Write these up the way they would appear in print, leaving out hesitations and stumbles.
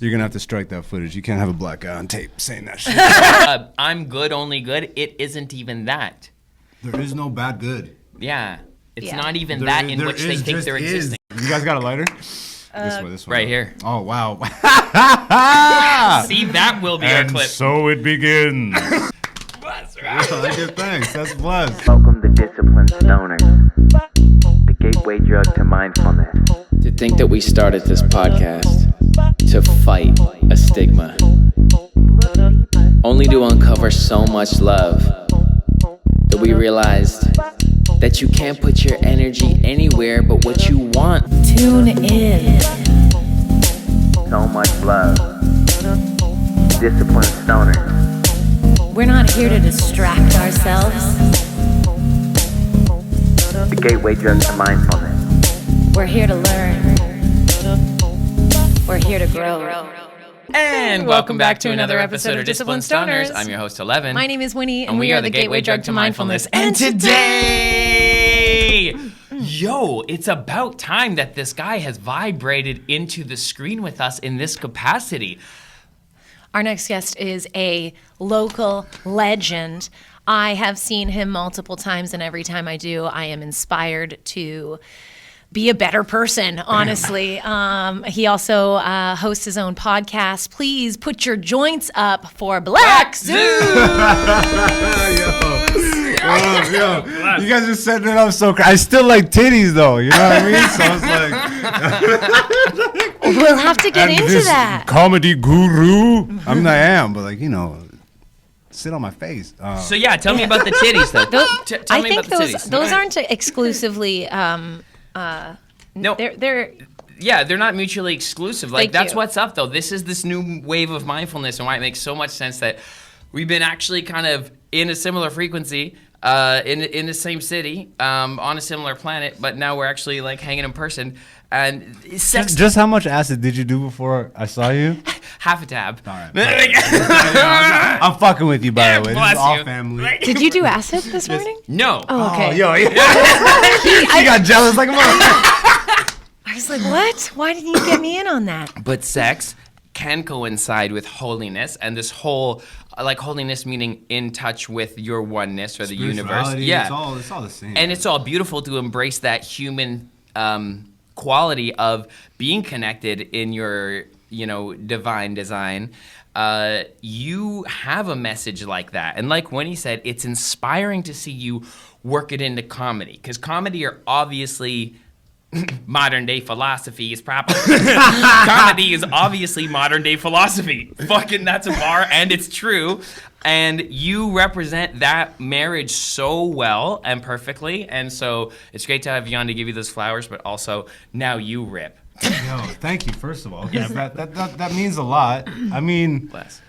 You're gonna have to strike that footage. You can't have a black guy on tape saying that shit. I'm good, only good. It isn't even that. There is no bad good. Yeah. It's not even that in which they think they're existing. You guys got a lighter? This one. Right here. Oh, wow. See, that will be our clip. So it begins. That's right. I give thanks. That's blessed. Welcome to Disciplined Stoners, the gateway drug to mindfulness. To think that we started this podcast to fight a stigma, only to uncover so much love that we realized that you can't put your energy anywhere but what you want. Tune in. So much love. Disciplined Stoners, We're not here to distract ourselves. the gateway drug to mindfulness. We're here to learn. We're here to grow. And welcome back to another episode of Disciplined Stoners. I'm your host, Ellevan. My name is Winnie, and we are the gateway drug to mindfulness. And today, it's about time that this guy has vibrated into the screen with us in this capacity. Our next guest is a local legend. I have seen him multiple times, and every time I do, I am inspired to be a better person, honestly. He also hosts his own podcast. Please put your joints up for Black Zeus. Yo, you guys are setting it up so I still like titties, though. You know what I mean? So it's like... We'll have to get into that. Comedy guru. I mean, I am, but sit on my face. So yeah, tell me about the titties, though. Tell me about the titties. Those aren't exclusively... No, they're they're not mutually exclusive. Like, that's you. what's up, though. This is this new wave of mindfulness, and why it makes so much sense that we've been actually kind of in a similar frequency, in the same city, on a similar planet, but now we're actually like hanging in person. And sex. Just how much acid did you do before I saw you? Half a tab. All right. I'm fucking with you, by the way. This is all you. family. Did you do acid this morning? No. Oh, okay. She got jealous like a motherfucker. I was like, what? Why didn't you get me in on that? But sex can coincide with holiness, and this whole, holiness meaning in touch with your oneness or the universe. Yeah. It's all the same. And it's all beautiful to embrace that human quality of being connected in your, divine design. You have a message like that. And like Winnie said, it's inspiring to see you work it into comedy. Because comedy are obviously... modern day philosophy is proper. Comedy is obviously modern day philosophy. Fucking, that's a bar, and it's true. And you represent that marriage so well and perfectly. And so it's great to have you on to give you those flowers, but also now you rip. Yo, thank you, first of all. That means a lot. I mean, Bless.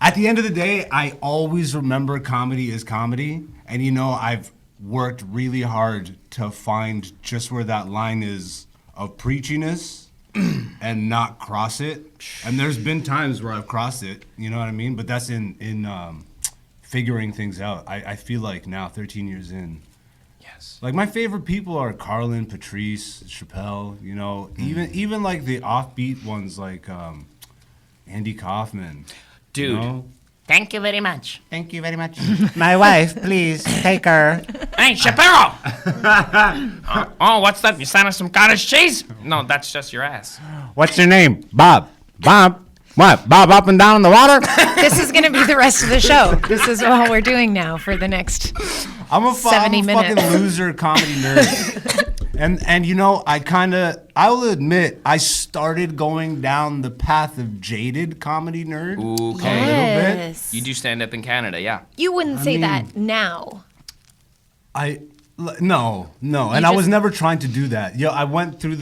At the end of the day, I always remember comedy is comedy. And I've worked really hard to find just where that line is of preachiness and not cross it. And there's been times where I've crossed it, you know what I mean? But that's in figuring things out. I feel like now, 13 years in, Yes. like my favorite people are Carlin, Patrice, Chappelle, even like the offbeat ones like Andy Kaufman. Dude. Thank you very much. Thank you very much. My wife, please take her. Hey, Shapiro! What's that? You sent us some cottage cheese? No, that's just your ass. What's your name? Bob. Bob? What? Bob up and down in the water? This is going to be the rest of the show. This is all we're doing now for the next 70 minutes. Fucking loser comedy nerd. And I'll admit, I started going down the path of jaded comedy nerd. Okay. A little bit. Yes. You do stand up in Canada, yeah. You wouldn't say that now. No. And I was never trying to do that. I went through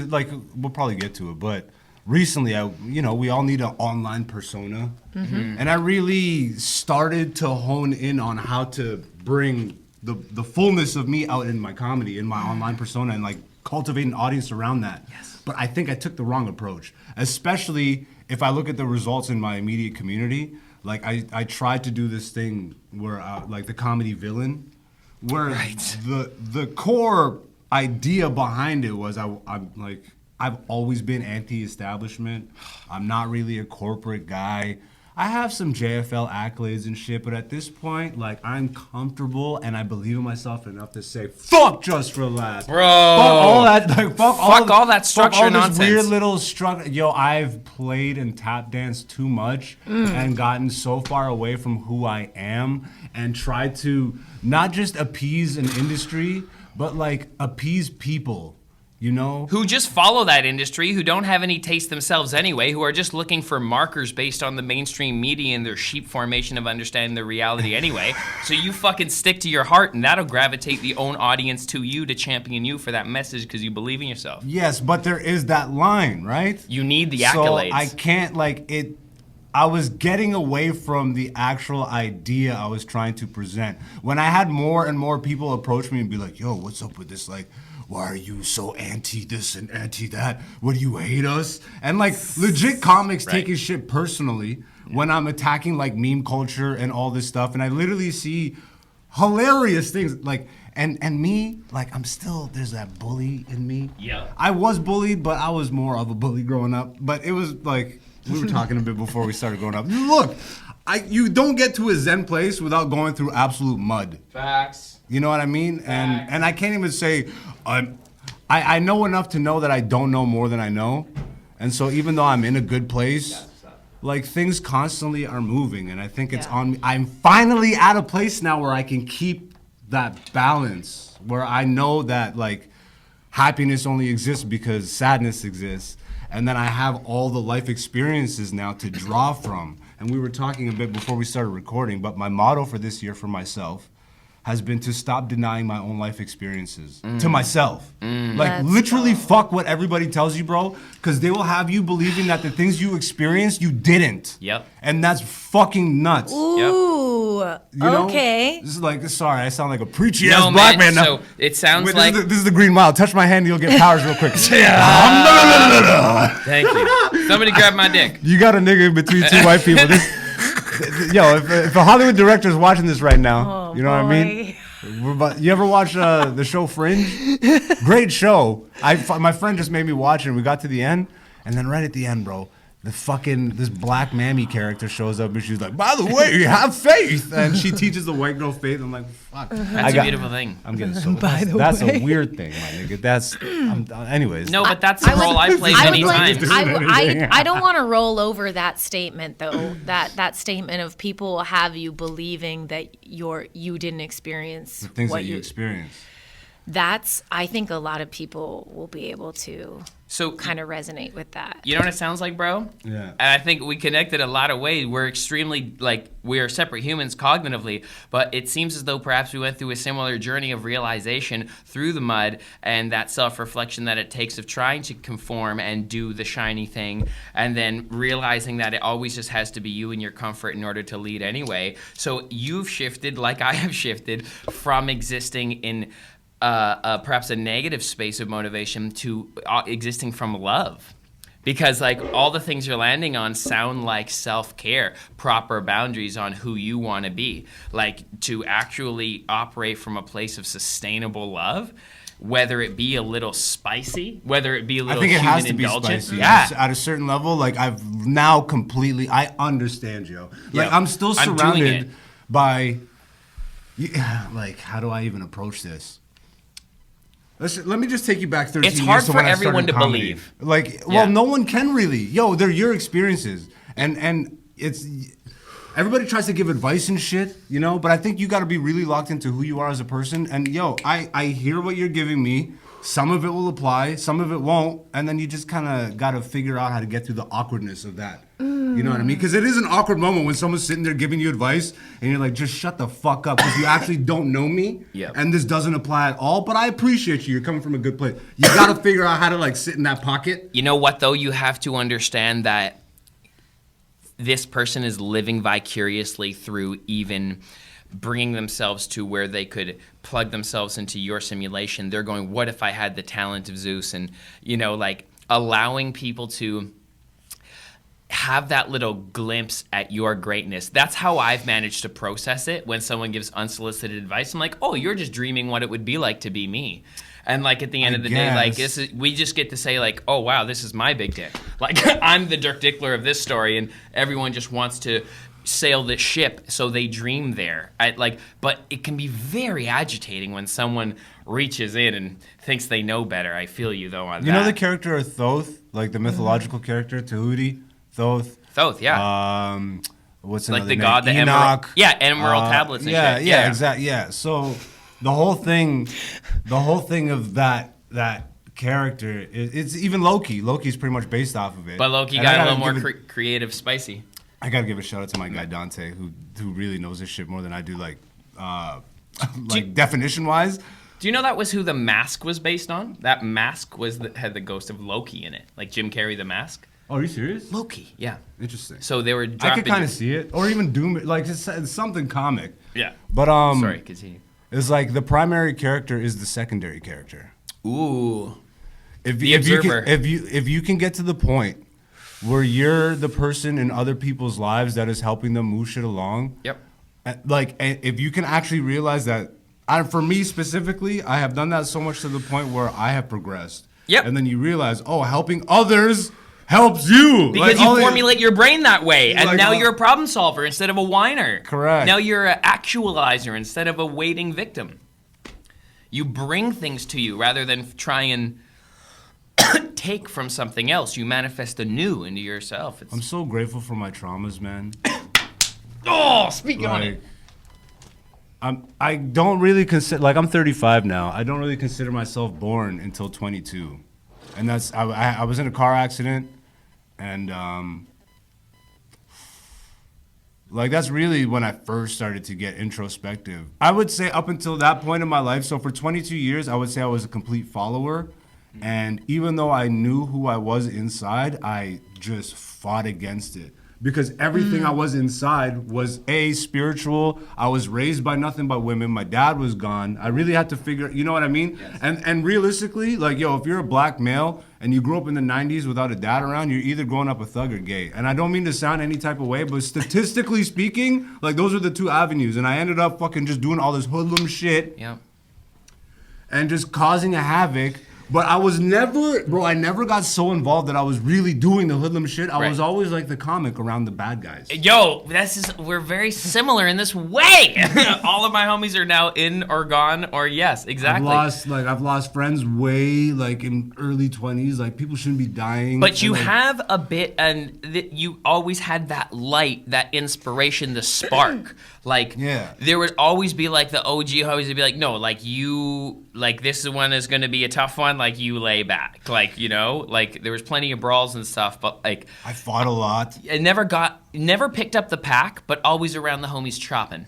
we'll probably get to it, but recently, we all need an online persona. Mm-hmm. And I really started to hone in on how to bring the fullness of me out in my comedy, in my online persona, and cultivate an audience around that. Yes. But I think I took the wrong approach, especially if I look at the results in my immediate community. I tried to do this thing where the comedy villain, where the core idea behind it was I'm I've always been anti-establishment. I'm not really a corporate guy. I have some JFL accolades and shit, but at this point, like, I'm comfortable and I believe in myself enough to say, fuck Just for Laughs. Bro. Fuck all that, like, fuck all that structure fuck all nonsense. This weird little structure. Yo, I've played and tap danced too much and gotten so far away from who I am and tried to not just appease an industry, but like appease people. You know? Who just follow that industry, who don't have any taste themselves anyway, who are just looking for markers based on the mainstream media and their sheep formation of understanding the reality anyway. So you fucking stick to your heart, and that'll gravitate the own audience to you to champion you for that message because you believe in yourself. Yes, but there is that line, right? You need the accolades. So I can't, like, it... I was getting away from the actual idea I was trying to present. When I had more and more people approach me and be like, yo, what's up with this, like... Why are you so anti this and anti that? What, do you hate us? And like legit comics taking shit personally when I'm attacking like meme culture and all this stuff. And I literally see hilarious things like, and me, like I'm still, there's that bully in me. Yeah. I was bullied, but I was more of a bully growing up. But it was like, we were talking a bit before we started growing up. Look, you don't get to a zen place without going through absolute mud. Facts. You know what I mean? And I can't even say I know enough to know that I don't know more than I know. And so even though I'm in a good place, like things constantly are moving, and I think it's on me. I'm finally at a place now where I can keep that balance, where I know that like happiness only exists because sadness exists. And then I have all the life experiences now to draw from. And we were talking a bit before we started recording, but my motto for this year for myself has been to stop denying my own life experiences to myself. Like That's literally fuck what everybody tells you, bro, because they will have you believing that the things you experienced, you didn't. Yep. And that's fucking nuts. Ooh, You know? okay. This is like, sorry, I sound like a preachy No, ass black man, man now. so it sounds Wait, like... this is the Green Mile. Touch my hand, you'll get powers real quick. Thank you. Somebody grab my dick. You got a nigga in between two white people. Yo, if a Hollywood director is watching this right now, you know what I mean? You ever watch the show Fringe? Great show. My friend just made me watch it, and we got to the end, and then right at the end, bro, this black mammy character shows up, and she's like, by the way, have faith, and she teaches the white girl faith. I'm like, fuck. That's a beautiful thing. I'm getting so. That's a weird thing, my nigga. Anyways. No, but that's the role I play many times. I don't want to roll over that statement though. That statement of people have you believing that you didn't experience The things what that you experience. I think a lot of people will be able to kind of resonate with that. You know what it sounds like, bro? Yeah. And I think we connected a lot of ways. We're extremely, we are separate humans cognitively, but it seems as though perhaps we went through a similar journey of realization through the mud and that self-reflection that it takes of trying to conform and do the shiny thing, and then realizing that it always just has to be you and your comfort in order to lead anyway. So you've shifted, like I have shifted, from existing in perhaps a negative space of motivation to existing from love, because like all the things you're landing on sound like self-care, proper boundaries on who you want to be, like to actually operate from a place of sustainable love, whether it be a little spicy, whether it be a little human indulgent. I think it has to be spicy. Yeah. At a certain level, like I've now completely, I understand, yo. Like I'm still surrounded by, like, how do I even approach this? Let me just take you back 13 years. It's hard to for when I everyone started to comedy. believe. Like, well, no one can really. Yo, they're your experiences, and it's everybody tries to give advice and shit, you know. But I think you got to be really locked into who you are as a person. And yo, I hear what you're giving me. Some of it will apply, some of it won't, and then you just kind of got to figure out how to get through the awkwardness of that. You know what I mean? Because it is an awkward moment when someone's sitting there giving you advice, and you're like, just shut the fuck up, because you actually don't know me, and this doesn't apply at all, but I appreciate you. You're coming from a good place. You got to figure out how to, like, sit in that pocket. You know what, though? You have to understand that this person is living vicariously through even bringing themselves to where they could plug themselves into your simulation. They're going, what if I had the talent of Zeus? And, you know, like, allowing people to have that little glimpse at your greatness. That's how I've managed to process it when someone gives unsolicited advice. I'm like, oh, you're just dreaming what it would be like to be me. And like at the end of the day, like we just get to say like, oh wow, this is my big dick. Like I'm the Dirk Dickler of this story, and everyone just wants to sail this ship, so they dream there. But it can be very agitating when someone reaches in and thinks they know better. I feel you though on that. You know the character of Thoth, like the mythological character Tahuti, Thoth. Thoth, yeah. What's like another the name? god, the Enoch. emerald tablets and shit. Yeah, exactly. Yeah. So the whole thing of that character, it's even Loki. Loki's pretty much based off of it. But Loki got a little more creative, spicy. I gotta give a shout out to my guy Dante, who really knows this shit more than I do, like definition wise. Do you know that was who The Mask was based on? That mask had the ghost of Loki in it, like Jim Carrey, The Mask. Oh, are you serious? Loki, yeah. Interesting. So they were. I could kind of see it, or even Doom, like it's something comic. Yeah. But sorry, continue. It's like the primary character is the secondary character. Ooh. If you can get to the point where you're the person in other people's lives that is helping them move shit along. Yep. Like if you can actually realize that, for me specifically, I have done that so much to the point where I have progressed. Yep. And then you realize, oh, helping others helps you. Because you formulate your brain that way, and like, now you're a problem solver instead of a whiner. Correct. Now you're an actualizer instead of a waiting victim. You bring things to you rather than try and take from something else. You manifest anew into yourself. I'm so grateful for my traumas, man. Oh, speak on it. I don't really consider, like, I'm 35 now. I don't really consider myself born until 22. And that's, I was in a car accident, and like that's really when I first started to get introspective. I would say up until that point in my life, so for 22 years, I would say I was a complete follower. And even though I knew who I was inside, I just fought against it. Because everything I was inside was spiritual. I was raised by nothing but women. My dad was gone. I really had to figure, you know what I mean? Yes. And realistically, like, if you're a black male and you grew up in the 90s without a dad around, you're either growing up a thug or gay. And I don't mean to sound any type of way, but statistically speaking, like, those are the two avenues. And I ended up fucking just doing all this hoodlum shit. Yeah. And just causing a havoc. But I was never, I never got so involved that I was really doing the hoodlum shit. I was always like the comic around the bad guys. Yo, we're very similar in this way. All of my homies are now in or gone or yes, exactly. I've lost friends way like in early 20s. Like people shouldn't be dying. But you have a bit, and you always had that light, that inspiration, the spark. Like there would always be like the OG homies would be like, no, like this one is going to be a tough one. Like you lay back, like, like there was plenty of brawls and stuff, but like I fought a lot. I never picked up the pack, but always around the homies chopping.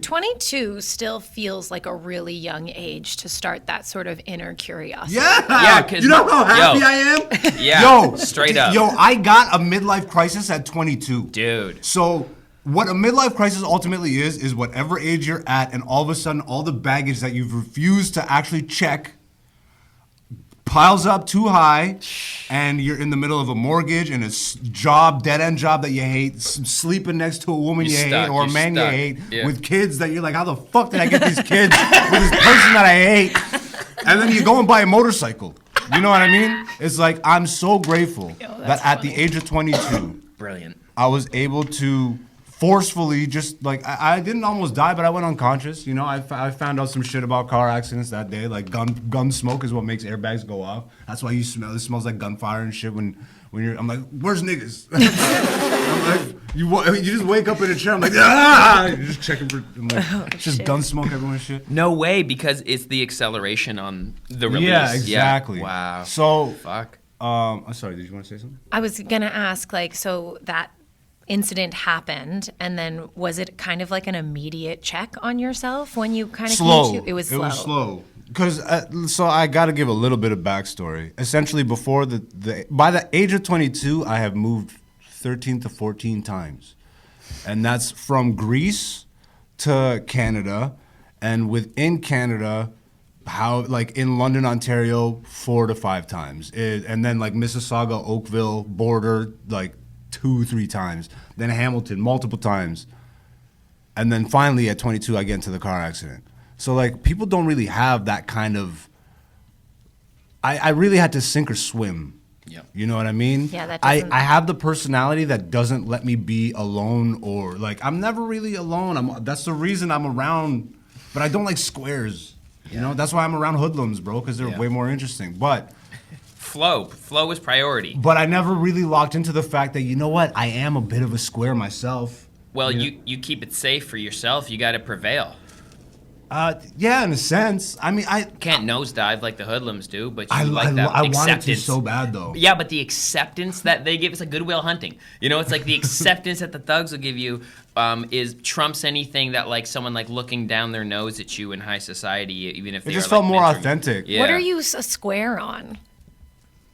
22 still feels like a really young age to start that sort of inner curiosity. Yeah, you know how happy I am? Yeah, straight up. I got a midlife crisis at 22. Dude. So what a midlife crisis ultimately is whatever age you're at, and all of a sudden all the baggage that you've refused to actually check piles up too high, and you're in the middle of a mortgage and a dead-end job that you hate, sleeping next to a woman you hate or a man you hate, with kids that you're like, how the fuck did I get these kids with this person that I hate? And then you go and buy a motorcycle. You know what I mean? It's like, I'm so grateful that at the age of 22, brilliant, I was able to forcefully just like I didn't almost die, but I went unconscious. I found out some shit about car accidents that day. Like gun smoke is what makes airbags go off. That's why it smells like gunfire and shit when you're. I'm like, where's niggas? I'm like, you just wake up in a chair. I'm like, you're just checking for. I'm like, it's just gun smoke everywhere and shit. No way, because it's the acceleration on the release. Yeah, exactly. Yeah. Wow. So fuck. I'm sorry. Did you want to say something? I was gonna ask, like, so that incident happened, and then was it kind of like an immediate check on yourself when you kind of slow. Came to? It was slow. Because so I got to give a little bit of backstory. Essentially, before by the age of 22, I have moved 13 to 14 times, and that's from Greece to Canada, and within Canada, in London, Ontario, 4 to 5 times, and then like Mississauga, Oakville border, like 2-3 times, then Hamilton multiple times, and then finally at 22 I get into the car accident. So like people don't really have that kind of. I really had to sink or swim. Yep. You know what I mean? Yeah, that I doesn't- have the personality that doesn't let me be alone, or like I'm never really alone. That's the reason I'm around, but I don't like squares. You know, that's why I'm around hoodlums, bro, because they're Yeah. way more interesting. But Flow is priority. But I never really locked into the fact that, you know what, I am a bit of a square myself. Well, you keep it safe for yourself. You got to prevail. Yeah, in a sense. I mean, I Can't nosedive like the hoodlums do, but you I, like that I wanted acceptance. to so bad, though. Yeah, but the acceptance that they give, it's like Goodwill Hunting. You know, it's like the acceptance that the thugs will give you is trumps anything that like someone like looking down their nose at you in high society, even if It they just are, felt like, more mentoring you. authentic. Yeah. What are you a square on?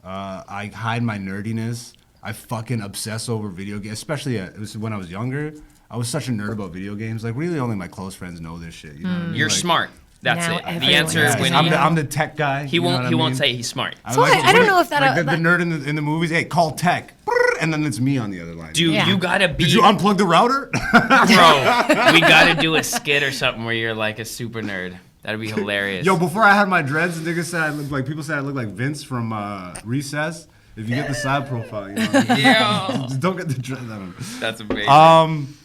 I hide my nerdiness. I fucking obsess over video games, especially it was when I was younger. I was such a nerd about video games. Like, really only my close friends know this shit. You know what I mean? You're Like, smart. That's Now it. The everyone answer knows. when I'm the tech guy. he you know won't what he I won't mean? say he's smart. So I don't know if that- like the nerd in the movies. Hey, call tech, and then it's me on the other line. Dude, Yeah. you gotta be Did you unplug the router? bro. We gotta do a skit or something where you're like a super nerd. That'd be hilarious. Yo, before I had my dreads, niggas said I looked like people said I looked like Vince from Recess. If you get the side profile, you know. Yeah. Just don't get the dreads. I don't know. That's amazing. Um,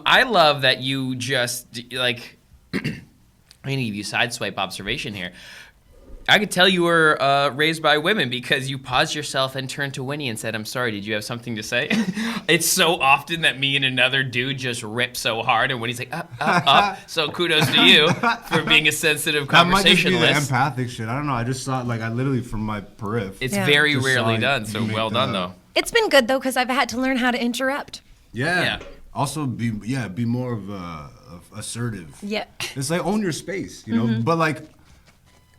I love that you just like. I'm gonna give you a sideswipe observation here. I could tell you were raised by women because you paused yourself and turned to Winnie and said, "I'm sorry. Did you have something to say?" It's so often that me and another dude just rip so hard, and Winnie's like, up. So kudos to you for being a sensitive that might just be the conversationalist. empathic shit. I don't know. I just saw it like I literally from my periph. It's Yeah. very Just rarely saw done. you So make well the- done, though. It's been good though because I've had to learn how to interrupt. Yeah. Yeah. Also, be more of assertive. Yeah. It's like own your space, you know, but like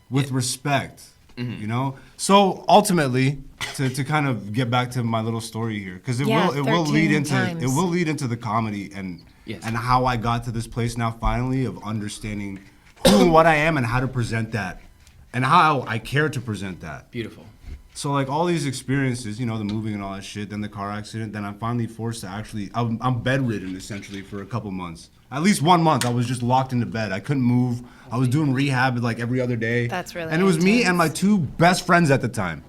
with respect, Mm-hmm. you know. So ultimately, to kind of get back to my little story here, because it will 13 times. lead into the comedy and Yes. and how I got to this place now finally of understanding who and what I am and how to present that, and how I care to present that. Beautiful. So like all these experiences, you know, the moving and all that shit, then the car accident, then I'm finally forced to actually, I'm bedridden essentially for a couple months. At least 1 month, I was just locked into bed. I couldn't move. I was doing rehab like every other day. That's really And it was me intense. and my two best friends at the time.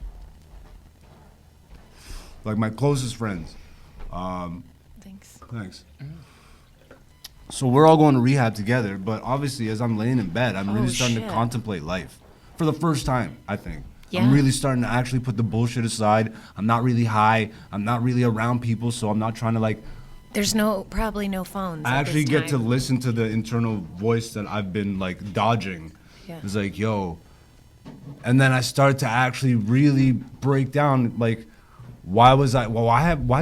Like my closest friends. Thanks. Thanks. So we're all going to rehab together, but obviously as I'm laying in bed, I'm really starting to shit. contemplate life. For the first time, I think. Yeah. I'm really starting to actually put the bullshit aside. I'm not really high. I'm not really around people, so I'm not trying to like There's probably no phones. I at actually this get to time. listen to the internal voice that I've been like dodging. Yeah. It's like, yo. And then I start to actually really break down like why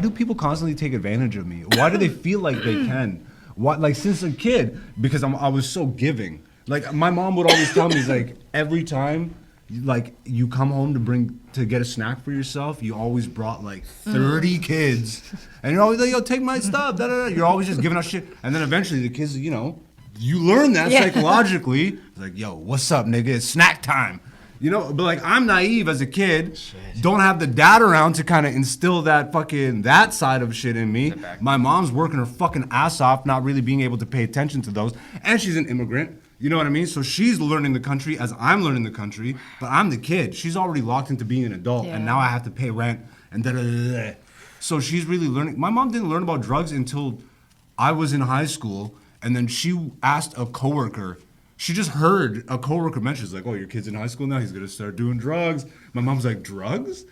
do people constantly take advantage of me? Why do they feel like they can? What like since a kid because I was so giving. Like my mom would always tell me is like every time like you come home to get a snack for yourself, you always brought like 30 kids, and you're always like, yo, take my stuff. Da, da, da. You're always just giving us shit, and then eventually the kids, you know, you learn that Yeah. psychologically. It's like, yo, what's up, nigga? It's snack time. You know, but like I'm naive as a kid, don't have the dad around to kind of instill that side of shit in me. My mom's working her fucking ass off, not really being able to pay attention to those, and she's an immigrant. You know what I mean? So she's learning the country as I'm learning the country, but I'm the kid. She's already locked into being an adult, Yeah. and now I have to pay rent and da da da da. So she's really learning. My mom didn't learn about drugs until I was in high school, and then she asked a coworker. She just heard a coworker mention, she's like, "Oh, your kid's in high school now. He's gonna start doing drugs." My mom's like, "Drugs?"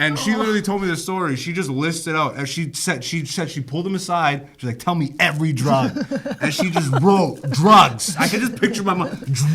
And she literally told me the story. She just listed out. And she said she pulled him aside. She's like, "Tell me every drug." And she just wrote drugs. I can just picture my mom.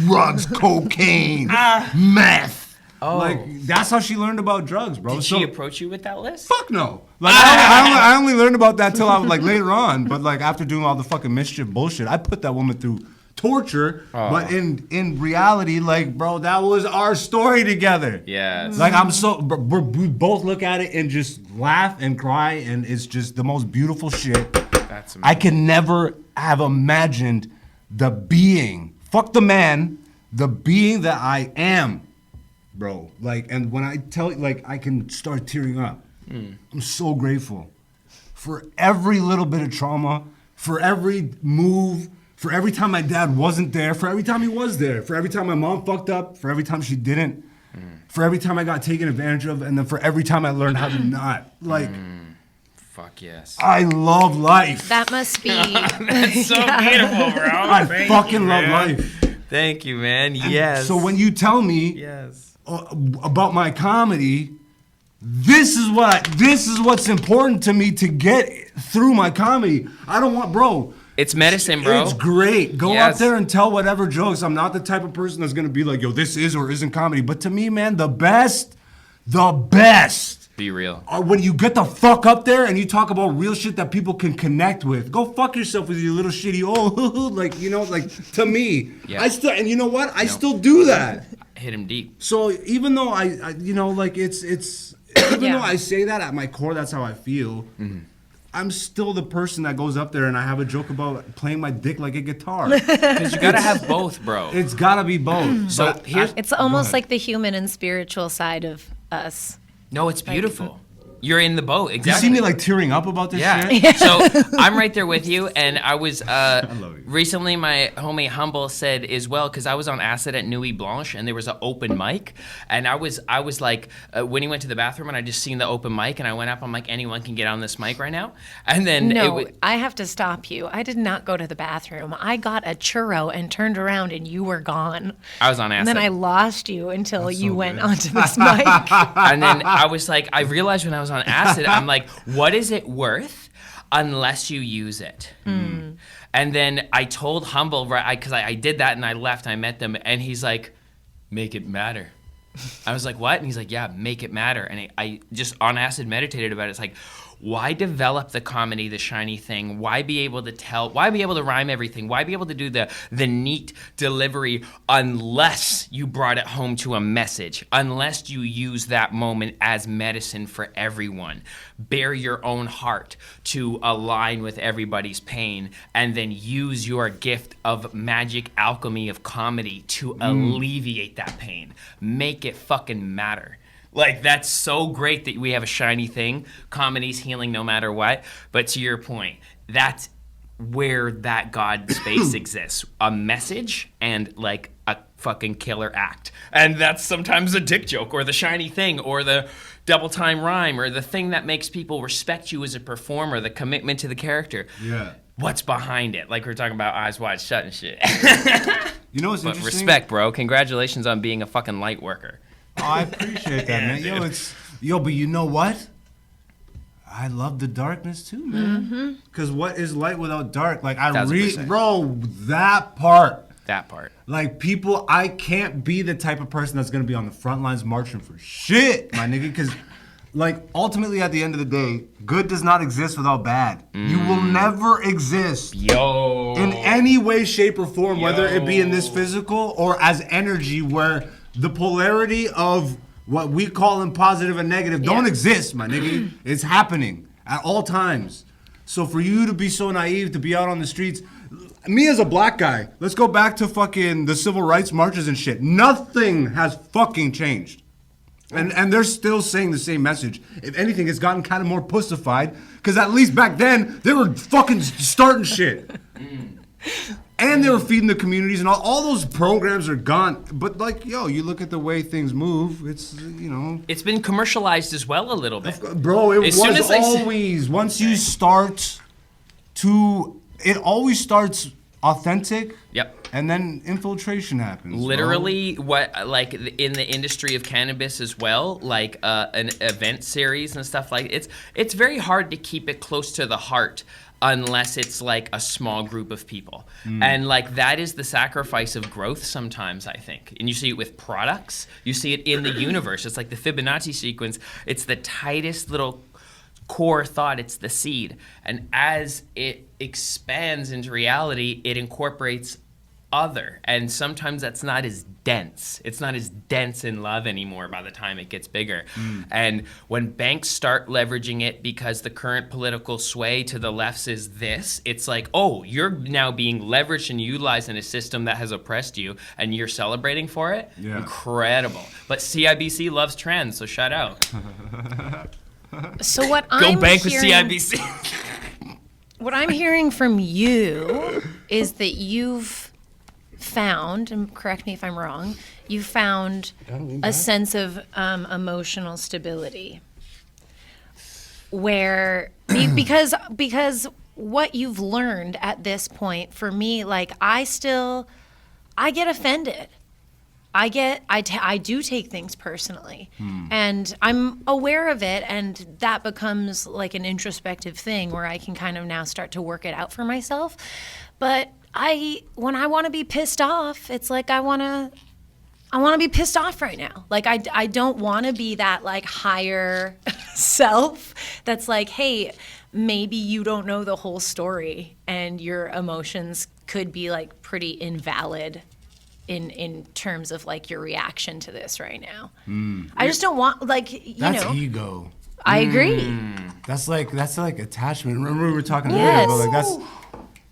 Drugs, cocaine, meth. Oh. Like that's how she learned about drugs, bro. Did So- she approach you with that list? Fuck no. Like I only learned about that till I was like later on. But like after doing all the fucking mischief bullshit, I put that woman through torture. But in reality, like bro, that was our story together. Yes. Like we both look at it and just laugh and cry, and it's just the most beautiful shit. That's amazing. I can never have imagined the being. Fuck the man. The being that I am, bro. Like, and when I tell you, like, I can start tearing up. I'm so grateful for every little bit of trauma, for every move, For every time my dad wasn't there, for every time he was there, for every time my mom fucked up, for every time she didn't, for every time I got taken advantage of, and then for every time I learned how to not. Like, Fuck yes. I love life. That must be. That's so beautiful, bro. I fucking love life. Thank you, man. Yes. So when you tell me Yes. about my comedy, this is what's important to me to get through my comedy. I don't want, bro. It's medicine, bro. It's great. Go Yes. out there and tell whatever jokes. I'm not the type of person that's gonna be like, yo, this is or isn't comedy. But to me, man, the best Be real. are when you get the fuck up there and you talk about real shit that people can connect with. Go fuck yourself with your little shitty, like, you know, like, to me. Yeah. I still, and you know what? I still do that. Hit him deep. So even though I you know, like, it's even Yeah. though I say that at my core, that's how I feel. I'm still the person that goes up there and I have a joke about playing my dick like a guitar. Because you gotta have both, bro. It's gotta be both. So But here's It's almost like the human and spiritual side of us. no, it's beautiful. You're in the boat, you exactly. see me like tearing up about this Yeah. shit? So I'm right there with you, and I was love you. recently. My homie Humble said as well, because I was on acid at Nuit Blanche, and there was an open mic, and I was like, when he went to the bathroom, and I just seen the open mic, and I went up. I'm like, anyone can get on this mic right now, and then No, I have to stop you. I did not go to the bathroom. I got a churro and turned around and you were gone. I was on acid. And then I lost you until you so went good. onto this mic. And then I was like, I realized when I was on acid, I'm like, what is it worth unless you use it? And then I told Humble, right, because I did that and I left, I met them, and he's like, make it matter. I was like, what? And he's like, yeah, make it matter. And I just on acid meditated about it. It's like, why develop the comedy, the shiny thing? Why be able to tell? Why be able to rhyme everything? Why be able to do the neat delivery unless you brought it home to a message? Unless you use that moment as medicine for everyone. Bare your own heart to align with everybody's pain, and then use your gift of magic alchemy of comedy to alleviate that pain. Make it fucking matter. Like, that's so great that we have a shiny thing. Comedy's healing no matter what. But to your point, that's where that God space exists. A message and, like, a fucking killer act. And that's sometimes a dick joke or the shiny thing or the double time rhyme or the thing that makes people respect you as a performer, the commitment to the character. Yeah. What's behind it? Like, we're talking about Eyes Wide Shut and shit. You know what's But interesting? respect, bro. Congratulations on being a fucking light worker. Oh, I appreciate that, man. But you know what? I love the darkness too, man. Because what is light without dark? Like, 1000%. bro, that part. That part. Like, people, I can't be the type of person that's gonna be on the front lines marching for shit, my nigga. Because, like, ultimately, at the end of the day, good does not exist without bad. You will never exist Yo. in any way, shape, or form, whether it be in this physical or as energy, where the polarity of what we call in positive and negative don't exist, my nigga. It's happening at all times. So for you to be so naive to be out on the streets, me as a black guy, let's go back to fucking the civil rights marches and shit. Nothing has fucking changed. And they're still saying the same message. If anything, it's gotten kind of more pussified, because at least back then, they were fucking starting shit. And they were feeding the communities, and all those programs are gone. But, like, yo, you look at the way things move, it's, you know. It's been commercialized as well a little bit. Bro, it As soon was as they say- always, once you start to, it always starts authentic. Yep. And then infiltration happens. bro. Literally, what, like, in the industry of cannabis as well, like an event series and stuff like it's very hard to keep it close to the heart unless it's like a small group of people. And like that is the sacrifice of growth sometimes, I think. And you see it with products, you see it in the universe. It's like the Fibonacci sequence. It's the tightest little core thought, it's the seed. And as it expands into reality, it incorporates other, and sometimes that's not as dense. It's not as dense in love anymore by the time it gets bigger. And when banks start leveraging it because the current political sway to the lefts is this, it's like, oh, you're now being leveraged and utilized in a system that has oppressed you, and you're celebrating for it? Yeah. Incredible. But CIBC loves trends, so shout out. So what Go I'm bank hearing, with CIBC. What I'm hearing from you is that you've found, and correct me if I'm wrong, you found a sense of emotional stability where because what you've learned at this point, for me, like I get offended. I do take things personally, and I'm aware of it, and that becomes like an introspective thing where I can kind of now start to work it out for myself. But when I want to be pissed off, it's like I want to be pissed off right now. Like I don't want to be that like higher self that's like, hey, maybe you don't know the whole story, and your emotions could be like pretty invalid in terms of like your reaction to this right now. I just don't want like That's ego. I agree. That's like attachment. Remember we were talking Yes. earlier about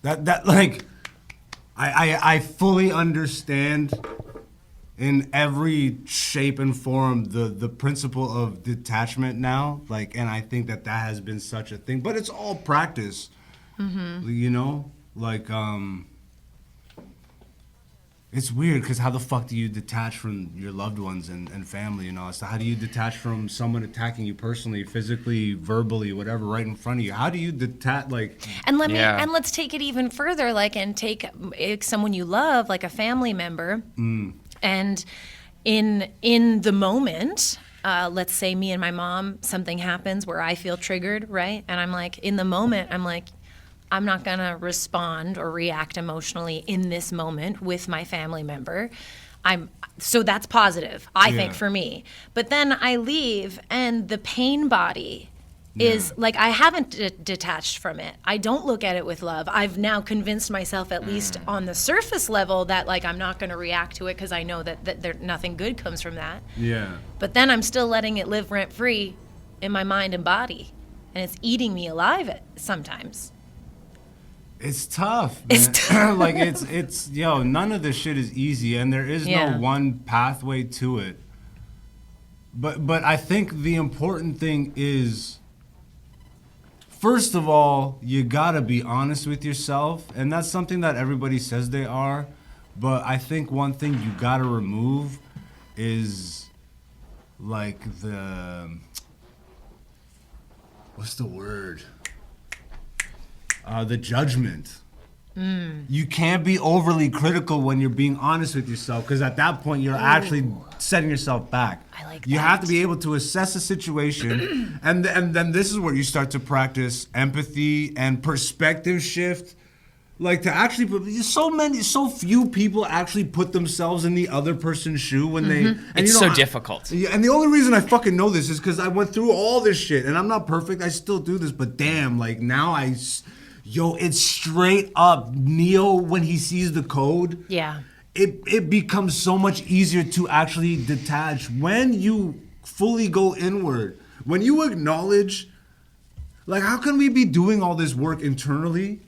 like that like I fully understand in every shape and form the principle of detachment now, like, and I think that has been such a thing, but it's all practice. You know, like it's weird because how the fuck do you detach from your loved ones and family and all that stuff? How do you detach from someone attacking you personally, physically, verbally, whatever, right in front of you? How do you detach, like... And let's take it even further, like, and take someone you love, like a family member, and in the moment, let's say me and my mom, something happens where I feel triggered, right? And I'm like, in the moment, I'm like, I'm not gonna respond or react emotionally in this moment with my family member. So that's positive, I think, for me. But then I leave, and the pain body is like, I haven't detached from it. I don't look at it with love. I've now convinced myself, at least on the surface level, that like I'm not gonna react to it because I know that nothing good comes from that. Yeah. But then I'm still letting it live rent free in my mind and body, and it's eating me alive sometimes. It's tough, man. Like it's none of this shit is easy, and there is no one pathway to it. But I think the important thing is, first of all, you gotta be honest with yourself, and that's something that everybody says they are. But I think one thing you gotta remove is like what's the word? The judgment. You can't be overly critical when you're being honest with yourself, because at that point you're actually setting yourself back. I like You that. have to be able to assess a situation, and then this is where you start to practice empathy and perspective shift. Like to actually put so few people actually put themselves in the other person's shoe when they. And It's so difficult. Yeah, and the only reason I fucking know this is because I went through all this shit, and I'm not perfect. I still do this, but damn, like now it's straight up Neo when he sees the code. Yeah. It becomes so much easier to actually detach when you fully go inward. When you acknowledge, like, how can we be doing all this work internally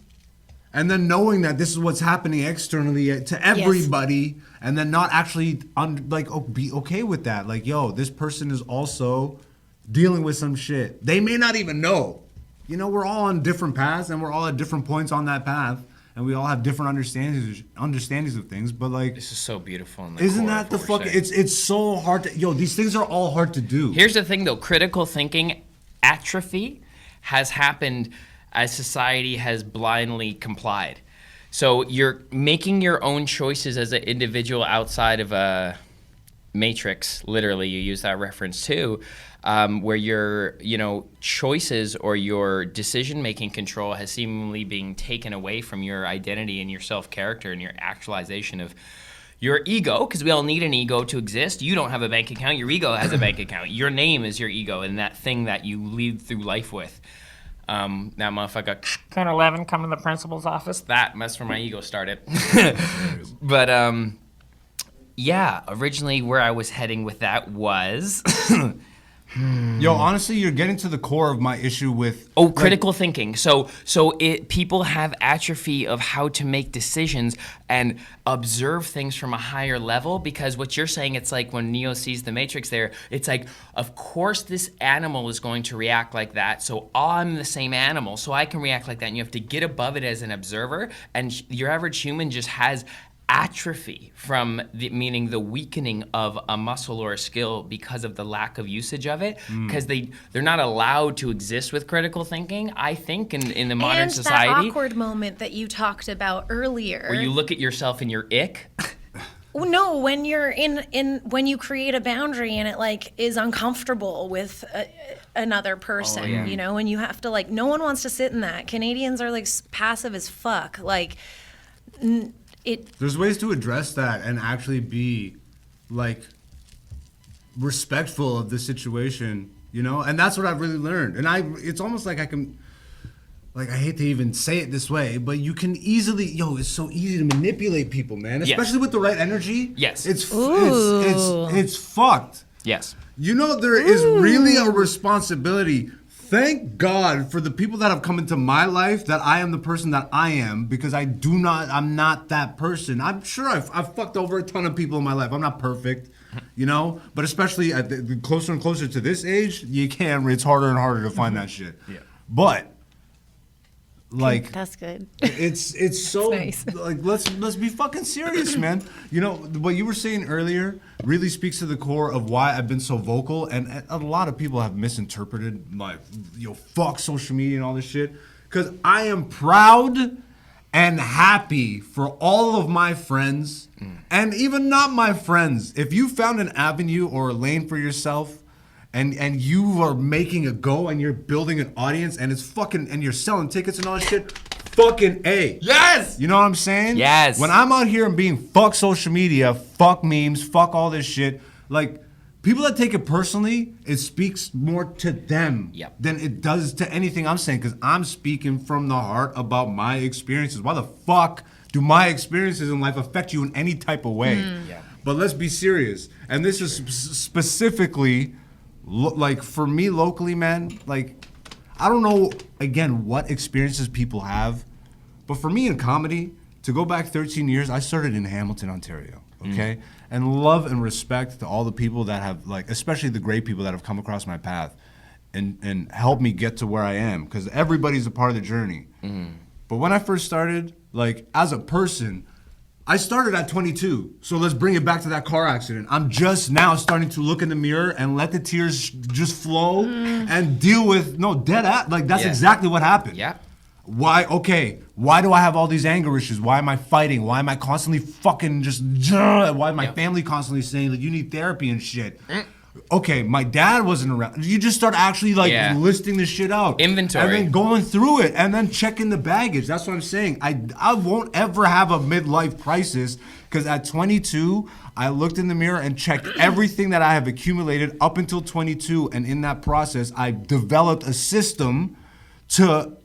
and then knowing that this is what's happening externally to everybody, and then not actually be okay with that? Like, yo, this person is also dealing with some shit. They may not even know. You know, we're all on different paths, and we're all at different points on that path, and we all have different understandings of things. But like, This is so beautiful. In the isn't core that of the what we're fucking? saying. It's so hard to. These things are all hard to do. Here's the thing, though. Critical thinking atrophy has happened as society has blindly complied. So you're making your own choices as an individual outside of a matrix. Literally, you use that reference too, where your choices or your decision-making control has seemingly been taken away from your identity and your self-character and your actualization of your ego, because we all need an ego to exist. You don't have a bank account. Your ego has a bank account. Your name is your ego and that thing that you lead through life with. That motherfucker, can Ellevan come to the principal's office? That's where my ego started. But, yeah, originally where I was heading with that was Yo, honestly, you're getting to the core of my issue with Critical thinking. So people have atrophy of how to make decisions and observe things from a higher level, because what you're saying, it's like when Neo sees the Matrix there, it's like, of course this animal is going to react like that, so I'm the same animal, so I can react like that, and you have to get above it as an observer, and your average human just has atrophy from meaning the weakening of a muscle or a skill because of the lack of usage of it, because they're not allowed to exist with critical thinking, I think, in the modern society. And that awkward moment that you talked about earlier, where you look at yourself in your ick. No, when you're when you create a boundary and it like is uncomfortable with another person, you know, and you have to like, no one wants to sit in that. Canadians are like passive as fuck. Like, there's ways to address that and actually be like respectful of the situation, you know? And that's what I've really learned. And it's almost like I hate to even say it this way, but you can easily, it's so easy to manipulate people, man. Especially with the right energy. Yes. It's fucked. Yes. You know, there is really a responsibility. Thank God for the people that have come into my life that I am the person that I am, because I'm not that person. I'm sure I've fucked over a ton of people in my life. I'm not perfect, you know? But especially at the closer and closer to this age, it's harder and harder to find that shit. Yeah. But, like, that's good. It's so nice. Like let's be fucking serious, man. You know what you were saying earlier really speaks to the core of why I've been so vocal, and a lot of people have misinterpreted my fuck social media and all this shit, because I am proud and happy for all of my friends and even not my friends. If you found an avenue or a lane for yourself, and you are making a go and you're building an audience and it's fucking, and you're selling tickets and all that shit, fucking A. Yes! You know what I'm saying? Yes. When I'm out here and being fuck social media, fuck memes, fuck all this shit, like, people that take it personally, it speaks more to them than it does to anything I'm saying, because I'm speaking from the heart about my experiences. Why the fuck do my experiences in life affect you in any type of way? But let's be serious. And this is specifically... like, for me locally, man, like, I don't know, again, what experiences people have, but for me in comedy, to go back 13 years, I started in Hamilton, Ontario, okay? And love and respect to all the people that have, like, especially the great people that have come across my path and helped me get to where I am, because everybody's a part of the journey. But when I first started, like, as a person, I started at 22, so let's bring it back to that car accident. I'm just now starting to look in the mirror and let the tears just flow and deal with, that's exactly what happened. Yeah. Why do I have all these anger issues? Why am I fighting? Why am I constantly fucking why am my family constantly saying that you need therapy and shit? Okay, my dad wasn't around. You just start actually listing this shit out. Inventory. And then going through it and then checking the baggage. That's what I'm saying. I won't ever have a midlife crisis, because at 22, I looked in the mirror and checked everything that I have accumulated up until 22. And in that process, I developed a system to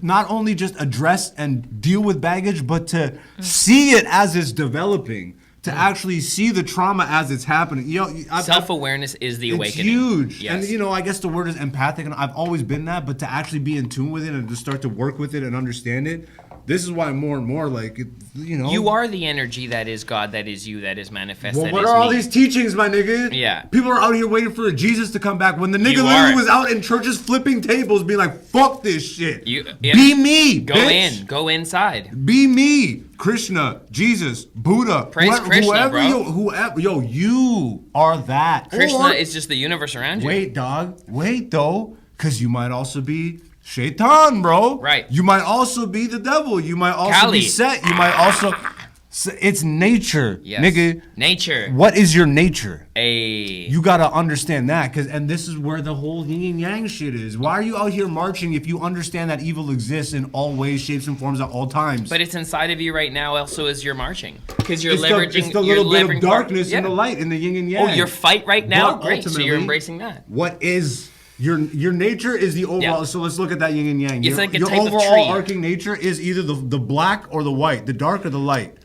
not only just address and deal with baggage, but to see it as it's developing. To actually see the trauma as it's happening. Self-awareness is the awakening. It's huge. Yes. And, I guess the word is empathic, and I've always been that, but to actually be in tune with it and to start to work with it and understand it, this is why more and more, You are the energy that is God, that is you, that is manifest, Well, what are all these teachings, my nigga? Yeah. People are out here waiting for Jesus to come back when the nigga literally was out in churches flipping tables being like, fuck this shit. Be me, bitch. Go inside. Be me. Krishna, Jesus, Buddha. Praise Krishna, bro. Whoever, you are that. Krishna is just the universe around you. Wait, dog. Wait, though, because you might also be Shaitan, bro. Right. You might also be the devil. You might also be Set. You might also... It's nature, nigga. Nature. What is your nature? You gotta understand that, and this is where the whole yin and yang shit is. Why are you out here marching if you understand that evil exists in all ways, shapes, and forms at all times? But it's inside of you right now, also, as you're marching, because you're leveraging. It's the little bit of darkness and the light in the yin and yang. Oh, your fight right now, but great. So you're embracing that. What is your nature is the overall. Yeah. So let's look at that yin and yang. It's like a your type of overall tree. Arcing nature is either the black or the white, the dark or the light.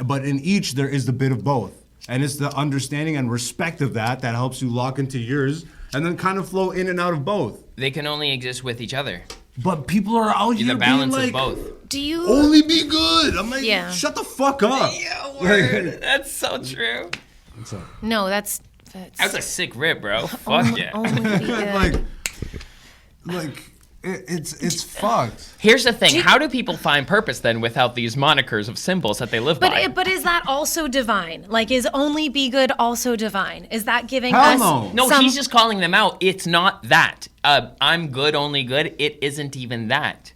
But in each, there is the bit of both. And it's the understanding and respect of that helps you lock into yours and then kind of flow in and out of both. They can only exist with each other. But people are out here The balance being of like, both. Do you only be good. I'm like, Yeah. shut the fuck up. Yeah, word. That's so true. No, that's That's a sick rip, bro. Fuck yeah. only be good. like it's fucked. Here's the thing. How do people find purpose then without these monikers of symbols that they live by? But is that also divine? Like, is only be good also divine? Is that giving Hell us no. No, some- he's just calling them out. It's not that. I'm good, only good. It isn't even that.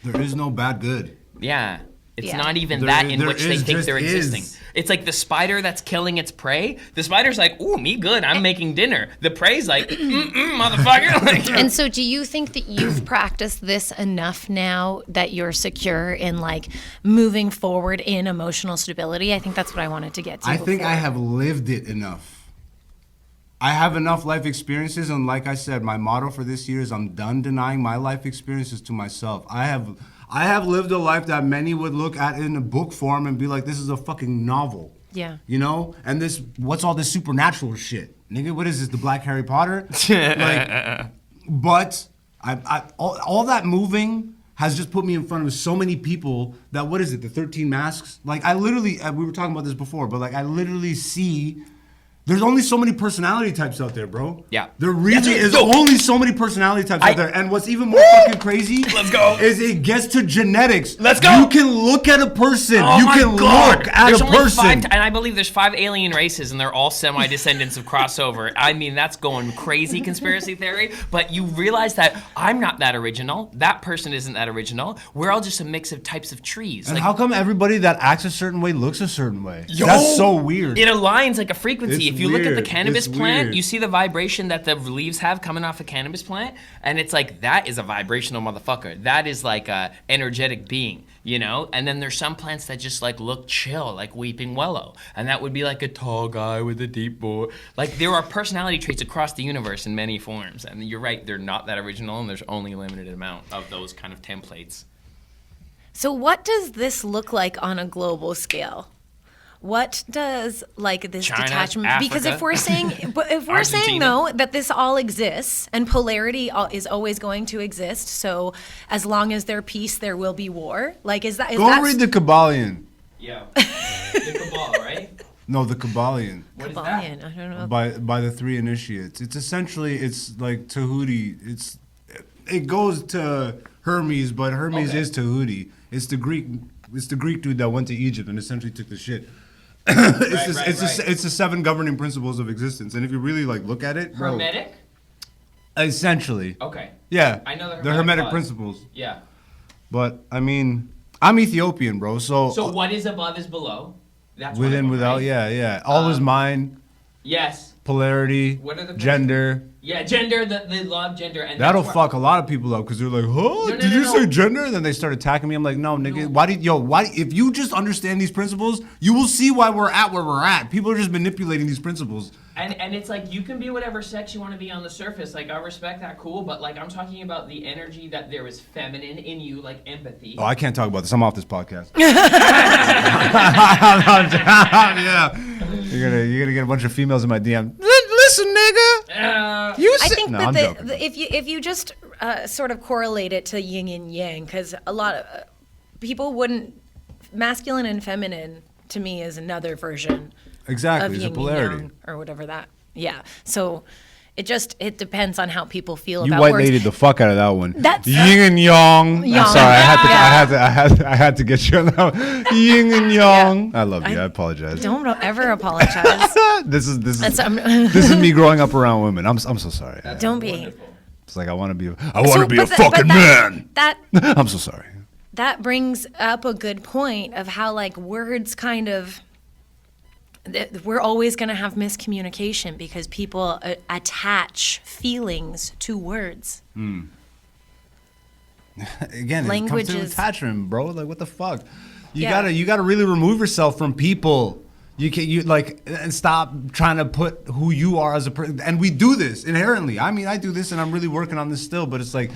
There is no bad good. Yeah. It's Yeah. not even There- that in there which they is, think just they're existing. is. It's like the spider that's killing its prey. The spider's like, ooh, me good. I'm making dinner. The prey's like, motherfucker. Like, And so do you think that you've practiced this enough now that you're secure in like moving forward in emotional stability? I think that's what I wanted to get to. I think before. I have lived it enough. I have enough life experiences, and like I said, my motto for this year is I'm done denying my life experiences to myself. I have lived a life that many would look at in a book form and be like, this is a fucking novel. Yeah. You know? And this, what's all this supernatural shit? Nigga, what is this, the Black Harry Potter? But all that moving has just put me in front of so many people that, what is it, the 13 masks? Like, I literally, we were talking about this before, but like, I literally see, there's only so many personality types out there, bro. Yeah. There really is Yo. only so many personality types out there. And what's even more fucking crazy Let's go. is it gets to genetics. Let's go. You can look at a person. Oh you my can God. look at There's a only person. and I believe there's 5 alien races, and they're all semi-descendants of crossover. I mean, that's going crazy conspiracy theory. But you realize that I'm not that original. That person isn't that original. We're all just a mix of types of trees. And Like, how come everybody that acts a certain way looks a certain way? That's so weird. It aligns like a frequency. It's If you look at the weird. cannabis It's plant, weird. you see the vibration that the leaves have coming off a cannabis plant, and it's like that is a vibrational motherfucker. That is like a energetic being, you know? And then there's some plants that just like look chill, like weeping willow, and that would be like a tall guy with a deep voice. Like there are personality traits across the universe in many forms, and you're right, they're not that original, and there's only a limited amount of those kind of templates. So what does this look like on a global scale? What does like this China, detachment? Because if Africa, we're saying, but if we're saying Argentina. though that this all exists and polarity is always going to exist, so as long as there's peace, there will be war. Like, is that? Is Go that read the Kabbalion. Yeah, the cabal, right? No, the Kabbalion. What is Kabbalion? I don't know. By the 3 initiates. It's essentially, it's like Tahuti. It goes to Hermes, but Hermes Okay. is Tahuti. It's the Greek dude that went to Egypt and essentially took the shit. It's the 7 governing principles of existence, and if you really like look at it, bro, Hermetic? essentially, Okay. yeah, I know the the Hermetic Hermetic laws. principles. Yeah. But I mean, I'm Ethiopian, bro. So, So what is above is below. That's within, one of them, without, right? yeah. All is mind, Yes. polarity, What are the gender. Yeah, gender. They love gender, and That'll that's where- fuck a lot of people up because they're like, "Huh? no, Did no, you no. say gender?" And then they start attacking me. I'm like, "No, nigga. Why? If you just understand these principles, you will see why we're at where we're at. People are just manipulating these principles." And it's like you can be whatever sex you want to be on the surface. Like I respect that, cool. But like I'm talking about the energy that there is feminine in you, like empathy. Oh, I can't talk about this. I'm off this podcast. Yeah, you're gonna get a bunch of females in my DM. Listen, nigga. You I say- think No, that I'm joking. if you just sort of correlate it to yin and yang, because a lot of people wouldn't, masculine and feminine to me is another version Exactly, of it's a yin and polarity. yang or whatever that. Yeah, so it depends on how people feel You about white words. ladied the fuck out of that one. That's- yin and yang. I'm Yang. sorry, Yeah. I had to get you on that one. Yin and yang. I love you. I apologize. Don't ever apologize. This is That's, this is me growing up around women. I'm so sorry. don't be. It's like I want to be a But fucking man. That I'm so sorry. that brings up a good point of how like words kind of we're always going to have miscommunication because people attach feelings to words. Again, Language it comes to is- attachment, bro. Like what the fuck? Yeah. You gotta really remove yourself from people. You like and stop trying to put who you are as a person. And we do this inherently. I mean, I do this, and I'm really working on this still. But it's like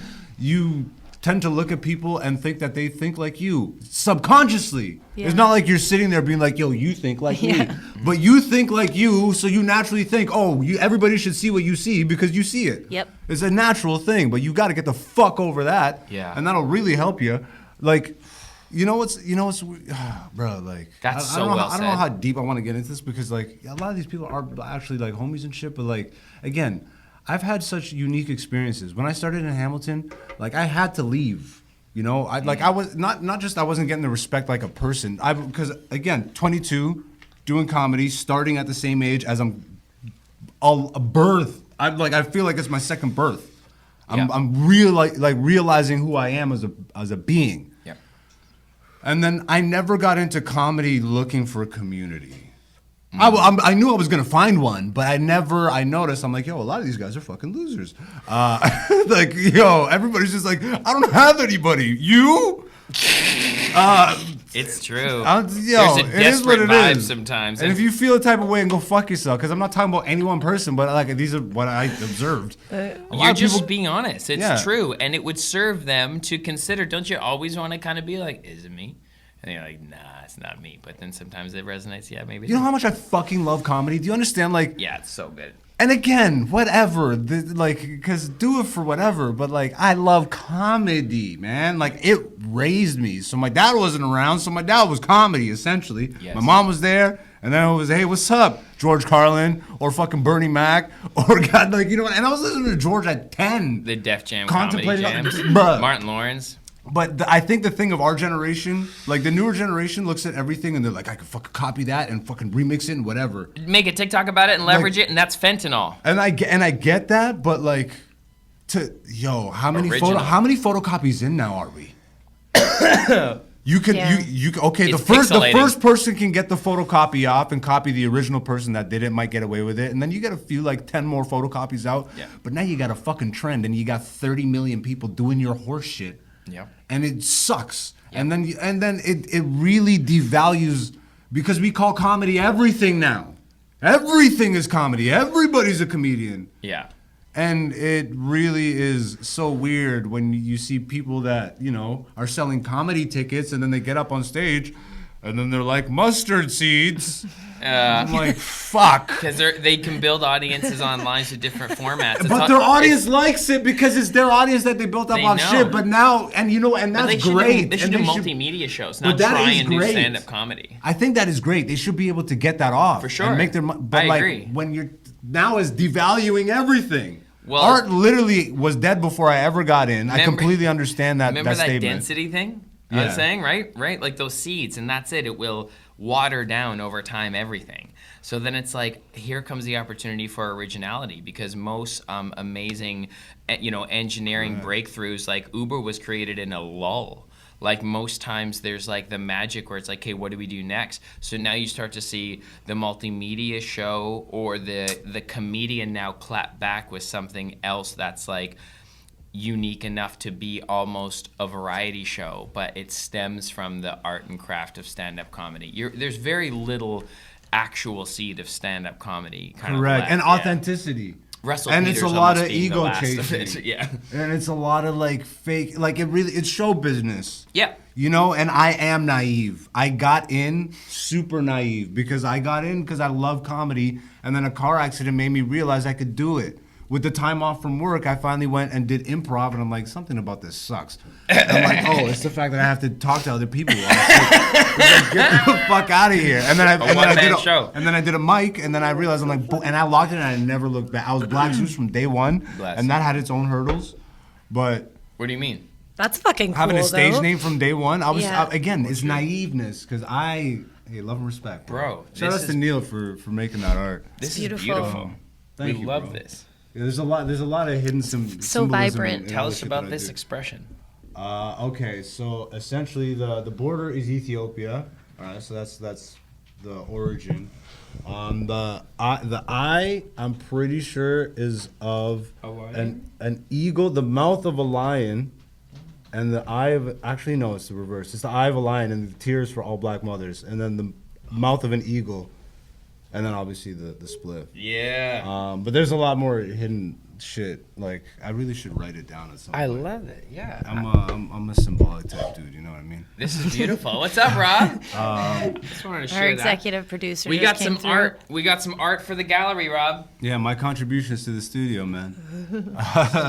tend to look at people and think that they think like you subconsciously. Yeah. It's not like you're sitting there being like, yo, you think like me. But you think like you, so you naturally think, oh, everybody should see what you see because you see it. Yep. It's a natural thing, but you got to get the fuck over that. Yeah. And that'll really help you. Like, you know what's, bro, like, That's I so don't know well how, I don't know said. how deep I want to get into this because, like, a lot of these people are actually, like, homies and shit, but, like, again, I've had such unique experiences. When I started in Hamilton, like, I had to leave, you know? I was, not just I wasn't getting the respect like a person, because, again, 22, doing comedy, starting at the same age as I'm a birth. I feel like it's my second birth. I'm realizing who I am as a being. Yeah. And then I never got into comedy looking for a community. I knew I was gonna find one, but I noticed, I'm like, yo, a lot of these guys are fucking losers. Like, yo, everybody's just like, I don't have anybody. You? It's true. Yo, There's a it is what desperate it vibe is. sometimes. And if you feel the type of way, and go fuck yourself, because I'm not talking about any one person, but like these are what I observed. A lot You're of just people- being honest. It's Yeah. true. And it would serve them to consider. Don't you always want to kind of be like, is it me? And you're like, nah, it's not me. But then sometimes it resonates. Yeah, maybe. You know how much I fucking love comedy? Do you understand? Like, Yeah, it's so good. and again, whatever, because do it for whatever, but like, I love comedy, man. Like, it raised me. So my dad wasn't around, so my dad was comedy, essentially. Yes. My mom was there, and then it was, hey, what's up? George Carlin, or fucking Bernie Mac, or God, like, you know, and I was listening to George at 10. The Def Jam comedy Contemplating, jam. bruh. Martin Lawrence. But I think the thing of our generation, like the newer generation looks at everything and they're like, I could fucking copy that and fucking remix it and whatever. Make a TikTok about it and leverage it, and that's fentanyl. And I get that, but like, how many Original. photocopies in now are we? You can Yeah. you okay. It's The pixelating. first person can get the photocopy off and copy the original person that did it, might get away with it, and then you get a few like 10 more photocopies out. Yeah. But now you got a fucking trend, and you got 30 million people doing your horse shit. Yeah. And it sucks. And then it really devalues, because we call comedy everything now. Everything is comedy. Everybody's a comedian. Yeah. And it really is so weird when you see people that, you know, are selling comedy tickets and then they get up on stage and then they're like, mustard seeds. I'm like, fuck. Because they can build audiences online to different formats. But their audience likes it because it's their audience that they built up They on know. shit. But now, and you know, and But that's they great. They should And do they multimedia shows, But not that try is and do great. stand-up comedy. I think that is great. They should be able to get that off. For sure. And make their but I like agree. when you're now is devaluing everything. Well- Art literally was dead before I ever got in. I completely understand that Remember that statement. density thing I Yeah. was saying, right? Right? Like those seeds, and that's it. It will water down over time everything. So then it's like, here comes the opportunity for originality, because most amazing, engineering breakthroughs, like Uber was created in a lull. Like most times there's like the magic where it's like, hey, what do we do next? So now you start to see the multimedia show or the comedian now clap back with something else that's like unique enough to be almost a variety show, but it stems from the art and craft of stand-up comedy. There's very little actual seed of stand-up comedy. Kind Correct. of And left, yeah. authenticity. Russell and Peters it's a lot almost of being the ego last of chasing. it. Yeah. And it's a lot of like fake, like it's show business. Yeah. You know, and I am naive. I got in super naive because I got in because I love comedy, and then a car accident made me realize I could do it. With the time off from work, I finally went and did improv, and I'm like, something about this sucks. And I'm like, oh, it's the fact that I have to talk to other people. I was like, get the fuck out of here. And then I did a mic, and then I realized I'm like, and I logged in, and I never looked back. I was Black Zeus from day one, and that had its own hurdles. But What do you mean? That's fucking cool, having a stage though. name from day one, I was Yeah. again, it's naiveness, because hey, love and respect, Bro, Shout this out to is- Neil for making that art. This is beautiful. beautiful. Thank we you, love bro. this. Yeah, there's a lot of hidden symbolism vibrant. in Tell all the us shit about that I this do. expression. Okay, so essentially the border is Ethiopia. All right, so that's the origin. The eye, I'm pretty sure, is of an eagle, the mouth of a lion, and the eye of actually no, it's the reverse. It's the eye of a lion and the tears for all black mothers, and then the mouth of an eagle, and then obviously the split. Yeah. But there's a lot more hidden shit, like I really should write it down at some I point. love it. Yeah. I'm a symbolic type dude, you know what I mean? This is beautiful. What's up, Rob? Just wanted to share Our that. executive producer. We just got came some through. art. We got some art for the gallery, Rob. Yeah, my contributions to the studio, man.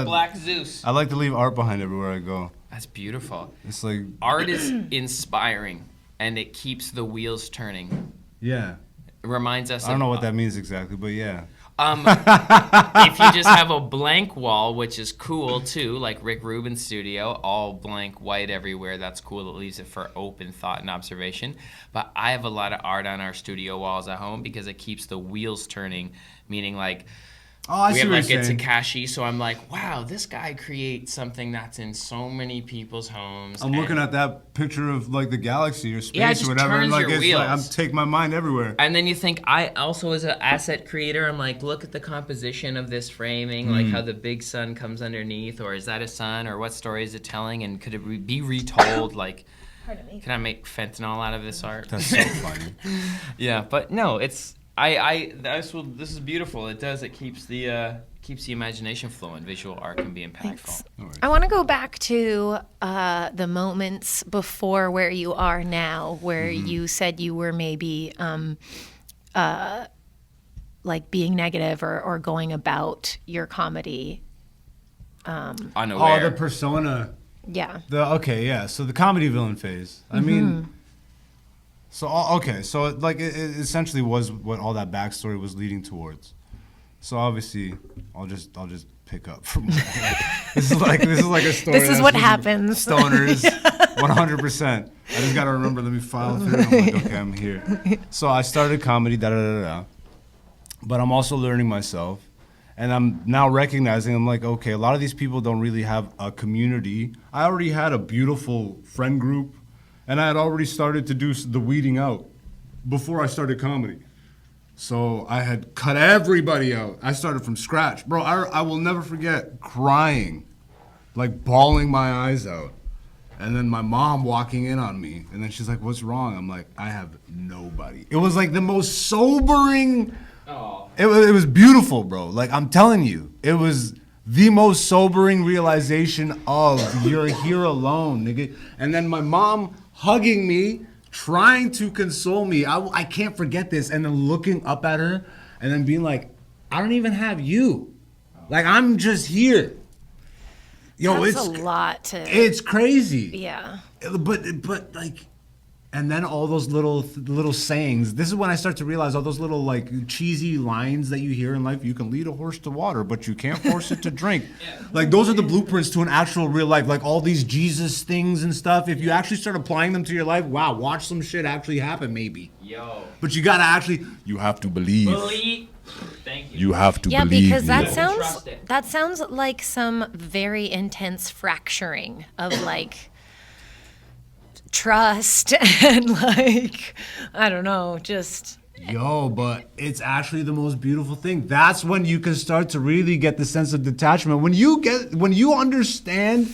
Black Zeus. I like to leave art behind everywhere I go. That's beautiful. It's like, Art is inspiring, and it keeps the wheels turning. yeah. It reminds us. I don't know what that means exactly, but yeah. If you just have a blank wall, which is cool too, like Rick Rubin's studio, all blank white everywhere, that's cool. It leaves it for open thought and observation. But I have a lot of art on our studio walls at home because it keeps the wheels turning, meaning like Oh, I we see have what like you're a saying. Takashi, so I'm like, wow, this guy creates something that's in so many people's homes. I'm looking at that picture of like the galaxy or space Yeah, it just or whatever, and turns like your it's like I'm wheels. take my mind everywhere. And then you think, I also as an asset creator, I'm like, look at the composition of this framing, like how the big sun comes underneath, or is that a sun, or what story is it telling, and could it be retold? Like, can I make fentanyl out of this art? That's so funny. Yeah, but no, it's this is beautiful. It does. It keeps the imagination flowing. Visual art can be impactful. I want to go back to the moments before where you are now, where you said you were maybe like being negative or going about your comedy. Unaware. Oh, the persona. Yeah. Okay, yeah. So the comedy villain phase. I mean, so okay, so it essentially was what all that backstory was leading towards. So obviously, I'll just pick up from there. This is like a story. This is that's what just happens. Stoners, 100%. I just gotta remember. Let me file through. I'm like, okay, I'm here. So I started comedy, but I'm also learning myself. And I'm now recognizing, I'm like, okay, a lot of these people don't really have a community. I already had a beautiful friend group, and I had already started to do the weeding out before I started comedy. So I had cut everybody out. I started from scratch. Bro, I will never forget crying, like bawling my eyes out. And then my mom walking in on me, and then she's like, what's wrong? I'm like, I have nobody. It was like the most sobering... It was beautiful, bro. Like, I'm telling you, it was the most sobering realization of you're here alone, nigga. And then my mom hugging me, trying to console me. I can't forget this. And then looking up at her and then being like, I don't even have you. Like, I'm just here. Yo, That's a lot to. it's crazy. Yeah. But like, and then all those little sayings. This is when I start to realize all those little like cheesy lines that you hear in life. You can lead a horse to water, but you can't force it to drink. Like those are the blueprints to an actual real life. Like all these Jesus things and stuff. If you actually start applying them to your life, wow, watch some shit actually happen maybe. Yo. But you have to believe. Thank you. You have to Yeah, believe. because that yo. sounds like some very intense fracturing of like trust and like I don't know, just Yo, but it's actually the most beautiful thing. That's when you can start to really get the sense of detachment. When you understand,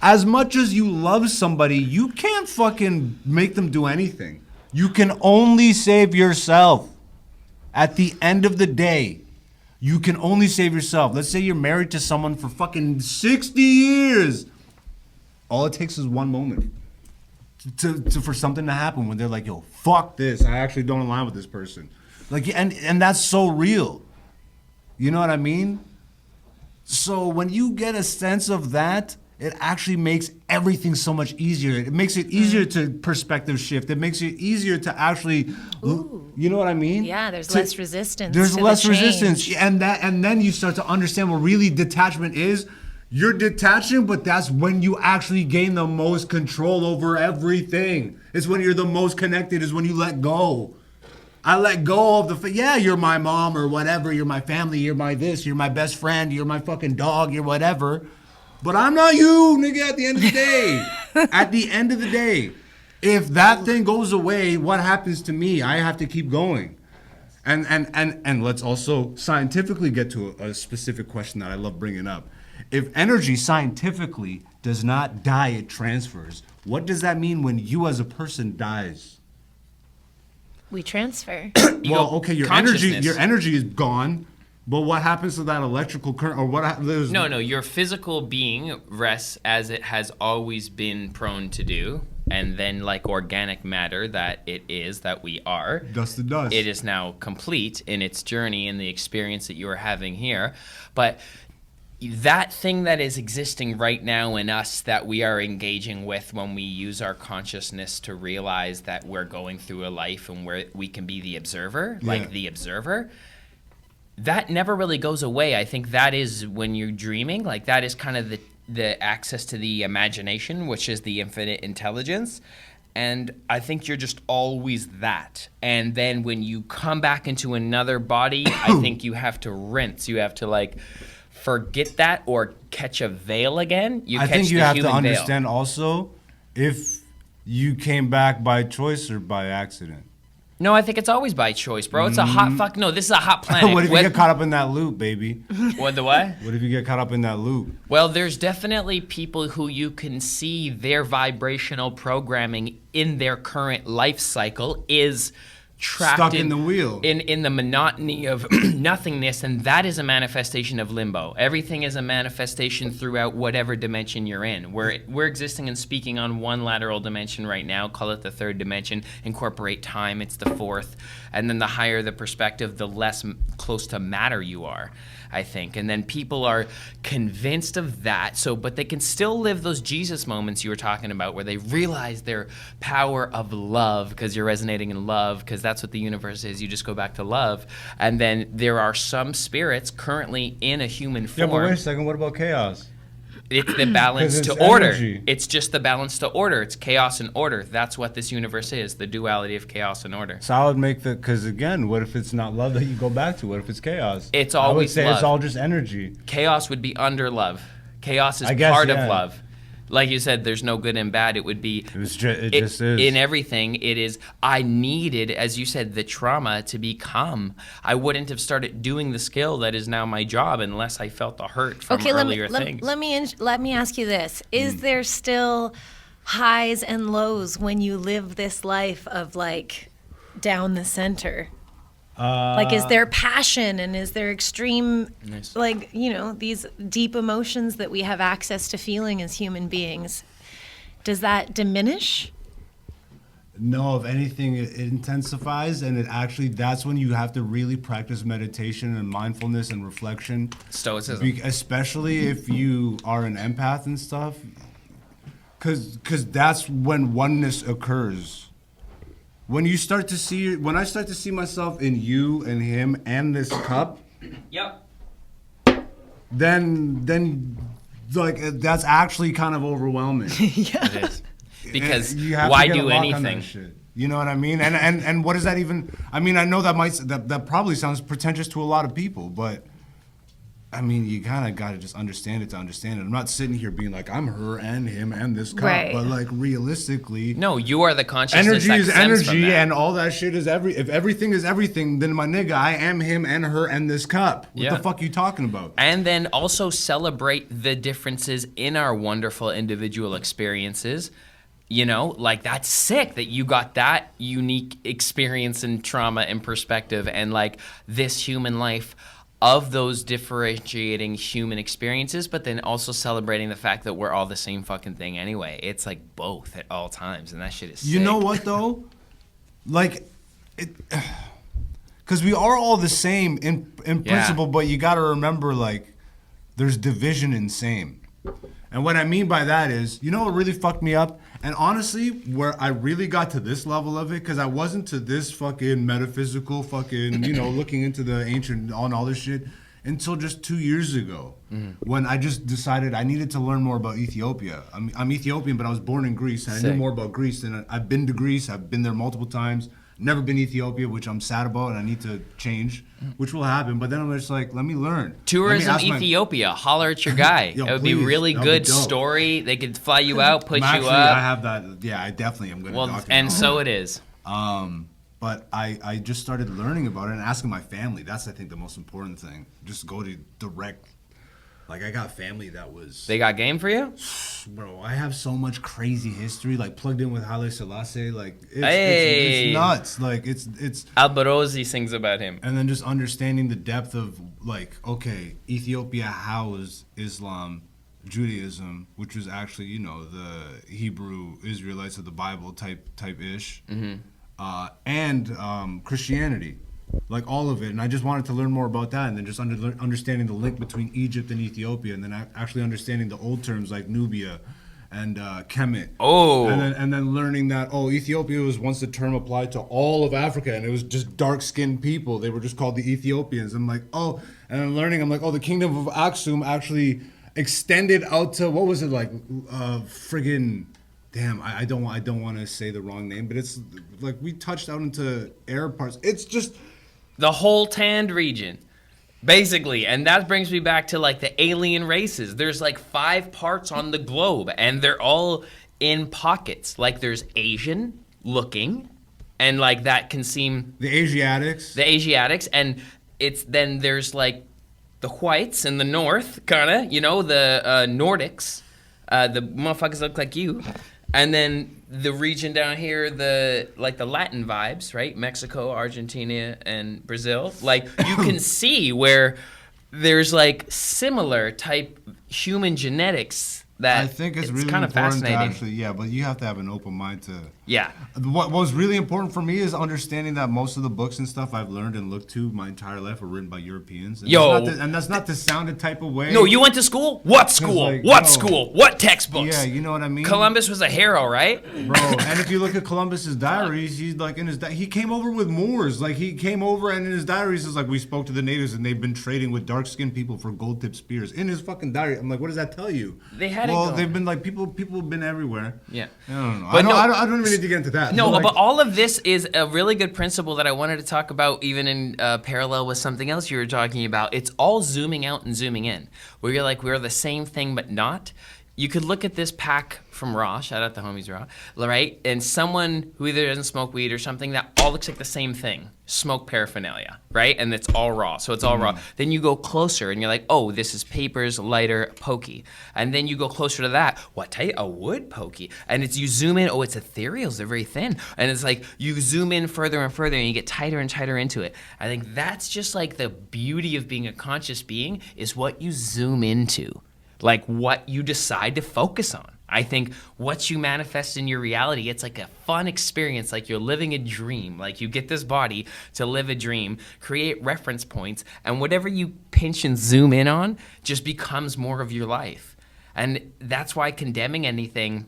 as much as you love somebody, you can't fucking make them do anything. You can only save yourself. At the end of the day, you can only save yourself. Let's say you're married to someone for fucking 60 years. All it takes is one moment. For something to happen when they're like, yo, fuck this. I actually don't align with this person. Like, and that's so real. You know what I mean? So when you get a sense of that, it actually makes everything so much easier. It makes it easier to perspective shift. It makes it easier to actually, you know what I mean? yeah, there's less resistance. There's to less the change. resistance, and then you start to understand what really detachment is. You're detaching, but that's when you actually gain the most control over everything. It's when you're the most connected, is when you let go. I let go of yeah, you're my mom or whatever, you're my family, you're my this, you're my best friend, you're my fucking dog, you're whatever. But I'm not you, nigga, at the end of the day. At the end of the day, if that thing goes away, what happens to me? I have to keep going. And let's also scientifically get to a specific question that I love bringing up. If energy scientifically does not die, it transfers. What does that mean when you as a person dies? We transfer. Well, okay, your energy consciousness. is gone, But what happens to that electrical current, or what? No, your physical being rests as it has always been prone to do, and then like organic matter that it is, that we are, dust to dust. It is now complete in its journey and the experience that you are having here. But that thing that is existing right now in us that we are engaging with when we use our consciousness to realize that we're going through a life and where we can be the observer, like the observer, that never really goes away. I think that is when you're dreaming, like that is kind of the access to the imagination, which is the infinite intelligence. And I think you're just always that. And then when you come back into another body, I think you have to rinse. You have to like forget that or catch a veil again. I think you have to understand also if you came back by choice or by accident. No, I think it's always by choice, bro. It's a hot fuck. No, this is a hot planet. What if you get caught up in that loop, baby? What the what? What if you get caught up in that loop? Well, there's definitely people who you can see their vibrational programming in their current life cycle is trapped stuck in the wheel, in the monotony of nothingness, and that is a manifestation of limbo. Everything is a manifestation throughout whatever dimension you're in. We're existing and speaking on one lateral dimension right now, call it the third dimension, incorporate time, it's the fourth, and then the higher the perspective, the less close to matter you are, I think. And then people are convinced of that, but they can still live those Jesus moments you were talking about where they realize their power of love, because you're resonating in love, because that's what the universe is. You just go back to love. And then there are some spirits currently in a human form. Yeah, but wait a second, what about chaos? It's the balance to order. It's just the balance to order. It's chaos and order. That's what this universe is, the duality of chaos and order. So I would make because again, what if it's not love that you go back to? What if it's chaos? It's always I would say love. It's all just energy. Chaos would be under love. Chaos is part of love. Like you said, there's no good and bad. It would be. It just is. In everything, it is. I needed, as you said, the trauma to become. I wouldn't have started doing the skill that is now my job unless I felt the hurt from earlier things. Let me ask you this: is there still highs and lows when you live this life of like down the center? Like, is there passion and is there extreme, like, these deep emotions that we have access to feeling as human beings? Does that diminish? No, if anything, it intensifies, and that's when you have to really practice meditation and mindfulness and reflection. Stoicism. Especially if you are an empath and stuff, because that's when oneness occurs. When I start to see myself in you and him and this cup, Yep. then like that's actually kind of overwhelming. Yeah. It is. Because why why do anything? You know what I mean? And what does that even? I mean, I know that probably sounds pretentious to a lot of people, but I mean, you kind of got to just understand it to understand it. I'm not sitting here being like, I'm her and him and this cup, right. But like realistically, no, you are the consciousness. Energy that is stems from energy, that. and all that shit is If everything is everything, then my nigga, I am him and her and this cup. What the fuck are you talking about? And then also celebrate the differences in our wonderful individual experiences. Like that's sick that you got that unique experience and trauma and perspective, and like this human life of those differentiating human experiences, but then also celebrating the fact that we're all the same fucking thing anyway. It's like both at all times, and that shit is sick. You know what though? Like, because we are all the same in principle, but you got to remember, like, there's division in same. And what I mean by that is, what really fucked me up? And honestly, where I really got to this level of it, because I wasn't to this fucking metaphysical fucking, looking into the ancient and all this shit until just 2 years ago, when I just decided I needed to learn more about Ethiopia. I'm Ethiopian, but I was born in Greece, and I knew more about Greece. And I've been to Greece. I've been there multiple times. Never been to Ethiopia, which I'm sad about, and I need to change, which will happen. But then I'm just like, let me learn. Tourism Ethiopia, holler at your guy. Yo, it would be a really good story. They could fly you out, put you up. I have that. Yeah, I definitely am going to document. And so it is. But I just started learning about it and asking my family. That's, I think, the most important thing. Just go to direct Like, I got family that was... They got game for you? Bro, I have so much crazy history, like, plugged in with Haile Selassie. Like, Hey. it's nuts. Like, it's... Alborosi sings about him. And then just understanding the depth of, like, okay, Ethiopia housed Islam, Judaism, which was actually, you know, the Hebrew Israelites of the Bible type-ish, and Christianity. Like, all of it. And I just wanted to learn more about that, and then just understanding the link between Egypt and Ethiopia, and then actually understanding the old terms like Nubia and Kemet. Oh. And then learning that, Ethiopia was once the term applied to all of Africa, and it was just dark-skinned people. They were just called the Ethiopians. I'm like, and then learning, I'm like, the kingdom of Aksum actually extended out to, what was it, like, friggin'... Damn, I don't want to say the wrong name, but it's like we touched out into Arab parts. It's just... The whole tanned region, basically. And that brings me back to like the alien races. There's like 5 parts on the globe, and they're all in pockets. Like there's Asian looking, and like that can seem... The Asiatics, and then there's like the whites in the north, kind of, you know, the Nordics. The motherfuckers look like you. And then the region down here, the Latin vibes, right? Mexico, Argentina, and Brazil. Like, you can see where there's like similar type human genetics that I think it's really kind of important to fascinating. actually, but you have to have an open mind to... Yeah. What was really important for me is understanding that most of the books and stuff I've learned and looked to my entire life were written by Europeans. And that's not to sound a type of way. No, you went to school? What school? Like, what school? What textbooks? Yeah, you know what I mean? Columbus was a hero, right? Bro, and if you look at Columbus's diaries, he's like he came over with Moors. Like, he came over, and in his diaries is like, we spoke to the natives and they've been trading with dark-skinned people for gold-tipped spears. In his fucking diary. I'm like, what does that tell you? They had they've been like, people have been everywhere. Yeah. I don't know. But I don't even need to get into that. No, but but all of this is a really good principle that I wanted to talk about, even in parallel with something else you were talking about. It's all zooming out and zooming in, where you're like, we're the same thing but not. You could look at this pack from Raw, shout out the homies Raw, right? And someone who either doesn't smoke weed or something that all looks like the same thing, smoke paraphernalia, right? And it's all raw, so it's all raw. Then you go closer and you're like, oh, this is papers, lighter, pokey. And then you go closer to that, what type? A wood pokey. And you zoom in, it's ethereals, they're very thin. And it's like, you zoom in further and further and you get tighter and tighter into it. I think that's just like the beauty of being a conscious being, is what you zoom into. Like what you decide to focus on. I think what you manifest in your reality, it's like a fun experience, like you're living a dream. Like you get this body to live a dream, create reference points, and whatever you pinch and zoom in on just becomes more of your life. And that's why condemning anything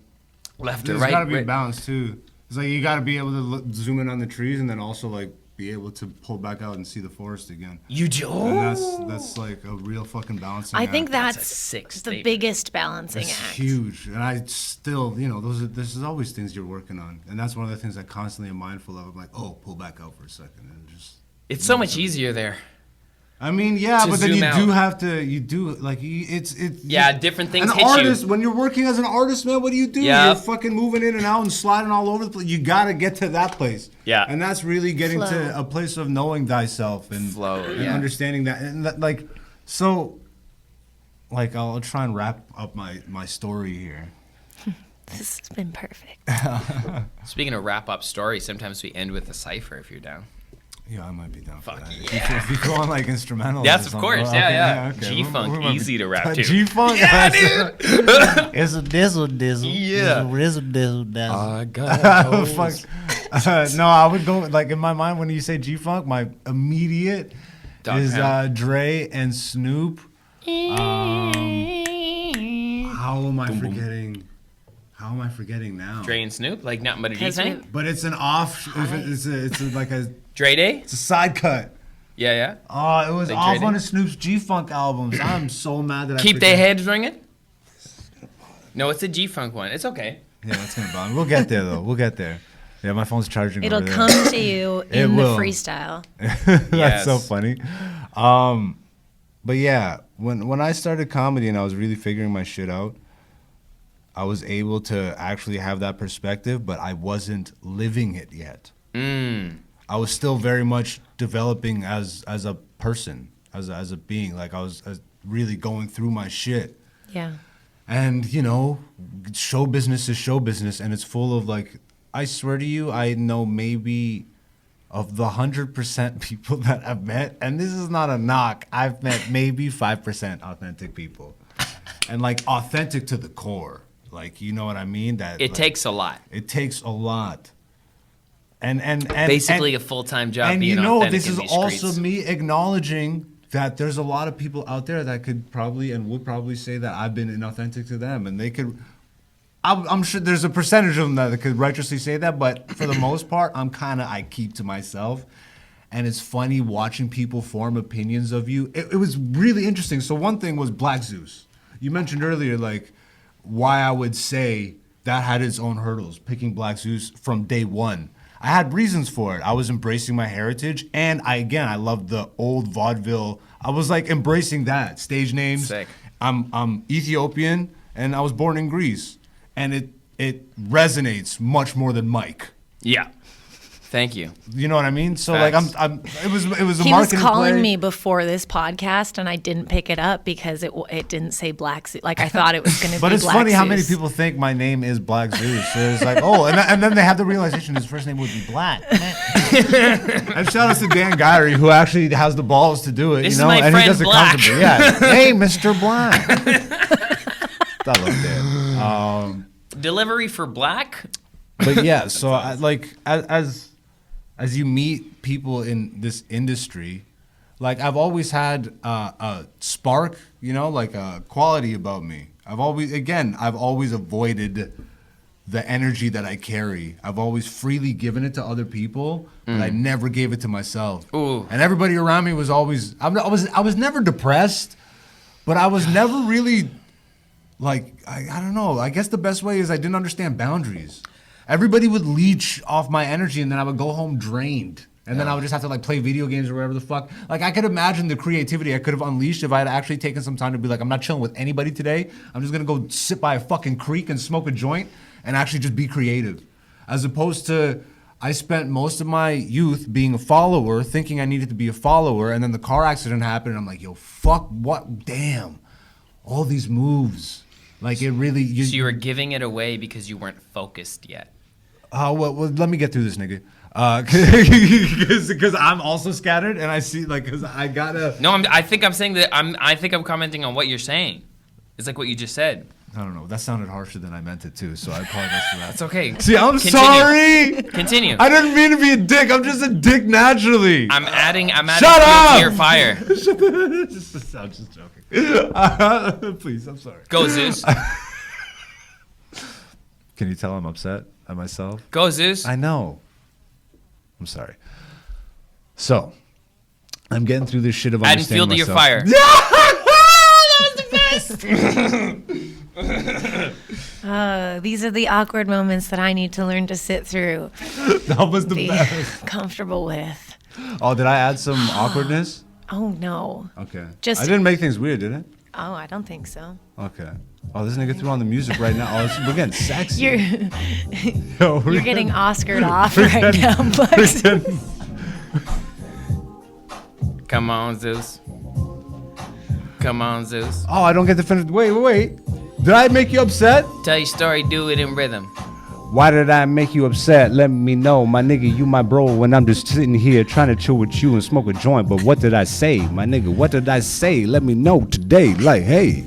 left or right. There's got to be a balance too. It's like you got to be able to zoom in on the trees and then also like be able to pull back out and see the forest again. You do? And that's like a real fucking balancing act. I think that's a sick the statement. biggest balancing It's act. huge. And I still, this is always things you're working on. And that's one of the things I constantly am mindful of. I'm like, pull back out for a second. And just... It's so much easier there. I mean, yeah, To but then zoom you out. do have to, it's Yeah, different things an hit artist, you. when you're working as an artist, man, what do? Yeah. You're fucking moving in and out and sliding all over the place. You got to get to that place. Yeah. And that's really getting Flow. to a place of knowing thyself and, Flow, and yeah. understanding that. And that, I'll try and wrap up my story here. This has been perfect. Speaking of wrap up story, sometimes we end with a cipher if you're down. Yeah, I might be down for Fuck that. yeah. If you go on like instrumental. Yes, of course. Yeah. Okay. G-funk, We might be- easy to rap to. G-funk? Yeah, dude. It's a dizzle dizzle. Yeah. It's a rizzle dizzle. I got Fuck. No, I would go like in my mind when you say G-funk, my immediate Dog is Pound. Dre and Snoop. How am I forgetting? How am I forgetting now? Dre and Snoop, like nothing but a Because G-thing? But it's an off. It's Dre Day? a side cut. Yeah. Oh, it was Like off Dre one Day? of Snoop's G-funk albums. I'm so mad that I Keep forget. their heads ringing? No, it's a G-funk one. It's okay. Yeah, that's gonna bother me. We'll get there though. We'll get there. Yeah, my phone's charging. It'll over there. come to you It in the will. freestyle. That's Yes. so funny. But yeah, when I started comedy and I was really figuring my shit out, I was able to actually have that perspective, but I wasn't living it yet. I was still very much developing as a person, as a being. Like I was really going through my shit. Yeah. And, you know, show business is show business, and it's full of, like, I swear to you, I know maybe of the 100% people that I've met, and this is not a knock, I've met maybe 5% authentic people. And, like, authentic to the core. Like, you know what I mean? That It like, takes a lot. It takes a lot. And Basically a full-time job and being you know, authentic this in is these also streets. me acknowledging that there's a lot of people out there that could probably and would probably say that I've been inauthentic to them, and they could. I'm sure there's a percentage of them that could righteously say that, but for the most part, I keep to myself. And it's funny watching people form opinions of you. It was really interesting. So one thing was Black Zeus. You mentioned earlier, like, why I would say that had its own hurdles, picking Black Zeus from day one. I had reasons for it. I was embracing my heritage, and I loved the old vaudeville. I was like embracing that stage names. Sick. I'm Ethiopian, and I was born in Greece, and it resonates much more than Mike. Yeah. Thank you. You know what I mean? So Facts. like it was a He was marketing calling play. me before this podcast, and I didn't pick it up because it didn't say Black Zeus. Like I thought it was going to be But Black it's funny how many Zeus. people think my name is Black Zeus. So it's like, oh, and then they have the realization his first name would be Black. And shout out to Dan Gyrie, who actually has the balls to do it. This you is know, my and friend he does it Black. comfortably. Yeah. Hey, Mr. Black. I love that. Delivery for black? But yeah, so I, like as you meet people in this industry, like I've always had a spark, you know, like a quality about me. I've always avoided the energy that I carry. I've always freely given it to other people, but I never gave it to myself. Ooh. And everybody around me was always I was never depressed, but I was never really like I don't know. I guess the best way is I didn't understand boundaries. Everybody would leech off my energy, and then I would go home drained. And then I would just have to like play video games or whatever the fuck. Like I could imagine the creativity I could have unleashed if I had actually taken some time to be like, I'm not chilling with anybody today. I'm just gonna go sit by a fucking creek and smoke a joint and actually just be creative. As opposed to, I spent most of my youth being a follower, thinking I needed to be a follower, and then the car accident happened, and I'm like, yo, fuck, what, damn, all these moves. Like it really. So you were giving it away because you weren't focused yet. Well, let me get through this, nigga. Because I'm also scattered, and I see like, cause I gotta. No, I think I'm saying that I think I'm commenting on what you're saying. It's like what you just said. I don't know. That sounded harsher than I meant it to, so I apologize for that. It's okay. See, I'm Continue. sorry. Continue. I didn't mean to be a dick. I'm just a dick naturally. I'm adding Shut fuel up! to your fire. I'm just joking. Please, I'm sorry. Go Zeus. Can you tell I'm upset at myself? Go Zeus. I know. I'm sorry. So, I'm getting through this shit of Adding understanding fuel to your myself. fire. These are the awkward moments that I need to learn to sit through, That was the be best. comfortable with. Oh, did I add some awkwardness? Oh no. Okay. Just- I didn't make things weird, did it? Oh, I don't think so. Okay. Oh, this nigga threw on the music right now. Oh, we're getting sexy. You're Yo, we're you're getting Oscared off we're right getting- now, we're but getting- Come on, Zeus. Come on, Zeus. Oh, I don't get to finish. Wait. Did I make you upset? Tell your story, do it in rhythm. Why did I make you upset? Let me know, my nigga, you my bro, when I'm just sitting here trying to chill with you and smoke a joint. But what did I say, my nigga? What did I say? Let me know today. Like, hey,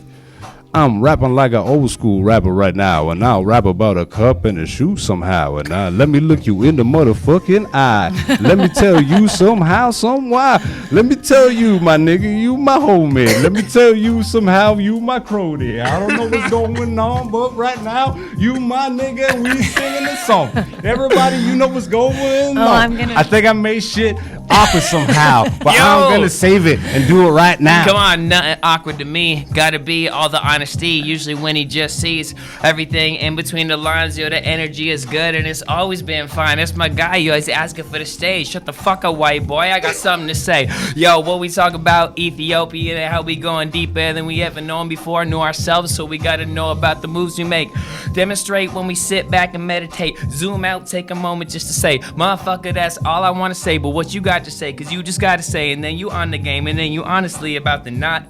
I'm rapping like an old school rapper right now, and I'll rap about a cup and a shoe somehow. And let me look you in the motherfucking eye. Let me tell you somehow, some why. Let me tell you, my nigga, you my homie. Let me tell you somehow, you my crony. I don't know what's going on, but right now, you my nigga, and we singing the song. Everybody, you know what's going on. I'm gonna- I think I made shit awkward somehow, but Yo. I'm gonna save it and do it right now. Come on, nothing awkward to me. Gotta be all the honesty. Usually when he just sees everything in between the lines, yo, the energy is good and it's always been fine. That's my guy, yo. He's asking for the stage. Shut the fuck up, white boy. I got something to say. Yo, what we talk about Ethiopia and how we going deeper than we ever known before, knew ourselves, so we gotta know about the moves we make. Demonstrate when we sit back and meditate. Zoom out, take a moment just to say, motherfucker, that's all I wanna say. But what you got to say, cause you just gotta say, and then you on the game, and then you honestly about the not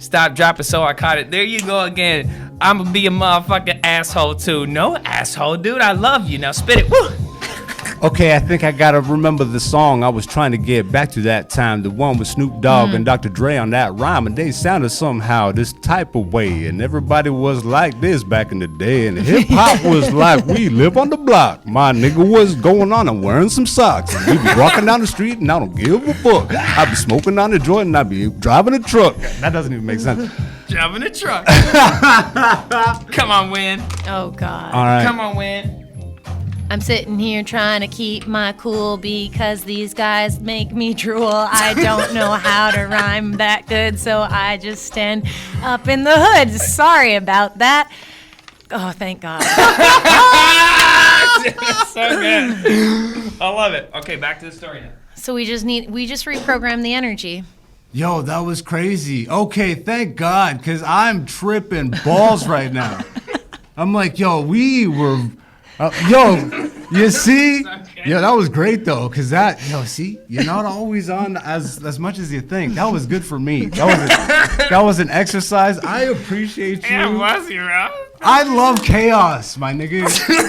Stop, drop it, so I caught it. There you go again. I'ma be a motherfucking asshole too. No asshole, dude. I love you. Now spit it. Woo. Okay, I think I gotta remember the song I was trying to get back to that time. The one with Snoop Dogg and Dr. Dre on that rhyme. And they sounded somehow this type of way. And everybody was like this back in the day. And hip hop was like, we live on the block. My nigga was going on and wearing some socks. And we be walking down the street and I don't give a fuck. I be smoking on the joint and I be driving a truck. That doesn't even make sense. Driving a truck. Come on, Win. Oh, God. All right. Come on, Win. I'm sitting here trying to keep my cool because these guys make me drool. I don't know how to rhyme that good, so I just stand up in the hood. Sorry about that. Oh, thank God. So good. I love it. Okay, back to the story now. So we just reprogram the energy. Yo, that was crazy. Okay, thank God, because I'm tripping balls right now. I'm like, yo, we were... you see? Okay. Yo, that was great though, cause see, you're not always on as much as you think. That was good for me. That was an exercise. I appreciate you. Yeah, was you, bro? I love chaos, my nigga.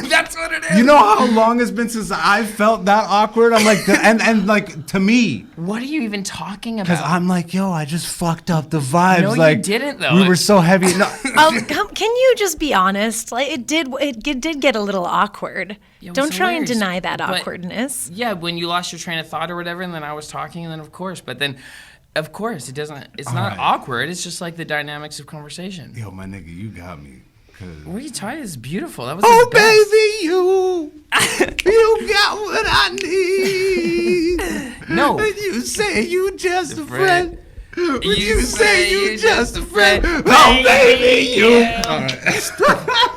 That's what it is. You know how long it's been since I felt that awkward? I'm like, and like to me, What are you even talking about? cause I'm like, yo, I just fucked up the vibes. No, you like, didn't, though. We were so heavy. No, Can you just be honest? Like it did get a little awkward. Yeah, it Don't was try and hilarious, deny that but- awkwardness. Yeah, when you lost your train of thought or whatever, and then I was talking, and then of course, it's not right. awkward. It's just like the dynamics of conversation. yo, my nigga, you got me. 'Cause- What are you talking? It's beautiful. That was Oh, the best. baby, you got what I need. No. When you say you just a friend. friend. When you say you just a friend. Oh, baby, you.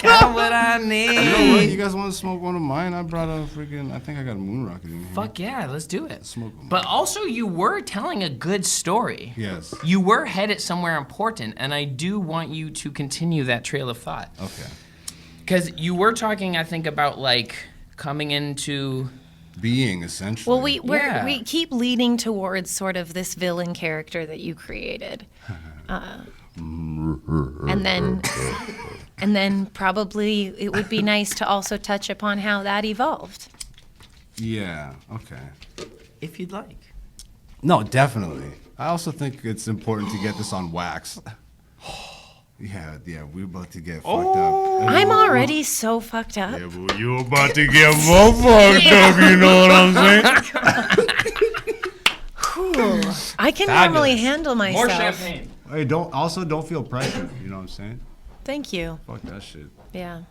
Got what I need. You know what? You guys want to smoke one of mine? I brought a freaking. I think I got a moon rocket in here. Fuck yeah, let's do it. Smoke 'em. But also, you were telling a good story. Yes. You were headed somewhere important, and I do want you to continue that trail of thought. Okay. Because you were talking, I think, about like coming into. Being essentially. Well, Yeah. we keep leading towards sort of this villain character that you created, and then probably it would be nice to also touch upon how that evolved. Yeah. Okay. If you'd like. No, definitely. I also think it's important to get this on wax. Yeah, we're about to get fucked up. I'm already so fucked up. Yeah, but you about to get more fucked up, you know what I'm saying? Cool. I can normally handle myself. More champagne. Hey, don't feel pressure, you know what I'm saying? Thank you. Fuck that shit. Yeah.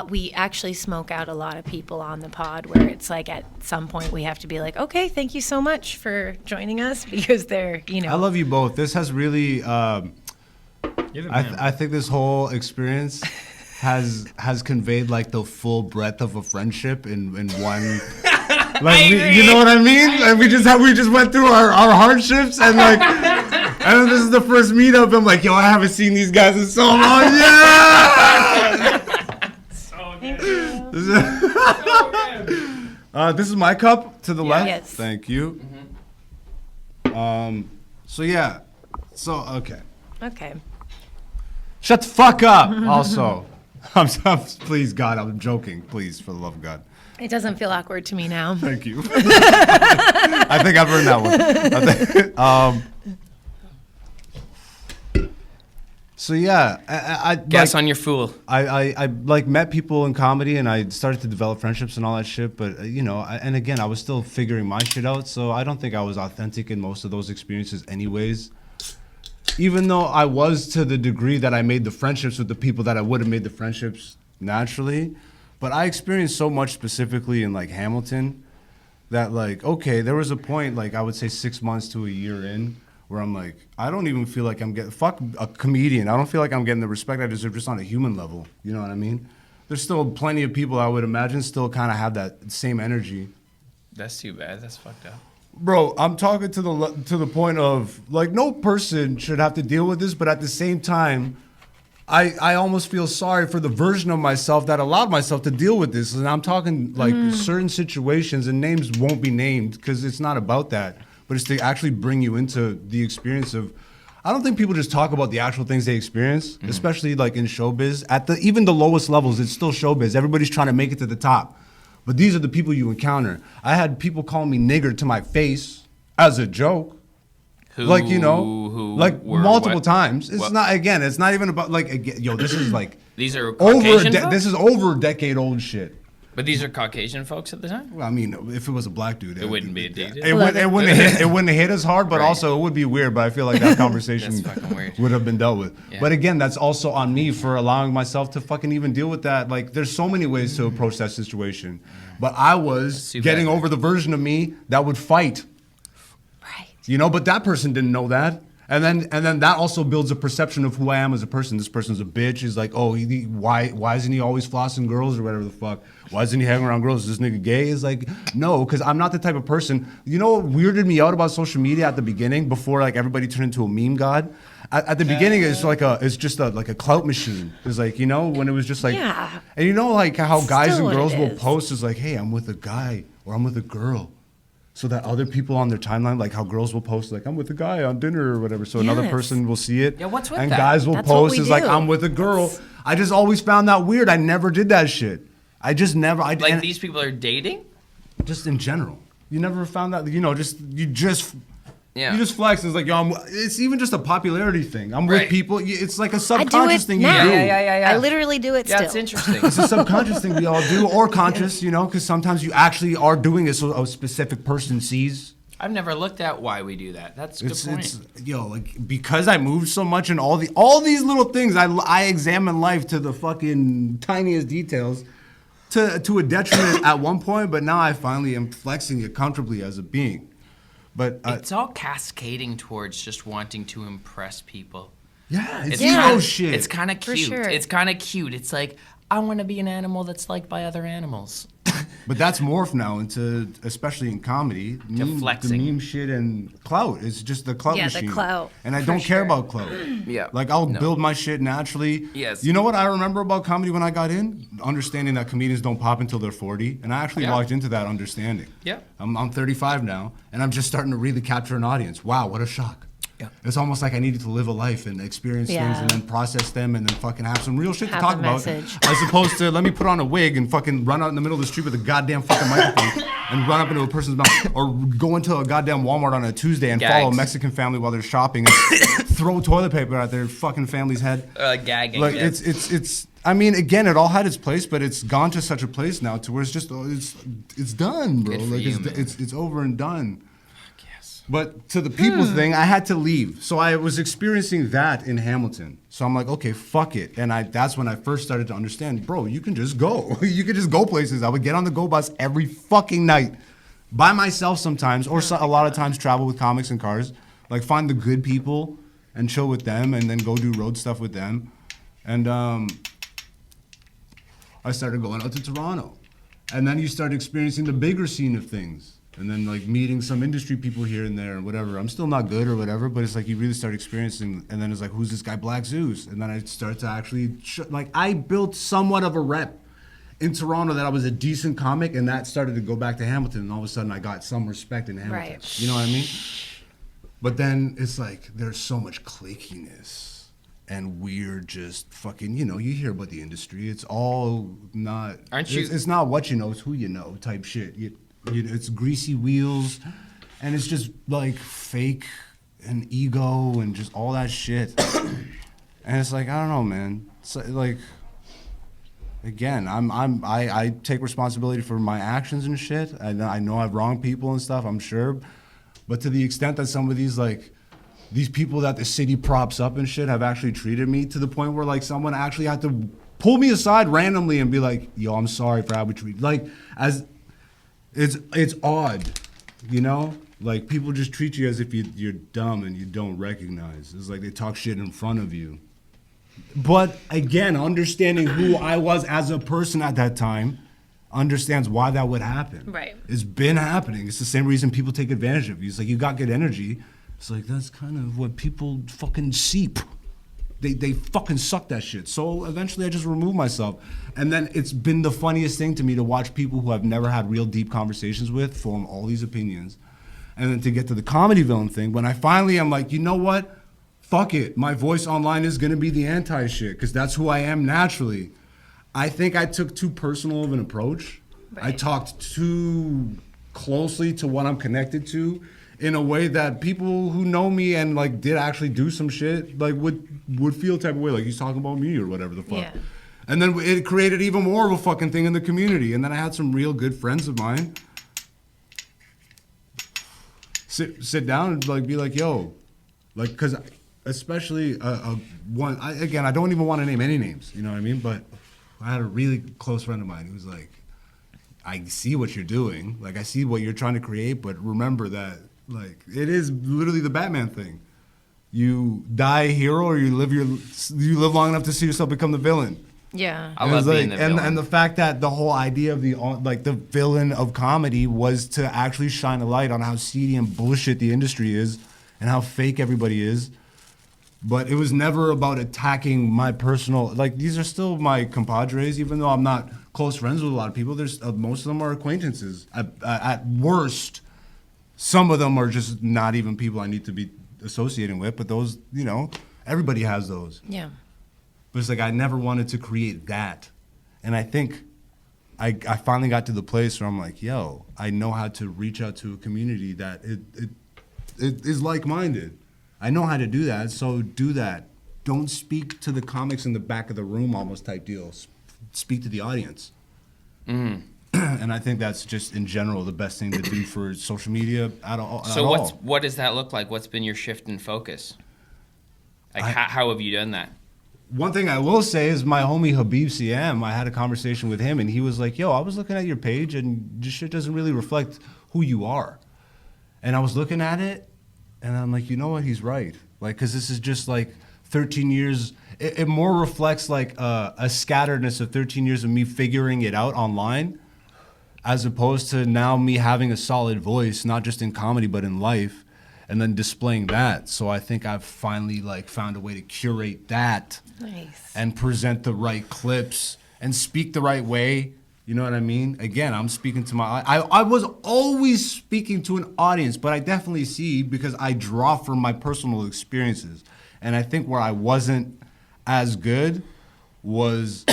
We actually smoke out a lot of people on the pod where it's like at some point we have to be like, okay, thank you so much for joining us because they're, I love you both. This has really, I think this whole experience has conveyed like the full breadth of a friendship in one. Like you know what I mean? Like we just went through our hardships and like, and this is the first meetup. I'm like, yo, I haven't seen these guys in so long. Yeah. This is my cup to the left. Yes. Thank you. So okay. Okay. Shut the fuck up. Also, please God, I'm joking. Please, for the love of God. It doesn't feel awkward to me now. Thank you. I think I've earned that one. So yeah, I Gas on your fool. I like met people in comedy and I started to develop friendships and all that shit. But and again, I was still figuring my shit out. So I don't think I was authentic in most of those experiences, anyways. Even though I was to the degree that I made the friendships with the people that I would have made the friendships naturally, but I experienced so much specifically in like Hamilton that like, okay, there was a point like I would say 6 months to a year in where I'm like, I don't even feel like I'm getting, fuck a comedian. I don't feel like I'm getting the respect I deserve just on a human level. You know what I mean? There's still plenty of people I would imagine still kind of have that same energy. That's too bad. That's fucked up. Bro, I'm talking to the point of like no person should have to deal with this, but at the same time, I almost feel sorry for the version of myself that allowed myself to deal with this. And I'm talking like certain situations, and names won't be named because it's not about that, but it's to actually bring you into the experience of. I don't think people just talk about the actual things they experience, especially like in showbiz. At even the lowest levels, it's still showbiz. Everybody's trying to make it to the top. But these are the people you encounter. I had people call me nigger to my face as a joke. Who, like, like multiple what? times. It's What? not, again, it's not even about, like, again, this is like These are Caucasian folks? this is over a decade old shit. But these are Caucasian folks at the time? Well, I mean, if it was a black dude, It wouldn't be a dude. It wouldn't hit as hard, but Right. also it would be weird. But I feel like that conversation That's fucking weird. would have been dealt with. Yeah. But again, that's also on me for allowing myself to fucking even deal with that. Like, there's so many ways to approach that situation. But I was too getting bad. over the version of me that would fight. Right. But that person didn't know that. And then that also builds a perception of who I am as a person. This person's a bitch. He's like, oh, why isn't he always flossing girls or whatever the fuck? Why isn't he hanging around girls? Is this nigga gay? It's like, no, because I'm not the type of person. You know what weirded me out about social media at the beginning, before like everybody turned into a meme god? At the beginning, it's just like a clout machine. It's like, when it was just like, Yeah. and like how guys Still and what girls it will is. post is like, hey, I'm with a guy or I'm with a girl. So that other people on their timeline, like how girls will post, like, I'm with a guy on dinner or whatever. So another Yes. person will see it. Yeah, what's with and that? guys will That's what post we is like, do. I'm with a girl. I just always found that weird. I never did that shit. I just never. Like and these people are dating? just in general. You never found that. Yeah. You just flex. It's like, it's even just a popularity thing. I'm with Right. people. It's like a I do subconscious it thing now. you do. Yeah. I literally do it Yeah, still. it's interesting. It's a subconscious thing we all do, or conscious, because sometimes you actually are doing it so a specific person sees. I've never looked at why we do that. That's a good point. Because I moved so much and all these little things, I examine life to the fucking tiniest details, to a detriment at one point, but now I finally am flexing it comfortably as a being. But It's all cascading towards just wanting to impress people. yeah, it's Yeah. ego shit. It's kind of For cute. sure. It's kind of cute. It's like, I want to be an animal that's liked by other animals. But that's morphed now into, especially in comedy, flexing. the meme shit and clout. It's just the clout Yeah, the machine. clout, And I for don't care sure. about clout. Yeah. Like, I'll No. build my shit naturally. Yes. You know what I remember about comedy when I got in? Understanding that comedians don't pop until they're 40. And I actually Yeah. walked into that understanding. Yeah. I'm 35 now, and I'm just starting to really capture an audience. Wow, what a shock. Yeah. It's almost like I needed to live a life and experience things Yeah. and then process them and then fucking have some real shit Have to talk a about. message. As opposed to, let me put on a wig and fucking run out in the middle of the street with a goddamn fucking microphone and run up into a person's mouth, or go into a goddamn Walmart on a Tuesday and follow a Gags. Mexican family while they're shopping and throw toilet paper at their fucking family's head. Gagging. Like, yeah. it's I mean, again, it all had its place, but it's gone to such a place now to where it's just it's done, bro. Good for Like, you, man. it's over and done. Yes. But to the people thing, I had to leave. So I was experiencing that in Hamilton. So I'm like, okay, fuck it. And that's when I first started to understand, bro, you can just go. You can just go places. I would get on the go bus every fucking night by myself sometimes, or a lot of times travel with comics and cars. Like, find the good people and chill with them and then go do road stuff with them. And I started going out to Toronto. And then you start experiencing the bigger scene of things. And then, like, meeting some industry people here and there and whatever. I'm still not good or whatever, but it's like you really start experiencing. And then it's like, who's this guy, Black Zeus? And then I start to actually, I built somewhat of a rep in Toronto that I was a decent comic, and that started to go back to Hamilton. And all of a sudden, I got some respect in Hamilton. Right. You know what I mean? But then it's like, there's so much cliquiness and weird, just fucking, you hear about the industry. It's all not, Aren't you- it's not what you know, it's who you know type shit. It's greasy wheels, and it's just like fake and ego and just all that shit. And it's like, I don't know, man. It's like, again, I take responsibility for my actions and shit. I know I've wronged people and stuff, I'm sure. But to the extent that some of these people that the city props up and shit have actually treated me to the point where, like, someone actually had to pull me aside randomly and be like, yo, I'm sorry for how we treat. Like, as it's odd, Like, people just treat you as if you're dumb and you don't recognize. It's like they talk shit in front of you. But again, understanding who I was as a person at that time understands why that would happen. Right. It's been happening. It's the same reason people take advantage of you. It's like, you got good energy. It's like, that's kind of what people fucking seep. They fucking suck that shit. So eventually I just remove myself. And then it's been the funniest thing to me to watch people who I've never had real deep conversations with form all these opinions. And then to get to the comedy villain thing, when I finally am like, you know what? fuck it. My voice online is going to be the anti-shit because that's who I am naturally. I think I took too personal of an approach. I talked too closely to what I'm connected to in a way that people who know me and like did actually do some shit like would feel type of way, like he's talking about me or whatever the fuck. Yeah. And then it created even more of a fucking thing in the community. And then I had some real good friends of mine sit down and like be like, yo, like, because especially one, I don't even want to name any names, you know what I mean? But I had a really close friend of mine who was like, I see what you're doing, like I see what you're trying to create, but remember that like it is literally the Batman thing. You die a hero, or you live long enough to see yourself become the villain. Yeah. I love being like, the villain. and the fact that the whole idea of the villain of comedy was to actually shine a light on how seedy and bullshit the industry is and how fake everybody is. But it was never about attacking my personal, like these are still my compadres, even though I'm not close friends with a lot of people. There's most of them are acquaintances. At worst, some of them are just not even people I need to be associating with. But those, you know, everybody has those. Yeah. But it's like I never wanted to create that. And I think I finally got to the place where I'm like, yo, I know how to reach out to a community that it is like-minded. I know how to do that, so do that. Don't speak to the comics in the back of the room almost type deal. Speak to the audience. And I think that's just in general the best thing to do for social media at all. So what does that look like? What's been your shift in focus? Like how have you done that? One thing I will say is my homie Habib CM, I had a conversation with him and he was like, yo, I was looking at your page and this shit doesn't really reflect who you are. And I was looking at it and I'm like, you know what, he's right. Like, cause this is just like 13 years, it more reflects like a scatteredness of 13 years of me figuring it out online as opposed to now me having a solid voice, not just in comedy, but in life. And then displaying that. So I think I've finally like found a way to curate that. Nice. And present the right clips and speak the right way. You know what I mean? Again, I'm speaking to I was always speaking to an audience, but I definitely see because I draw from my personal experiences. And I think where I wasn't as good was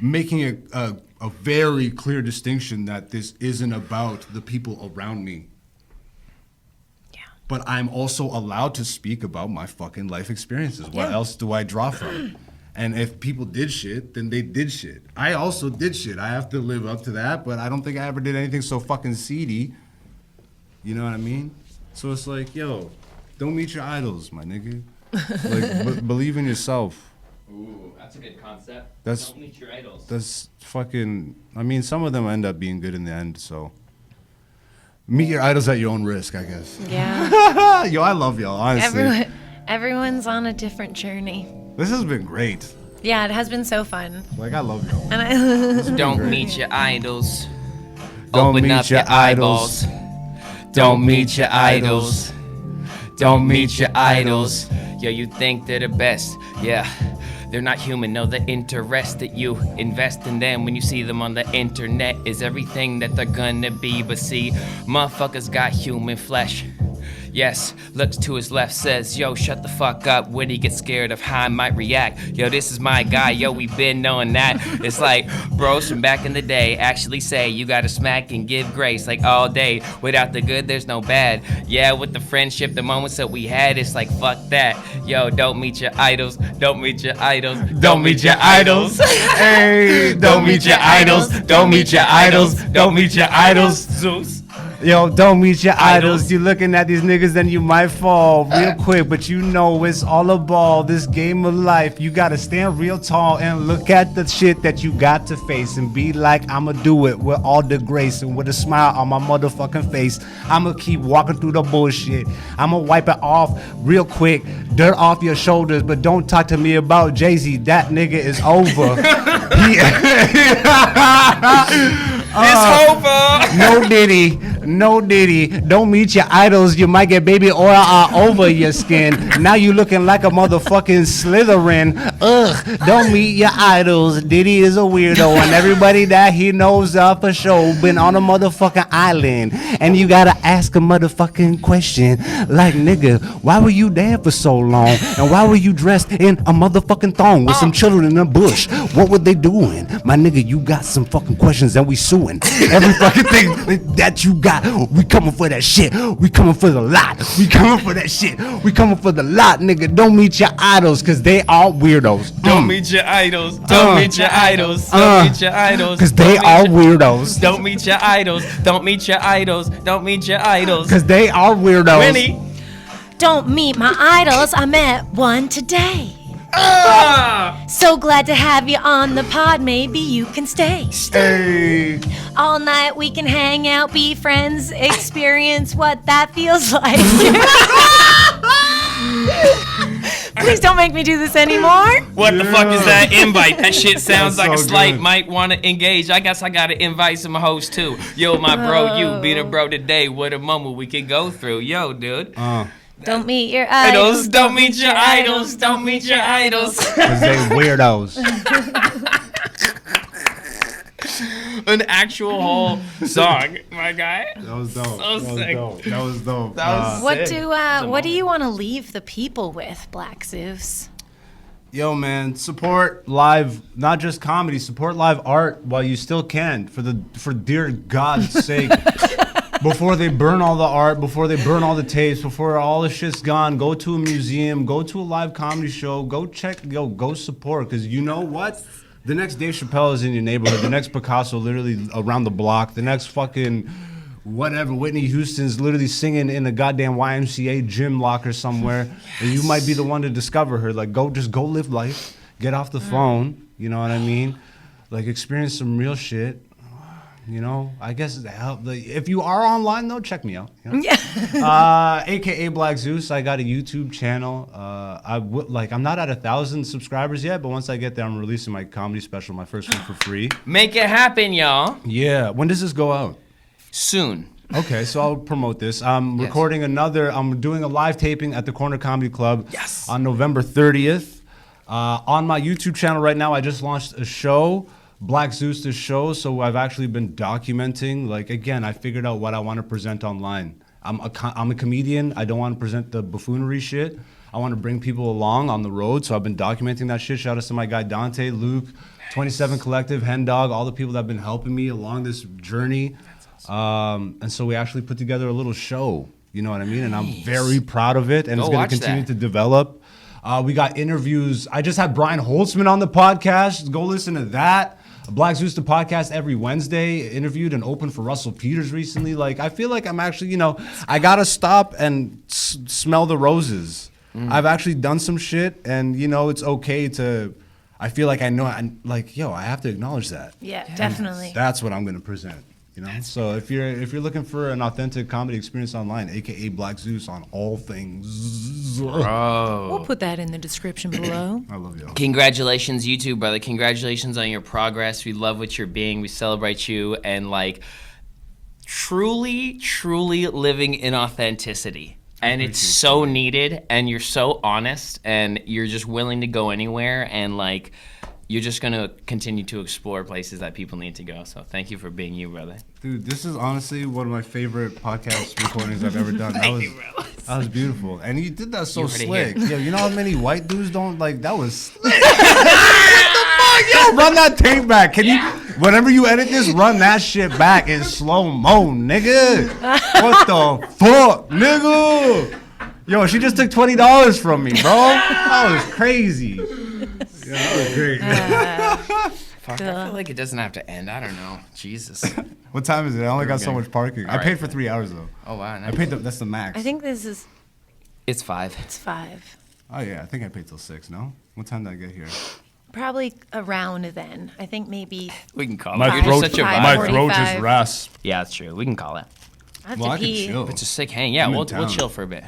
making a very clear distinction that this isn't about the people around me. But I'm also allowed to speak about my fucking life experiences. What else do I draw from? And if people did shit, then they did shit. I also did shit. I have to live up to that, but I don't think I ever did anything so fucking seedy. You know what I mean? So it's like, yo, don't meet your idols, my nigga. Like, believe in yourself. Ooh, that's a good concept. Don't meet your idols. That's fucking, I mean, some of them end up being good in the end, so. Meet your idols at your own risk, I guess. Yeah. Yo, I love y'all, honestly. Everyone's on a different journey. This has been great. Yeah, it has been so fun. Like, I love y'all. And I Don't meet your idols. Don't Open meet up your your eyeballs. Don't meet your idols. Don't meet your idols. Yo, you think they're the best. Yeah. They're not human, no, the interest that you invest in them when you see them on the internet is everything that they're gonna be. But see, motherfuckers got human flesh. Yes, looks to his left, says, yo, shut the fuck up when he gets scared of how I might react. Yo, this is my guy, yo, we been knowing that. It's like bros from back in the day actually say you gotta smack and give grace like all day. Without the good, there's no bad. Yeah, with the friendship, the moments that we had, it's like fuck that. Yo, don't meet your idols, don't meet your idols, don't meet your idols. Hey, don't meet your idols, don't meet your idols, don't meet your idols. Zeus. Yo, don't meet your idols. You looking at these niggas, then you might fall real quick. But you know it's all a ball, this game of life. You gotta stand real tall and look at the shit that you got to face and be like, I'ma do it with all the grace and with a smile on my motherfucking face. I'ma keep walking through the bullshit. I'ma wipe it off real quick, dirt off your shoulders. But don't talk to me about Jay-Z. That nigga is over. It's over. No Diddy. No Diddy, don't meet your idols. You might get baby oil all over your skin. Now you looking like a motherfucking Slytherin. Ugh, don't meet your idols. Diddy is a weirdo, and everybody that he knows for sure been on a motherfucking island. And you gotta ask a motherfucking question like, nigga, why were you there for so long? And why were you dressed in a motherfucking thong with some children in the bush? What were they doing? My nigga, you got some fucking questions and we suing. Every fucking thing that you got, we coming for that shit. We coming for the lot. We coming for that shit. We coming for the lot, nigga. Don't meet your idols, cause they are weirdos. Don't meet your idols. Don't meet your idols. Don't meet your idols. Cause they are weirdos. Don't meet your idols. Don't meet your idols. Don't meet your idols. Cause they are weirdos. Winnie. Don't meet my idols. I met one today. Ah! So glad to have you on the pod. Maybe you can stay. Hey. All night we can hang out, be friends, experience what that feels like. Please don't make me do this anymore. What the fuck is that invite? That shit sounds That's like so a slight good. might want to engage. I guess I gotta invite some hosts too. Yo, my bro, you be the bro today. What a moment we could go through. Yo, dude. Don't meet your idols. Don't meet your idols. Don't meet your idols. Cause they weirdos. An actual whole song, my guy. That was dope. So sick. That was dope. That was What do you want to leave the people with, Black Zeus? Yo, man, support live, not just comedy. Support live art while you still can, for dear God's sake. Before they burn all the art, before they burn all the tapes, before all the shit's gone, go to a museum, go to a live comedy show, go support. Because you know what? The next Dave Chappelle is in your neighborhood. The next Picasso literally around the block. The next fucking whatever, Whitney Houston's literally singing in a goddamn YMCA gym locker somewhere. And you might be the one to discover her. Like, go live life. Get off the phone. You know what I mean? Like, experience some real shit. You know, I guess if you are online though, check me out. You know? AKA Black Zeus. I got a YouTube channel. I'm not at 1,000 subscribers yet, but once I get there, I'm releasing my comedy special, my first one for free. Make it happen, y'all. Yeah. When does this go out? Soon. Okay, so I'll promote this. I'm recording I'm doing a live taping at the Corner Comedy Club on November 30th. On my YouTube channel right now, I just launched a show, Black Zeus, the show. So I've actually been documenting, like, again, I figured out what I want to present online. I'm a comedian. I don't want to present the buffoonery shit. I want to bring people along on the road. So I've been documenting that shit. Shout out to my guy Dante, Luke, 27 Collective, Hen Dog, all the people that have been helping me along this journey. And so we actually put together a little show, you know what I mean? And I'm very proud of it, and it's going to continue to develop. We got interviews. I just had Brian Holtzman on the podcast. Go listen to that. Black Zeus, the podcast, every Wednesday. Interviewed and opened for Russell Peters recently. Like, I feel like I'm actually, I got to stop and smell the roses. I've actually done some shit, and, it's okay to... I feel like I have to acknowledge that. Yeah, definitely. That's what I'm going to present. So if you're looking for an authentic comedy experience online, AKA Black Zeus on all things. We'll put that in the description below. I love you. Congratulations, you too, brother. Congratulations on your progress. We love what you're being. We celebrate you, and truly, truly living in authenticity. And it's so needed, and you're so honest, and you're just willing to go anywhere, and you're just going to continue to explore places that people need to go. So thank you for being you, brother. Dude, this is honestly one of my favorite podcast recordings I've ever done. That was beautiful. And you did that so slick. Yo, you know how many white dudes don't that was slick. What the fuck? Yo, run that tape back. Can you, whenever you edit this, run that shit back in slow-mo, nigga. What the fuck, nigga? Yo, she just took $20 from me, bro. That was crazy. Yeah, that was great. Fuck, I feel like it doesn't have to end. I don't know. Jesus. What time is it? I only got so much parking. I paid for 3 hours, though. Oh, wow. I paid that's the max. I think this is... It's 5. It's 5. Oh, yeah. I think I paid till 6, no? What time did I get here? Probably around then. I think maybe... We can call My it. You're throat- just such a my vibe. throat- 45. just rasp. Yeah, that's true. We can call it. I have Well, to I could pee. chill. It's a sick hang. Yeah, I'm in we'll town. chill for a bit.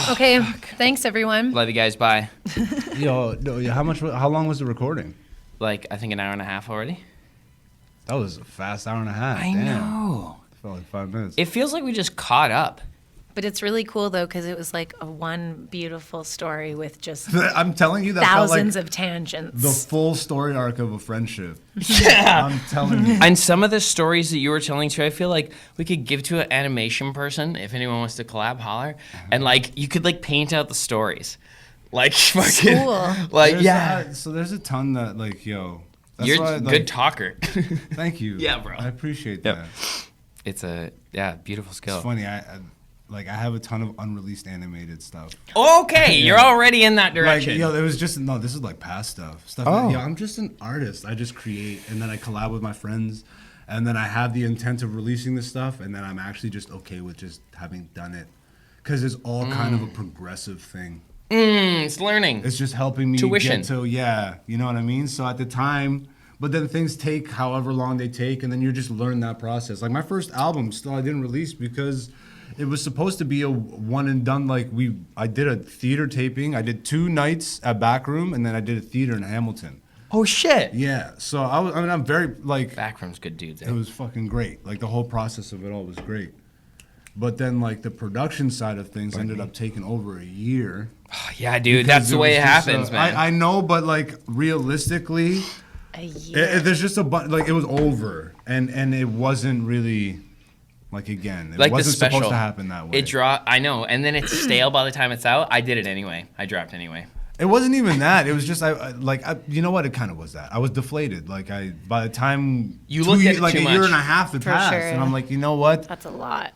Okay, thanks everyone. Love you guys. Bye. Yo, how long was the recording? I think an hour and a half already. That was a fast hour and a half. I Damn. know. felt like 5 minutes. It feels like we just caught up. But it's really cool though, because it was like a one beautiful story with just I'm telling you, that thousands felt like of tangents. the full story arc of a friendship. Yeah. I'm telling you. And some of the stories that you were telling too, I feel like we could give to an animation person if anyone wants to collab, holler, and like you could like paint out the stories, like fucking, Cool. like So there's a ton that like That's you're why, a like, good talker. Thank you. Yeah, bro. I appreciate Yep. that. It's a beautiful skill. It's funny. I have a ton of unreleased animated stuff. Okay, you're already in that direction. Like, it was just this is like past stuff. Stuff. Oh. That, I'm just an artist. I just create, and then I collab with my friends, and then I have the intent of releasing this stuff, and then I'm actually just okay with just having done it, because it's all kind of a progressive thing. It's learning. It's just helping me Tuition. get to you know what I mean. So at the time. But then things take however long they take, and then you just learn that process. Like my first album, still I didn't release because it was supposed to be a one and done. Like I did a theater taping. I did 2 nights at Backroom, and then I did a theater in Hamilton. Oh shit. Yeah, so I'm very like. Backroom's good dudes. It was fucking great. Like the whole process of it all was great. But then like the production side of things ended up taking over a year. Yeah, dude, because that's the way it was just, happens, man. I know, but like realistically. a year. There's just like it was over, and it wasn't really like again. It like wasn't the special supposed to happen that way. I know, and then it's stale by the time it's out. I did it anyway. I dropped anyway. It wasn't even that. It was just you know what? It kind of was that. I was deflated. Like by the time You looked at it like too a year much. and a half had For passed, sure. and I'm like, you know what? That's a lot.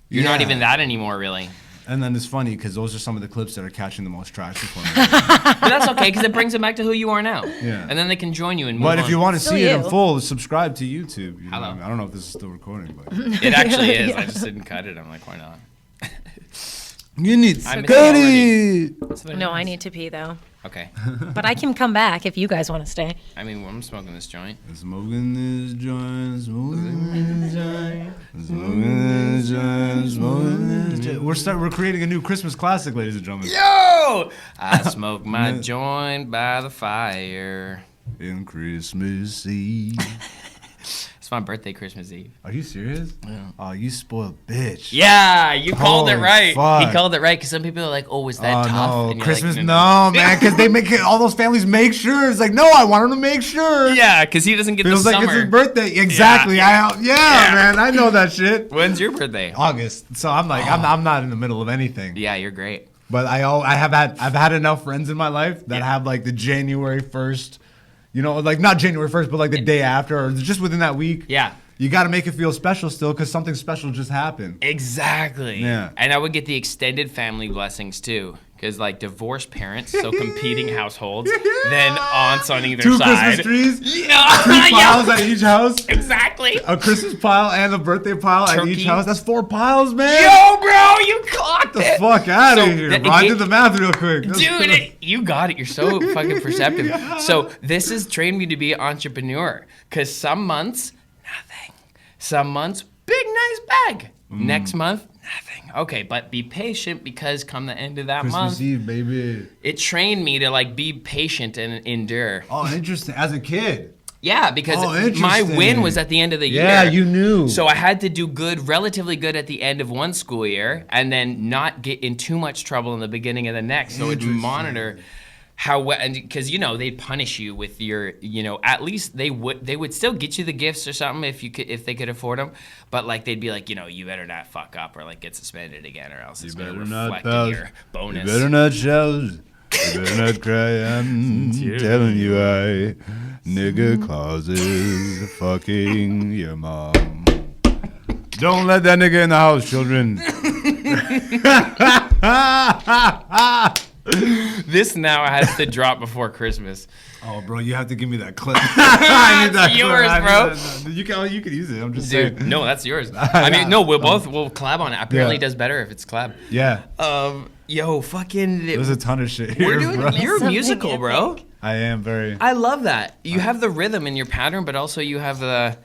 You're not Yeah. even that anymore, really. And then it's funny because those are some of the clips that are catching the most traction for me. But that's okay because it brings them back to who you are now. Yeah. And then they can join you and move But on. if you want to Still see it in you. full, subscribe to YouTube. You know Hello. what I mean? I don't know if this is still recording, but It actually is. I just didn't cut it. I'm like, why not? you need I missed cut it it. That's what it No, is. I need to pee though. Okay. But I can come back if you guys want to stay. I mean, I'm smoking this joint. Smoking this joint, smoking this joint, smoking this joint, smoking this joint. We're creating a new Christmas classic, ladies and gentlemen. Yo! I smoke my joint by the fire. In Christmas Eve. It's my birthday, Christmas Eve. Are you serious? Yeah. Oh, you spoiled bitch. Yeah, you called it Holy right. fuck. He called it right because some people are like, "Oh, was that Oh tough?" no, And you're Christmas, like, no, man, because they make it. All those families make sure. It's like, no, I want them to make sure. Yeah, because he doesn't get Feels the like summer. it's his birthday. Exactly. Yeah. Yeah, man, I know that shit. When's your birthday? August. So I'm like, I'm not in the middle of anything. Yeah, you're great. But I've had enough friends in my life that have like the January 1st, you know, like not January 1st, but like the day after or just within that week. Yeah. You got to make it feel special still because something special just happened. Exactly. Yeah. And I would get the extended family blessings too. Because like divorced parents, so competing households, then aunts on either 2 side. Christmas trees, Yeah. 2 piles at each house, Exactly. a Christmas pile and a birthday pile at each Turkey. house. That's 4 piles, man. Yo, bro, you clocked Get it. the fuck out So of here, that- bro. I did the math real quick. Dude, you got it. You're so fucking perceptive. So this has trained me to be an entrepreneur. Because some months, nothing. Some months, big nice bag. Next month, nothing. Okay, but be patient because come the end of that Christmas month, Eve, baby. it trained me to like be patient and endure. Oh, interesting. As a kid. Yeah, because Oh, my interesting. win was at the end of the year. Yeah, you knew. So I had to do good, relatively good at the end of one school year, and then not get in too much trouble in the beginning of the next. So it'd Interesting. monitor how well, and because they'd punish you with your, at least they would still get you the gifts or something if they could afford them, but like they'd be like, you better not fuck up or like get suspended again or else it's gonna reflect in your bonus. You better not shout. You better not cry. I'm telling you, nigga Claus is fucking your mom. Don't let that nigga in the house, children. This now has to drop before Christmas. Oh, bro, you have to give me that clip. I need that That's yours, clip. You can use it. I'm just Dude, saying. no, that's yours. I mean, no, we'll collab on it. Apparently, Yeah. it does better if it's collab. Yeah, Yo, fucking. there's a ton of shit We're here, doing. bro. You're Something musical, bro. I am very. I love that. You have the rhythm in your pattern, but also you have the.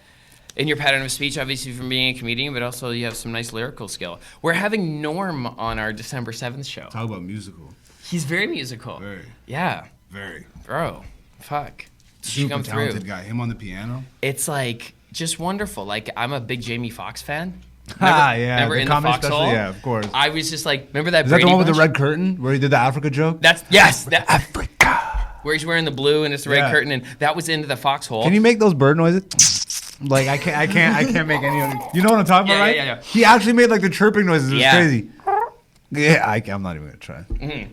In your pattern of speech, obviously from being a comedian, but also you have some nice lyrical skill. We're having Norm on our December 7th show. Talk about musical. He's very musical. Very, Yeah, very. bro. Fuck. You should Super come talented through. guy. Him on the piano. It's like just wonderful. Like, I'm a big Jamie Foxx fan. Yeah, remember the in the comedy Foxhole? special, yeah, of course. I was just like, remember that Is that Brady the one with the Bunch? red curtain where he did the Africa joke? Africa. Where he's wearing the blue and it's the red Yeah. curtain, and that was into the Foxhole. Can you make those bird noises? Like I can't make any of them. You know what I'm talking about, right? Yeah. He actually made like the chirping noises. It was Yeah. crazy. Yeah, I'm not even gonna try.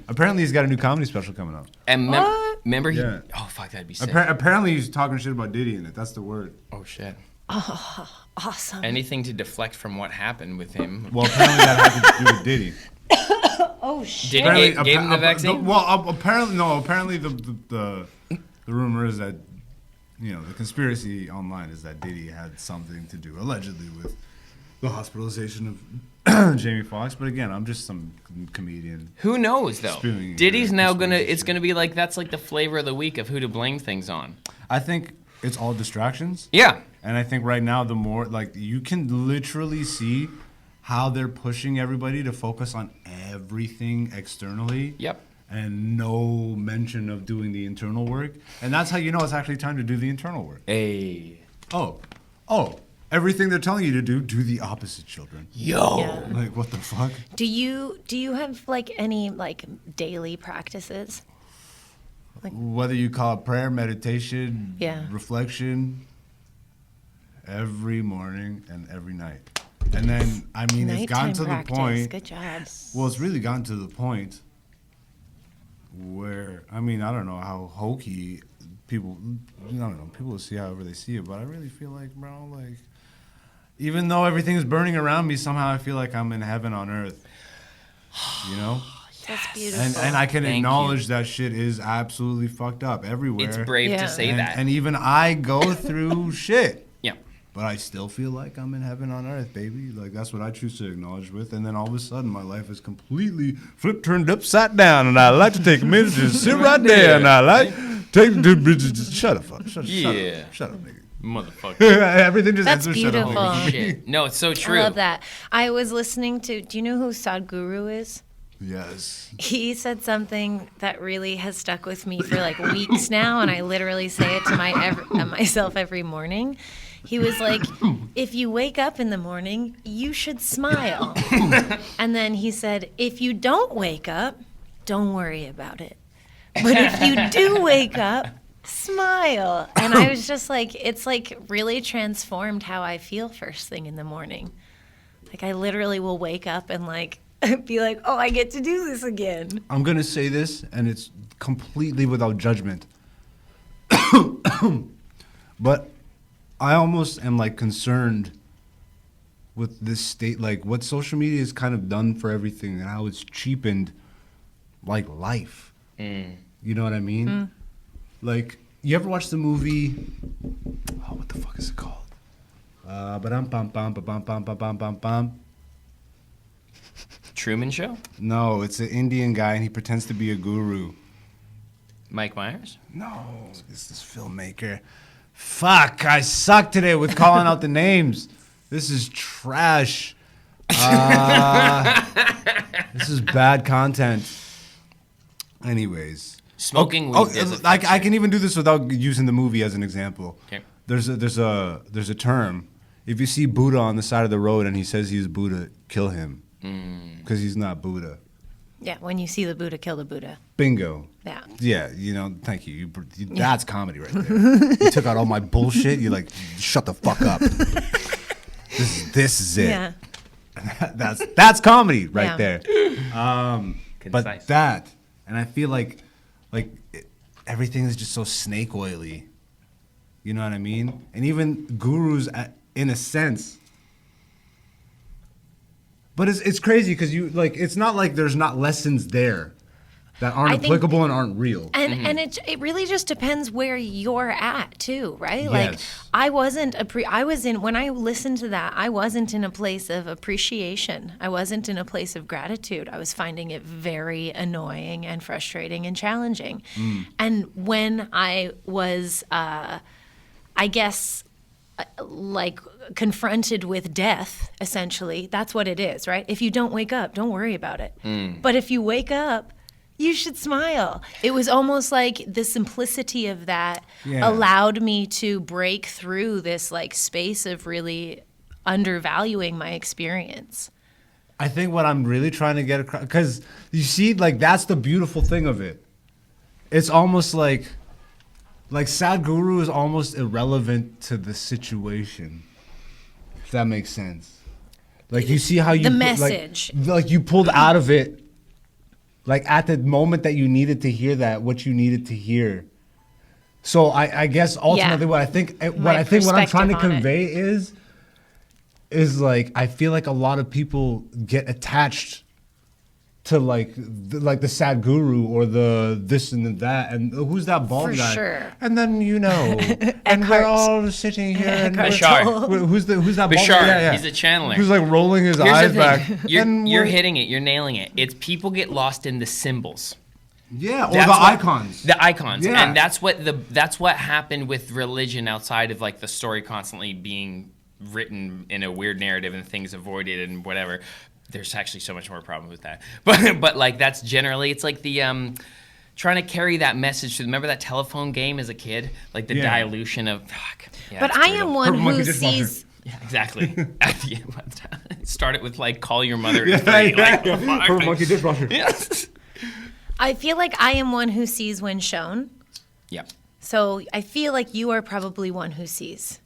Apparently, he's got a new comedy special coming up. And remember he? Yeah. Oh fuck, that'd be sick. Apparently, he's talking shit about Diddy in it. That's the word. Oh shit. Awesome. Anything to deflect from what happened with him. Well, apparently that had to do with Diddy. Oh shit. Did he gave him the vaccine? Apparently the rumor is that, you know, the conspiracy online is that Diddy had something to do, allegedly, with the hospitalization of Jamie Foxx. But again, I'm just some comedian. Who knows though? Spewing Diddy's now gonna. conspiracy It's shit. gonna be like that's like the flavor of the week of who to blame things on. I think it's all distractions. Yeah. And I think right now, the more, like, you can literally see how they're pushing everybody to focus on everything externally. Yep. And no mention of doing the internal work. And that's how you know it's actually time to do the internal work. Hey. Oh, everything they're telling you to do the opposite, children. Yo. Yeah. Like, what the fuck? Do you have like any like daily practices? Whether you call it prayer, meditation, Yeah. reflection, every morning and every night. And then, I mean, it's gotten Nighttime to practice. the point. Good job. Well, it's really gotten to the point where, I mean, I don't know how hokey people, I don't know, people will see however they see it, but I really feel like, bro, like, even though everything is burning around me, somehow I feel like I'm in heaven on earth. You know? That's beautiful. And I can Thank acknowledge that shit is absolutely fucked up everywhere. It's brave Yeah. to say and, that. And even I go through shit. Yeah. But I still feel like I'm in heaven on earth, baby. Like, that's what I choose to acknowledge with. And then all of a sudden, my life is completely turned upside down. And I like to take a minute to sit right there. And I like shut up, fuck. Shut up, nigga. Motherfucker. Everything just That's ends with shut up, beautiful. nigga. Shit. No, it's so true. I love that. I was listening to. Do you know who Sadhguru is? Yes. He said something that really has stuck with me for like weeks now, and I literally say it to myself every morning. He was like, if you wake up in the morning, you should smile. And then he said, if you don't wake up, don't worry about it. But if you do wake up, smile. And I was just like, it's like really transformed how I feel first thing in the morning. Like I literally will wake up and like be like, oh, I get to do this again. I'm going to say this, and it's completely without judgment. But I almost am like concerned with this state, like what social media has kind of done for everything and how it's cheapened like life. You know what I mean? Like, you ever watch the movie, oh, what the fuck is it called? Ba-dum-bum-bum-ba-bum-bum-bum-bum-bum. Truman Show? No, it's an Indian guy and he pretends to be a guru. Mike Myers? No, it's this filmmaker. Fuck, I suck today with calling out the names. This is trash. This is bad content. Anyways. Smoking weed does affect I can even do this without using the movie as an example. Okay. There's a term. If you see Buddha on the side of the road and he says he's Buddha, kill him. Because he's not Buddha. Yeah, when you see the Buddha, kill the Buddha. Bingo. Yeah. Yeah, you know, thank you. That's comedy right there. You took out all my bullshit. You're like, shut the fuck up. This is it. Yeah. That's comedy right Yeah. there. But Concise. that, and I feel like everything is just so snake oily. You know what I mean? And even gurus, in a sense. But it's crazy because it's not like there's not lessons there that aren't I think- applicable and aren't real. And it really just depends where you're at too, right? Like Yes. when I listened to that, I wasn't in a place of appreciation. I wasn't in a place of gratitude. I was finding it very annoying and frustrating and challenging. And when I was I guess like confronted with death, essentially, that's what it is, right? If you don't wake up, don't worry about it. But if you wake up, You should smile. It was almost like the simplicity of that Yeah. allowed me to break through this like space of really undervaluing my experience. I think what I'm really trying to get across, because you see, like, that's the beautiful thing of it. It's almost like Sadhguru is almost irrelevant to the situation. If that makes sense. Like, you see how you The like- message. like you pulled out of it, like at the moment that you needed to hear that, what you needed to hear. So I guess ultimately Yeah. what I'm My trying to perspective on it. convey is like, I feel like a lot of people get attached to like the Sadhguru or the this and the that, and who's that bald For guy? sure. And then and we're Eckhart. all sitting here and Bashar. who's that bald Bashar, guy? Yeah, yeah. he's a channeler. Who's like rolling his Here's eyes the back. thing. And You're we're- hitting it. You're nailing it. It's people get lost in the symbols. Yeah, or That's the what- icons. The icons, Yeah. and that's what happened with religion outside of like the story constantly being written in a weird narrative and things avoided and whatever. There's actually so much more problem with that, but like that's generally it's like the trying to carry that message to. Remember that telephone game as a kid, like the Yeah. dilution of. Fuck. Yeah, But it's I brutal. am one Purple monkey who dishwasher. sees. Yeah, exactly. At the end, start it with like call your mother. Yeah, At 3, like, yeah. fuck. Purple monkey dishwasher. Yes. I feel like I am one who sees when shown. Yeah. So I feel like you are probably one who sees.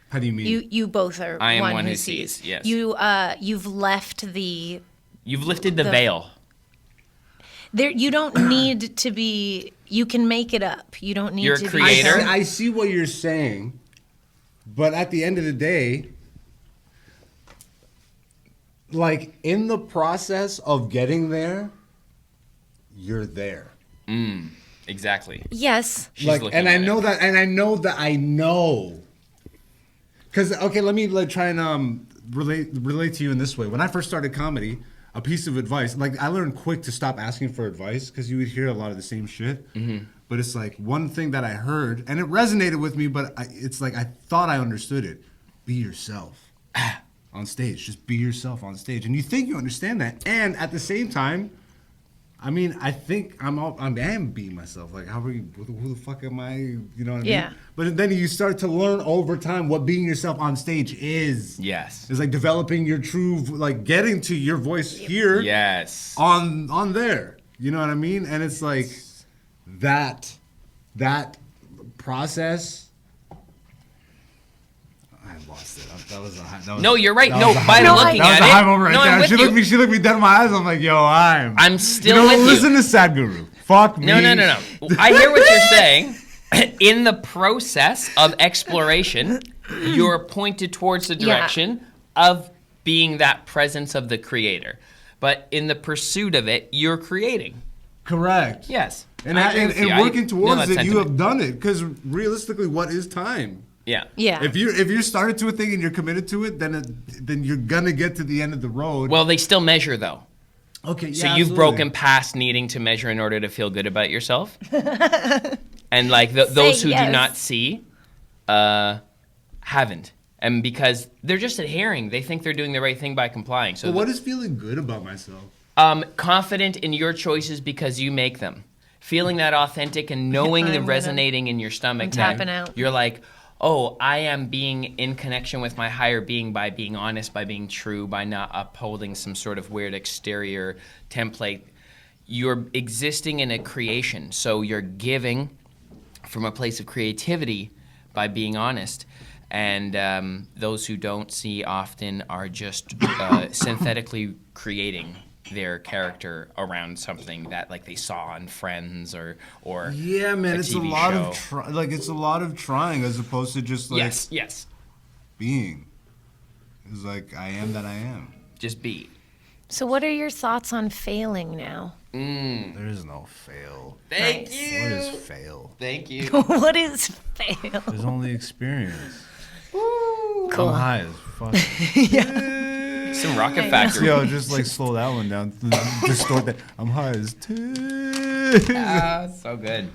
How do you mean? You both are. I am one, one who who sees. sees, yes. You've left the You've lifted the The- veil. there. You don't need to be. You can make it up. You don't need You're a to creator. be. I see what you're saying, but at the end of the day, like in the process of getting there, you're there. Exactly. Yes. She's Like, looking and I at know it. that, and I know. Because okay, let me like try and relate to you in this way. When I first started comedy, a piece of advice, like I learned quick to stop asking for advice because you would hear a lot of the same shit. But it's like one thing that I heard, and it resonated with me, but it's like I thought I understood it. Be yourself on stage. Just be yourself on stage, and you think you understand that, and at the same time, I mean, I think I am being myself. Like, who the fuck am I? You know what I Yeah. mean? But then you start to learn over time what being yourself on stage is. Yes. It's like developing your true, like getting to your voice here Yes. on there. You know what I mean? And it's like that process. I lost it. That was a high. That was, No, you're right. that No, was a high by moment. looking that was at a it. high moment right No, I'm there. with you. She looked me dead in my eyes. I'm like, yo, I'm still you know, with you. listen to Sadhguru. Fuck me. No. I hear what you're saying. In the process of exploration, you're pointed towards the Yeah. direction of being that presence of the creator. But in the pursuit of it, you're creating. Correct. Yes. And I agree with you. working know towards that it, you sentiment. have done it. Because realistically, what is time? Yeah. Yeah. If you're started to a thing and you're committed to it, then you're gonna get to the end of the road. Well, they still measure though. okay. Yeah, So you've absolutely. broken past needing to measure in order to feel good about yourself. And like those who do yes. not see haven't. And because they're just adhering, they think they're doing the right thing by complying. So But what is feeling good about myself? confident in your choices because you make them. Feeling that authentic and knowing the I'm gonna- resonating in your stomach. I'm that tapping out. You're like, oh, I am being in connection with my higher being by being honest, by being true, by not upholding some sort of weird exterior template. You're existing in a creation. So you're giving from a place of creativity by being honest. And those who don't see often are just synthetically creating their character around something that like they saw on Friends or Yeah, man, it's a TV lot show. of it's a lot of trying as opposed to just like yes, being. It's like I am that I am. just be. So what are your thoughts on failing now? There is no fail. Thank Nice. you. What is fail? Thank you. What is fail? There's only experience. Cool. I'm high as fuck. Some Rocket Factory. Yo, just like slow that one down. Distort that. I'm high as So good.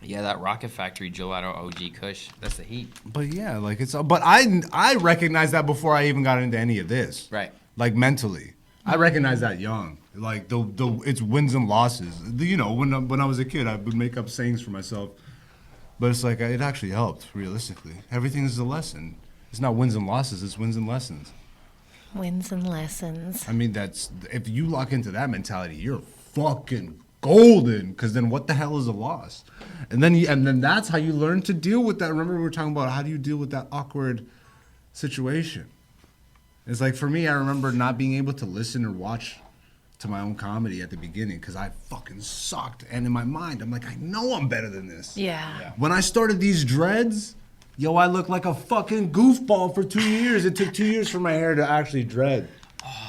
Yeah, that Rocket Factory gelato OG Kush. That's the heat. But yeah, like it's. But I recognize that before I even got into any of this. Right. Like mentally, I recognized that young. Like it's wins and losses. You know, when I was a kid, I would make up sayings for myself, but it's like it actually helped. Realistically, everything is a lesson. It's not wins and losses. It's wins and lessons. Wins and lessons. I mean, that's if you lock into that mentality, you're fucking golden. Because then, what the hell is a loss? And then that's how you learn to deal with that. Remember, we were talking about how do you deal with that awkward situation. It's like for me, I remember not being able to listen or watch to my own comedy at the beginning because I fucking sucked. And in my mind, I'm like, I know I'm better than this. Yeah. When I started these dreads, yo, I looked like a fucking goofball for 2 years. It took 2 years for my hair to actually dread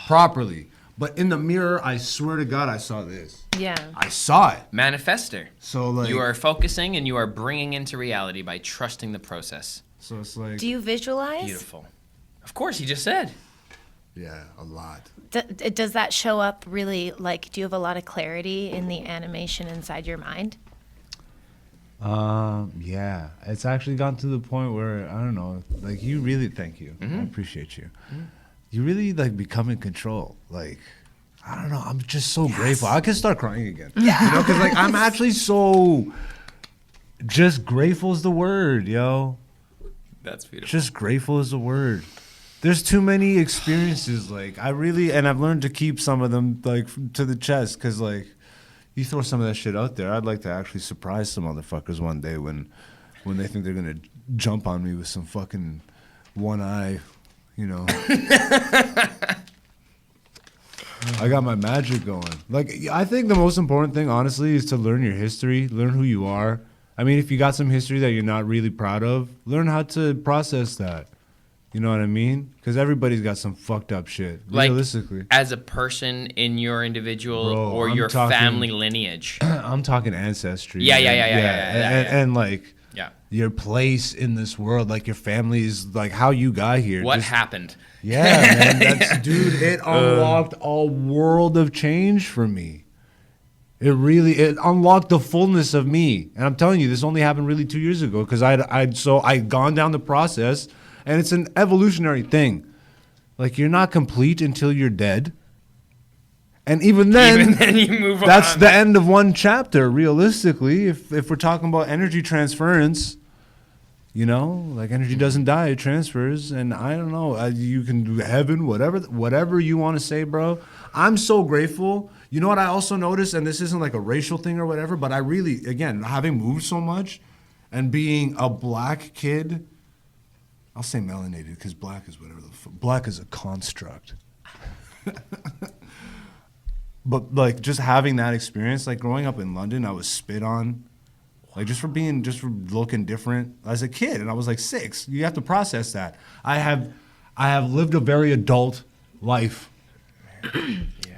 properly. But in the mirror, I swear to God, I saw this. Yeah. I saw it. Manifester. So like You are focusing and you are bringing into reality by trusting the process. So it's like Do you visualize? Beautiful. Of course, he just said. yeah, a lot. Does that show up really, like, do you have a lot of clarity in the animation inside your mind? Yeah, it's actually gotten to the point where I don't know. Like you really, thank you. I appreciate you. You really like become in control. Like I don't know. I'm just so grateful. I can start crying again. Yeah, you know, because like I'm actually so just grateful is the word, yo. That's beautiful. Just grateful is the word. There's too many experiences. Like I really, and I've learned to keep some of them like to the chest because like. You throw some of that shit out there. I'd like to actually surprise some motherfuckers one day when they think they're gonna jump on me with some fucking one eye, you know. I got my magic going. Like I think the most important thing, honestly, is to learn your history, learn who you are. I mean, if you got some history that you're not really proud of, learn how to process that. You know what I mean? Because everybody's got some fucked up shit, Like, realistically. as a person in your individual Bro, or I'm your talking- family lineage. I'm talking ancestry. Yeah. And like Yeah. your place in this world, like your family is like how you got here. What Just- happened? Yeah, man. That's dude, it unlocked a world of change for me. It unlocked the fullness of me. And I'm telling you, this only happened really 2 years ago because I'd gone down the process and it's an evolutionary thing. Like you're not complete until you're dead. And even then you move that's on. the end of one chapter, realistically. If we're talking about energy transference, you know, like energy doesn't die, it transfers. And I don't know, you can do heaven, whatever you want to say, bro. I'm so grateful. You know what I also noticed, and this isn't like a racial thing or whatever, but I really, again, having moved so much and being a black kid, I'll say melanated because black is whatever. Black is a construct. But like just having that experience, like growing up in London, I was spit on, like just for looking different as a kid, and I was like 6. You have to process that. I have lived a very adult life,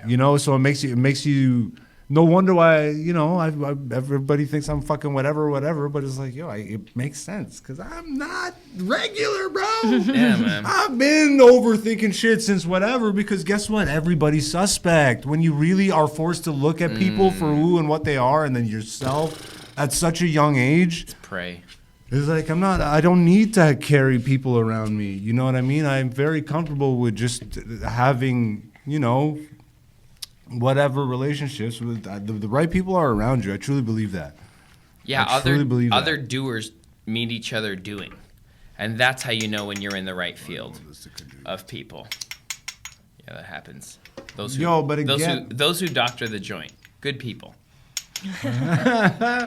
you know. So it makes you. No wonder why, you know, everybody thinks I'm fucking whatever, but it's like, yo, it makes sense because I'm not regular, bro. Yeah, man. I've been overthinking shit since whatever because guess what? Everybody's suspect. When you really are forced to look at people for who and what they are and then yourself at such a young age, Pray. it's like I don't need to carry people around me. You know what I mean? I'm very comfortable with just having, you know, whatever relationships with the right people are around you. I truly believe that. Yeah, I truly believe other that. doers meet each other doing. And that's how you know when you're in the right field of people. Yeah, that happens. Those who doctor the joint, good people.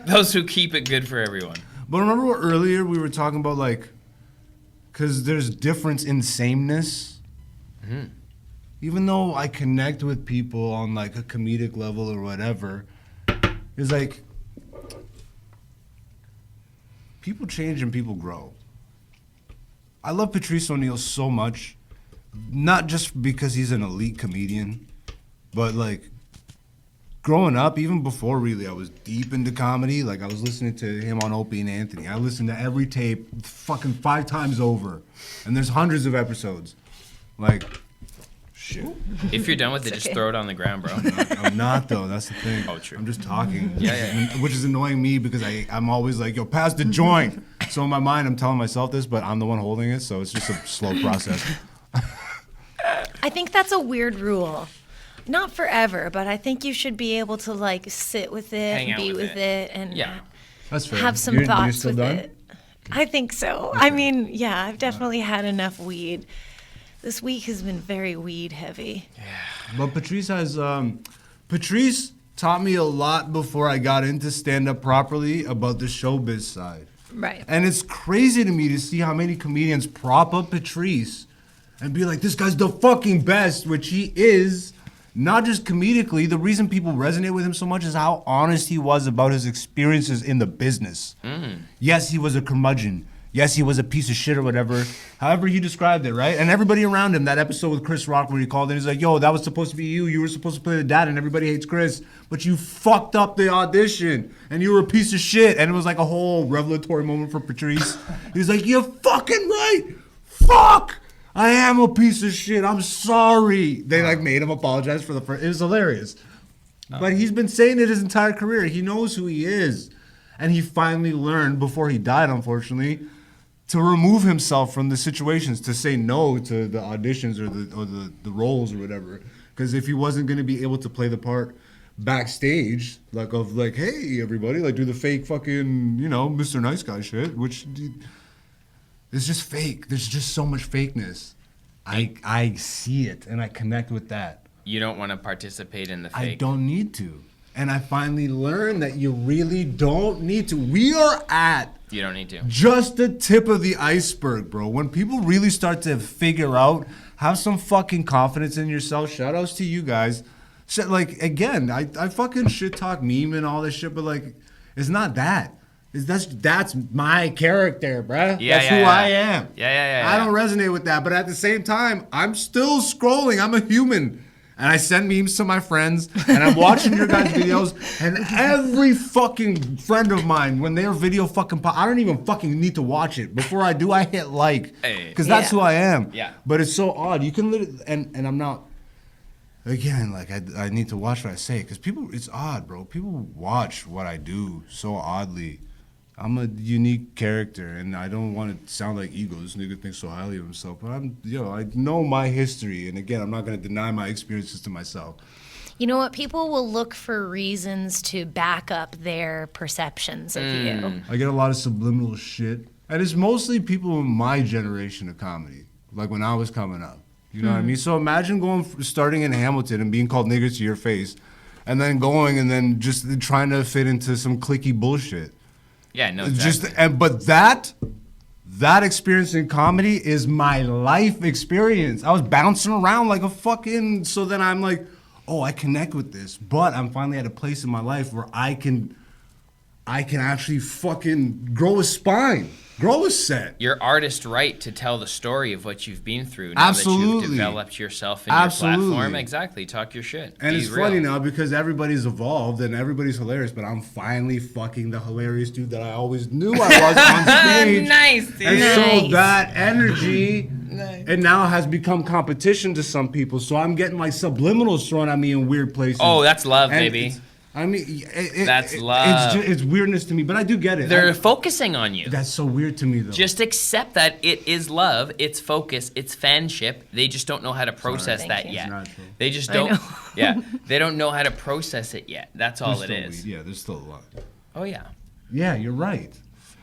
Those who keep it good for everyone. But remember what earlier we were talking about, like, because there's difference in sameness. Mm-hmm. Even though I connect with people on like a comedic level or whatever, it's like people change and people grow. I love Patrice O'Neal so much, not just because he's an elite comedian, but like growing up, even before really I was deep into comedy, like I was listening to him on Opie and Anthony. I listened to every tape fucking 5 times over, and there's hundreds of episodes. Like, shit. If you're done with it, just throw it on the ground, bro. I'm not though. That's the thing. Oh, true. I'm just talking. Yeah. Which is annoying me because I'm always like, yo, pass the joint. So in my mind, I'm telling myself this, but I'm the one holding it, so it's just a slow process. I think that's a weird rule. Not forever, but I think you should be able to like sit with it, Hang and out be with with it, and Yeah. That's fair. have some You're thoughts still with done? it. I think so. I mean, yeah, I've definitely had enough weed. This week has been very weed heavy. But Patrice has Patrice taught me a lot before I got into stand up properly about the showbiz side. Right. And it's crazy to me to see how many comedians prop up Patrice and be like, this guy's the fucking best, which he is. Not just comedically, the reason people resonate with him so much is how honest he was about his experiences in the business. Yes, he was a curmudgeon. Yes, he was a piece of shit or whatever. However he described it, right? And everybody around him, that episode with Chris Rock where he called in, he's like, yo, that was supposed to be you. You were supposed to play the dad and everybody hates Chris. But you fucked up the audition and you were a piece of shit. And it was like a whole revelatory moment for Patrice. He was like, you're fucking right. Fuck. I am a piece of shit. I'm sorry. They like made him apologize for the first. It was hilarious. But he's been saying it his entire career. He knows who he is. And he finally learned before he died, unfortunately, to remove himself from the situations, to say no to the auditions or the roles or whatever. Because if he wasn't going to be able to play the part backstage, like of like, hey, everybody, like do the fake fucking, you know, Mr. Nice Guy shit, which is just fake. There's just so much fakeness. I see it and I connect with that. You don't want to participate in the fake. I don't need to. And I finally learned that you really don't need to. We are at You don't need to. just the tip of the iceberg, bro. When people really start to figure out, have some fucking confidence in yourself. Shout outs to you guys. Like, again, I fucking shit talk meme and all this shit, but like, it's not that. That's my character, bruh. That's who I am. Yeah. I don't resonate with that, but at the same time, I'm still scrolling. I'm a human. And I send memes to my friends, and I'm watching your guys' videos, and every fucking friend of mine, when their video fucking pop, I don't even fucking need to watch it. Before I do, I hit like, because that's who I am. Yeah. But it's so odd. You can literally, and I'm not, again, like I need to watch what I say, because people, it's odd, bro. People watch what I do so oddly. I'm a unique character, and I don't want to sound like ego. This nigga thinks so highly of himself, but I know my history, and again, I'm not gonna deny my experiences to myself. You know what? People will look for reasons to back up their perceptions of you. I get a lot of subliminal shit, and it's mostly people in my generation of comedy, like when I was coming up. You know what I mean? So imagine starting in Hamilton and being called nigger to your face, and then going and then just trying to fit into some cliquey bullshit. Yeah, no, exactly. But that experience in comedy is my life experience. I was bouncing around like a fucking. So then I'm like, oh, I connect with this, but I'm finally at a place in my life where I can actually fucking grow a spine, grow a set. Your artist right to tell the story of what you've been through now that you've developed yourself in your platform. Exactly. Talk your shit. And Be it's real. funny now because everybody's evolved and everybody's hilarious, but I'm finally fucking the hilarious dude that I always knew I was on stage. Nice, dude. And Nice. so that energy, it now has become competition to some people. So I'm getting like subliminals thrown at me in weird places. Oh, that's love, And baby. it's- I mean, That's love. It's weirdness to me, but I do get it. They're focusing on you. That's so weird to me, though. Just accept that it is love, it's focus, it's fanship. They just don't know how to process Thank that you. yet. It's natural. They just I don't. know. Yeah, they don't know how to process it yet. That's all There's it still is. weed. Yeah, there's still a lot. Oh yeah. Yeah, you're right.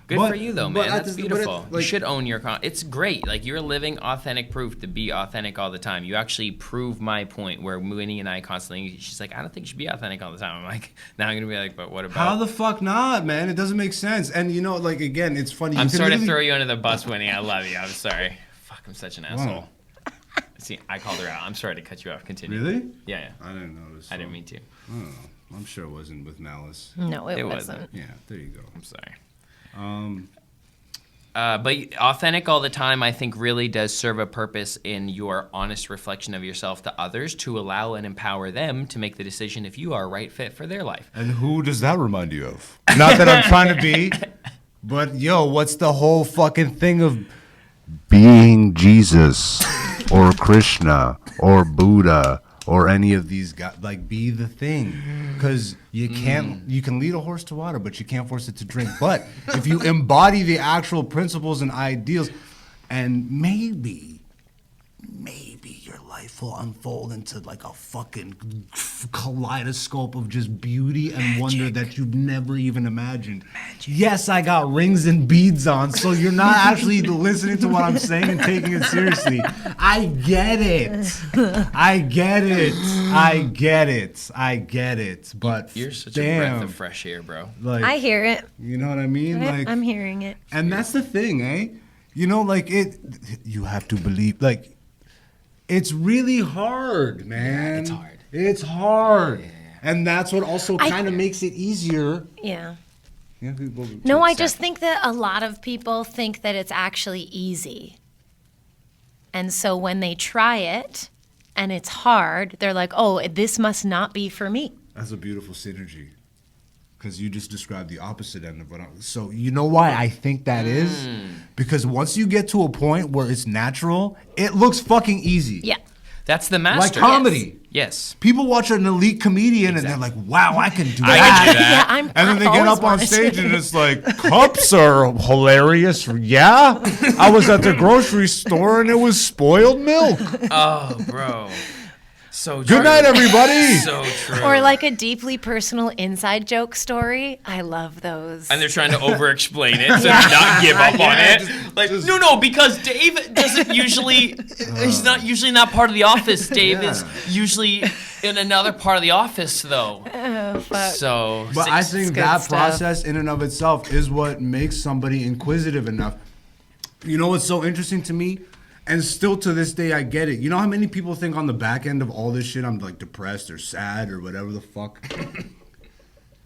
Good But- for you though, but man. at That's the- but beautiful. it- You like- should own your It's great. Like you're living authentic proof to be authentic all the time. You actually prove my point where Winnie and I constantly. She's like, I don't think you should be authentic all the time. I'm like, now I'm gonna be like, but what about? How the fuck not, man? It doesn't make sense. And you know, like again, it's funny. I'm you can sorry to literally- throw you under the bus, Winnie. I love you. I'm sorry. Fuck, I'm such an asshole. See, I called her out. I'm sorry to cut you off. Continue. Really? Yeah. I didn't notice. I didn't mean to. I don't know. I'm sure it wasn't with malice. No, it It wasn't. wasn't. Yeah, there you go. I'm sorry. But authentic all the time, I think, really does serve a purpose in your honest reflection of yourself to others to allow and empower them to make the decision if you are a right fit for their life. And who does that remind you of? Not that I'm trying to be, but yo, what's the whole fucking thing of being Jesus or Krishna or Buddha or any of these guys? Like, be the thing, because you can't. You can lead a horse to water, but you can't force it to drink. But if you embody the actual principles and ideals, and maybe you're life will unfold into like a fucking kaleidoscope of just beauty and wonder that you've never even imagined. Yes, I got rings and beads on, so you're not actually listening to what I'm saying and taking it seriously. I get it. I get it. I get it. I get it. But You're such damn, a breath of fresh air, bro. like, I hear it. you know what I mean? Like, I'm hearing it. and that's the thing, eh? You know, like you have to believe, like, it's really hard, man. it's hard. It's hard. Yeah. And that's what also kind of makes it easier. Yeah. Yeah, No, I just think that a lot of people think that it's actually easy. And so when they try it and it's hard, they're like, oh, this must not be for me. That's a beautiful synergy. Because you just described the opposite end of what I'm... So you know why I think that is? Because once you get to a point where it's natural, it looks fucking easy. Yeah. That's the Like master. comedy. Yes. People watch an elite comedian and they're like, wow, I can do I that. can do that. Yeah, And then they I've get always up on wanted stage to. and it's like, cups are hilarious. Yeah, I was at the grocery store and it was spoiled milk. Oh, bro. So true. Good night, everybody. So true. Or like a deeply personal inside joke story. I love those. And they're trying to over-explain it to not give up on it. No, because Dave doesn't usually. He's not usually not part of the office. Dave is usually in another part of the office, though. Oh, fuck. So, But I think good that stuff. process in and of itself is what makes somebody inquisitive enough. You know what's so interesting to me? And still to this day, I get it. You know how many people think on the back end of all this shit, I'm like depressed or sad or whatever the fuck?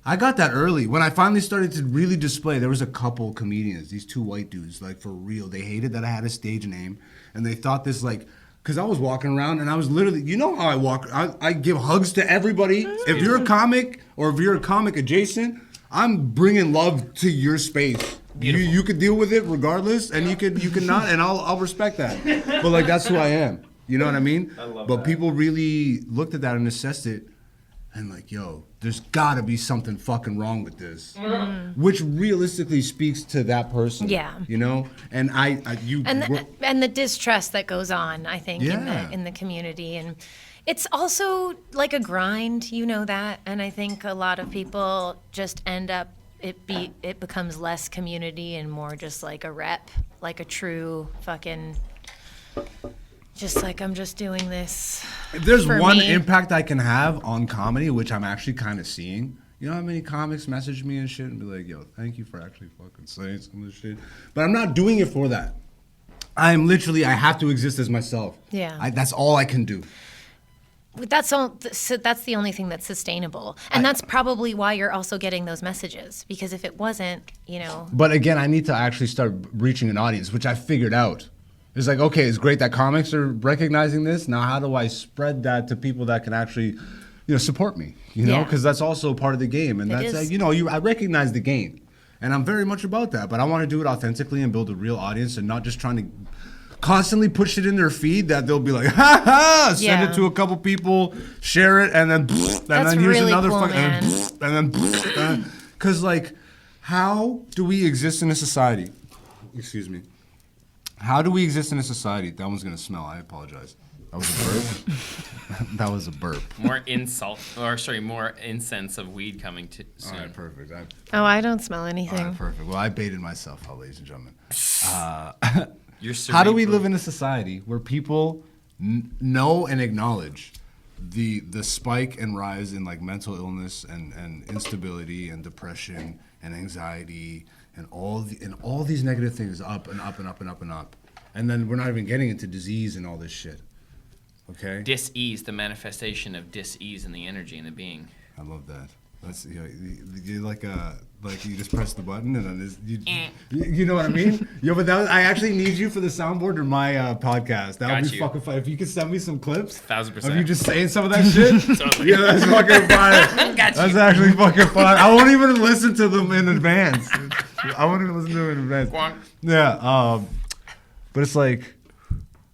I got that early. When I finally started to really display, there was a couple comedians, these two white dudes, like for real. They hated that I had a stage name. And they thought this like, because I was walking around and I was literally, you know how I walk, I give hugs to everybody. If you're a comic or if you're a comic adjacent, I'm bringing love to your space. You could deal with it regardless, and you could not, and I'll respect that. But like that's who I am. You know what I mean? I love that. People really looked at that and assessed it, and like, yo, there's got to be something fucking wrong with this, which realistically speaks to that person. Yeah. You know, and and the distrust that goes on, I think, Yeah. in the community, and it's also like a grind, you know that, and I think a lot of people just end up it becomes less community and more just like a rep, like a true fucking, just like I'm just doing this. If there's for one me. impact I can have on comedy, which I'm actually kind of seeing. You know how many comics message me and shit and be like, yo, thank you for actually fucking saying some of this shit. But I'm not doing it for that. I have to exist as myself. Yeah. That's all I can do. That's the only thing that's sustainable, and that's probably why you're also getting those messages, because if it wasn't, you know. But again, I need to actually start reaching an audience, which I figured out. It's like, okay, it's great that comics are recognizing this. Now, how do I spread that to people that can actually, support me? Yeah. Because that's also part of the game, and It that's is. I recognize the game, and I'm very much about that. But I want to do it authentically and build a real audience, and not just trying to constantly push it in their feed that they'll be like, ha ha, send Yeah. it to a couple people, share it, and then here's really another cool, fucking, man. and then because like, how do we exist in a society? Excuse me. How do we exist in a society? That one's gonna smell. I apologize. That was a burp. That was a burp. more incense of weed coming to soon. All right, perfect. Oh, I don't smell All anything. right, perfect. Well, I baited myself out, ladies and gentlemen. You're How do we cerebral. live in a society where people know and acknowledge the spike and rise in like mental illness and instability and depression and anxiety and all these negative things up and up and up and up and up, and then we're not even getting into disease and all this shit. Okay. Dis-ease, the manifestation of dis-ease in the energy and the being. I love that. That's you like you just press the button and then you know what I mean? Yo, but I actually need you for the soundboard or my podcast. That would Got be you. fucking fun. If you could send me some clips 1000%. of you just saying some of that shit. Totally. Yeah, that's fucking fun. Got you. That's actually fucking fun. I won't even listen to them in advance. I won't even listen to them in advance. Quonk. Yeah, but it's like,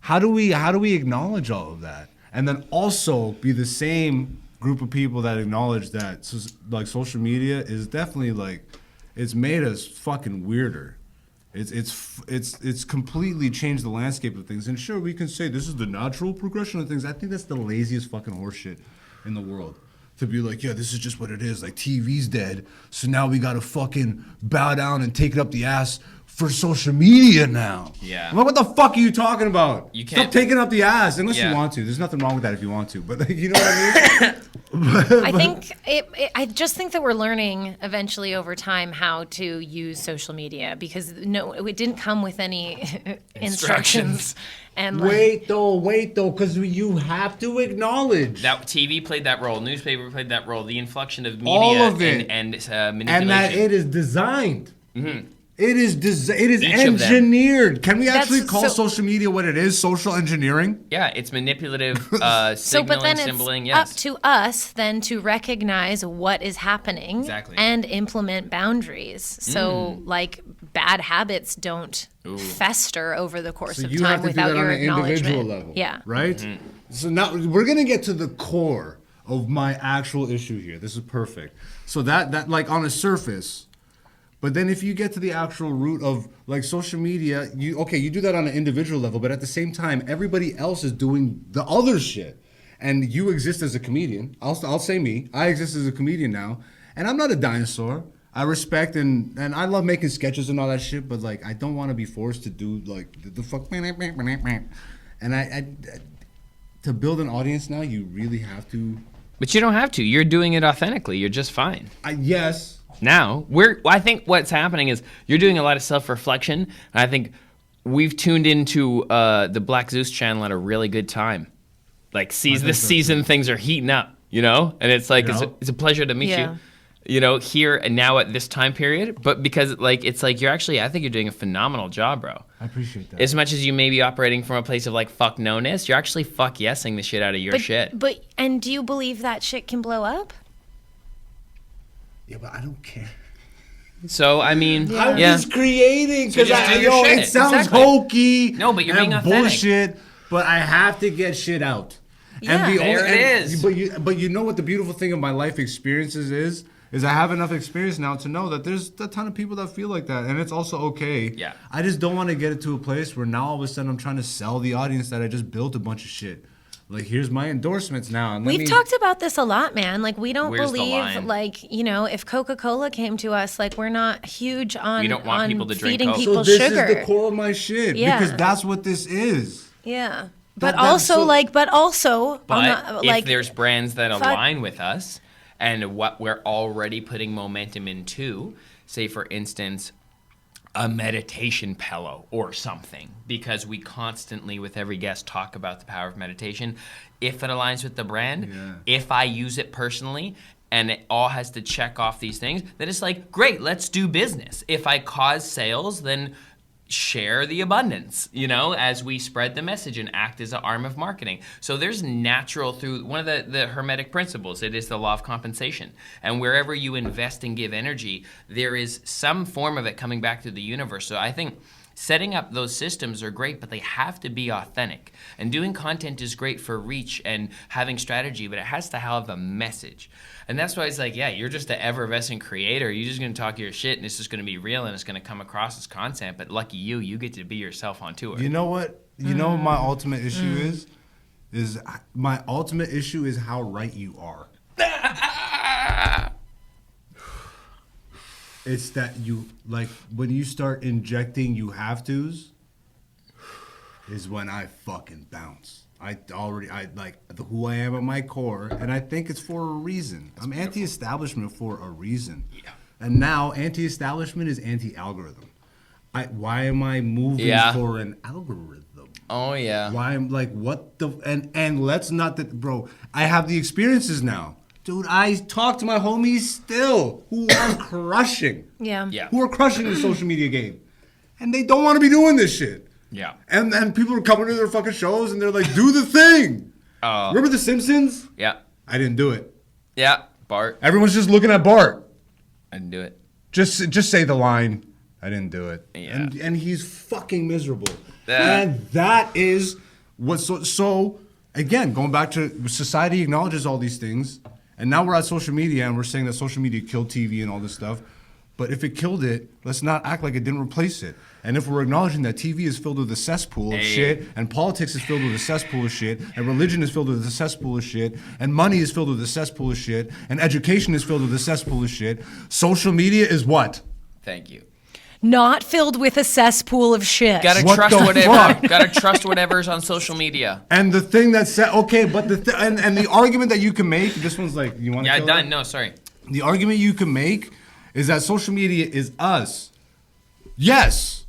how do we acknowledge all of that, and then also be the same group of people that acknowledge that like social media is definitely like, it's made us fucking weirder. It's completely changed the landscape of things. And sure, we can say this is the natural progression of things. I think that's the laziest fucking horseshit in the world. To be like, yeah, this is just what it is. Like, TV's dead, so now we gotta fucking bow down and take it up the ass for social media now. Yeah. I'm like, what the fuck are you talking about? You can't- Stop taking up the ass, unless Yeah. you want to. There's nothing wrong with that if you want to. But, like, you know what I mean? I think I just think that we're learning eventually over time how to use social media because it didn't come with any instructions. And Wait though, because you have to acknowledge That TV played that role, newspaper played that role, the inflection of media all of it, and manipulation. and that it is designed. Mm-hmm. It is it is Each of them. engineered. Can we actually That's- call so- social media what it is? Social engineering. Yeah, it's manipulative so, signaling, but then it's symboling, yes. up to us then to recognize what is happening Exactly. and implement boundaries. So, like, bad habits don't fester over the course So of you time have to do without that on your an individual acknowledgement. level. Yeah. Right? Mm-hmm. So now we're gonna get to the core of my actual issue here. This is perfect. So that like on a surface, but then if you get to the actual root of like social media, you do that on an individual level, but at the same time, everybody else is doing the other shit. And you exist as a comedian. I'll say me. I exist as a comedian now, and I'm not a dinosaur. I respect and I love making sketches and all that shit, but like I don't want to be forced to do like the fuck. And I to build an audience now, you really have to. But you don't have to. You're doing it authentically. You're just fine. Yes. Now, I think what's happening is you're doing a lot of self-reflection. And I think we've tuned into the Black Zeus channel at a really good time. Like, this season, things are heating up, you know? And it's like, Yeah. it's a pleasure to meet Yeah. you, you know, here and now at this time period. But because, like, it's like I think you're doing a phenomenal job, bro. I appreciate that. As much as you may be operating from a place of, like, fuck no-ness, you're actually fuck yesing the shit out of your shit. And do you believe that shit can blow up? Yeah, but I don't care. So, I mean, I'm yeah. just creating So because just do your shit. it sounds Exactly. hokey. No, but you're and being authentic. bullshit. But I have to get shit out. Yeah. There it is. But you know what the beautiful thing of my life experiences is I have enough experience now to know that there's a ton of people that feel like that, and it's also okay. Yeah. I just don't want to get it to a place where now all of a sudden I'm trying to sell the audience that I just built a bunch of shit. Like, here's my endorsements now. And We've talked about this a lot, man. Like, we don't Where's the believe, line? like, you know, if Coca-Cola came to us, like, we're not huge on, We don't want on people to drink feeding Coke. people so this sugar. is the core of my shit Yeah. because that's what this is. Yeah. That- But that's also, so- But like, if there's brands that fuck- align with us and what we're already putting momentum into, say for instance, a meditation pillow or something, because we constantly with every guest talk about the power of meditation. If it aligns with the brand, if I use it personally, and it all has to check off these things, then it's like, great, let's do business. If I cause sales, then share the abundance, you know, as we spread the message and act as an arm of marketing. So there's natural through one of the Hermetic principles, it is the law of compensation. And wherever you invest and give energy, there is some form of it coming back to the universe. So I think setting up those systems are great, but they have to be authentic. And doing content is great for reach and having strategy, but it has to have a message. And that's why it's like, yeah, you're just an effervescent creator. You're just going to talk your shit, and it's just going to be real, and it's going to come across as content. But lucky you get to be yourself on tour. You know what? You know what my ultimate issue is? My ultimate issue is how right you are. It's that you, like, when you start injecting you have to's, is when I fucking bounce. I like who I am at my core, and I think it's for a reason. I'm anti-establishment for a reason. Yeah. And now anti-establishment is anti-algorithm. Why am I moving Yeah. for an algorithm? Oh, yeah. Why I'm like, what the, and let's not, bro, I have the experiences now. Dude, I talk to my homies still who are crushing. yeah. Yeah. Who are crushing the social media game. And they don't want to be doing this shit. Yeah. And people are coming to their fucking shows and they're like, do the thing. Remember The Simpsons? Yeah. I didn't do it. Yeah. Bart. Everyone's just looking at Bart. I didn't do it. Just say the line. I didn't do it. Yeah. And he's fucking miserable. Yeah. And that is what so again, going back to society acknowledges all these things, and now we're at social media and we're saying that social media killed TV and all this stuff. But if it killed it, let's not act like it didn't replace it. And if we're acknowledging that TV is filled with a cesspool of shit, and politics is filled with a cesspool of shit, and religion is filled with a cesspool of shit, and money is filled with a cesspool of shit, and education is filled with a cesspool of shit, social media is what? Thank you. Not filled with a cesspool of shit. Gotta What trust the whatever. fuck? Gotta trust whatever's on social media. And the thing that said, okay, but and the argument that you can make, this one's like, you want to Yeah, kill done. it? No, sorry. The argument you can make is that social media is us. Yes.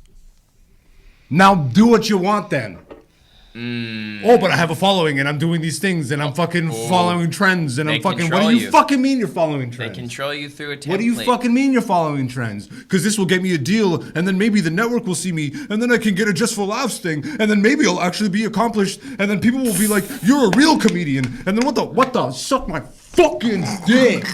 Now do what you want then. Oh, but I have a following and I'm doing these things and I'm fucking following trends and They I'm fucking. What control do you you. fucking mean you're following They trends? control you through a template. What do you fucking mean you're following trends? Because this will get me a deal, and then maybe the network will see me, and then I can get a Just for Laughs thing, and then maybe I'll actually be accomplished, and then people will be like, "You're a real comedian," and then what the? Suck my fucking dick!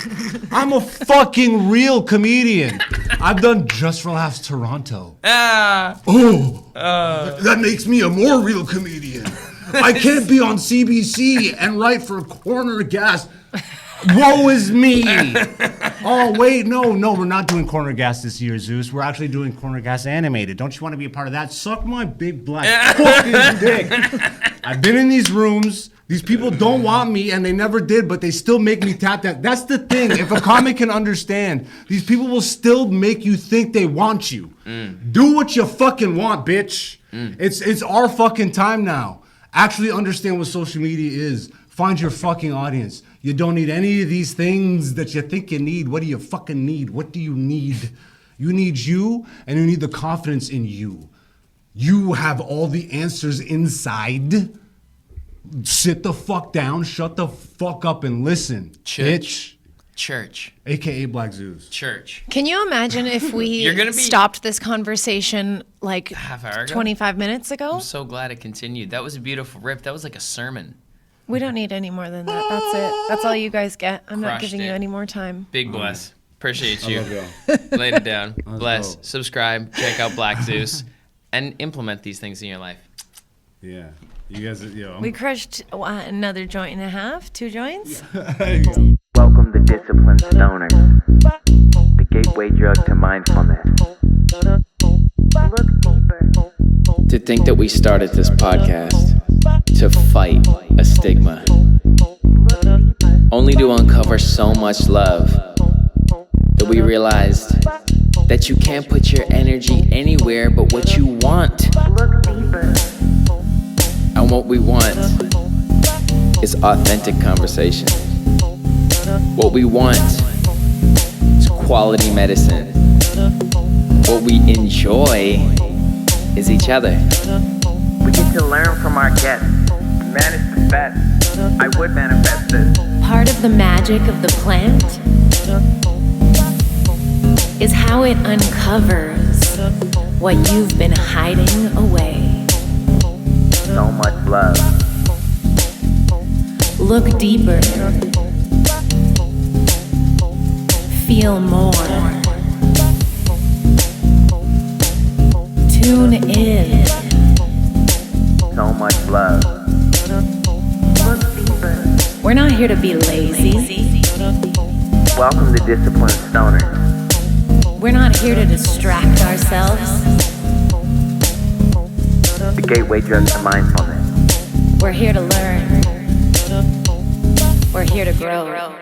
I'm a fucking real comedian. I've done Just for Laughs Toronto. That makes me a more real comedian. I can't be on CBC and write for Corner Gas. Woe is me. Oh, wait, no, we're not doing Corner Gas this year, Zeus. We're actually doing Corner Gas Animated. Don't you want to be a part of that? Suck my big black fucking dick. I've been in these rooms. These people don't want me, and they never did, but they still make me tap that. That's the thing. If a comic can understand, these people will still make you think they want you. Do what you fucking want, bitch. It's our fucking time now. Actually understand what social media is. Find your fucking audience. You don't need any of these things that you think you need. What do you fucking need? What do you need? You need you, and you need the confidence in you. You have all the answers inside. Sit the fuck down, shut the fuck up, and listen. Bitch. Church. AKA Black Zeus. Church. Can you imagine if we You're gonna be- stopped this conversation like Half hour ago? 25 minutes ago? I'm so glad it continued. That was a beautiful rip. That was like a sermon. We don't need any more than that. That's it. That's all you guys get. I'm not Crushed giving you it. any more time. Big bless. Appreciate you. love y'all. Laid it down. Bless. dope. Subscribe. Check out Black Zeus. And implement these things in your life. Yeah. You guys, yo. We crushed another joint and a half, 2 joints. There you go. Welcome to Disciplined Stoners, the gateway drug to mindfulness. Look deeper. To think that we started this podcast to fight a stigma, only to uncover so much love that we realized that you can't put your energy anywhere but what you want. Look deeper. And what we want is authentic conversation. What we want is quality medicine. What we enjoy is each other. We get to learn from our guests. Manage the best. I would manifest this. Part of the magic of the plant is how it uncovers what you've been hiding away. So much love. Look deeper. Feel more. Tune in. So much love. Look deeper. We're not here to be lazy. Welcome to Disciplined Stoners. We're not here to distract ourselves. The gateway drug to mindfulness. We're here to learn. We're here to grow.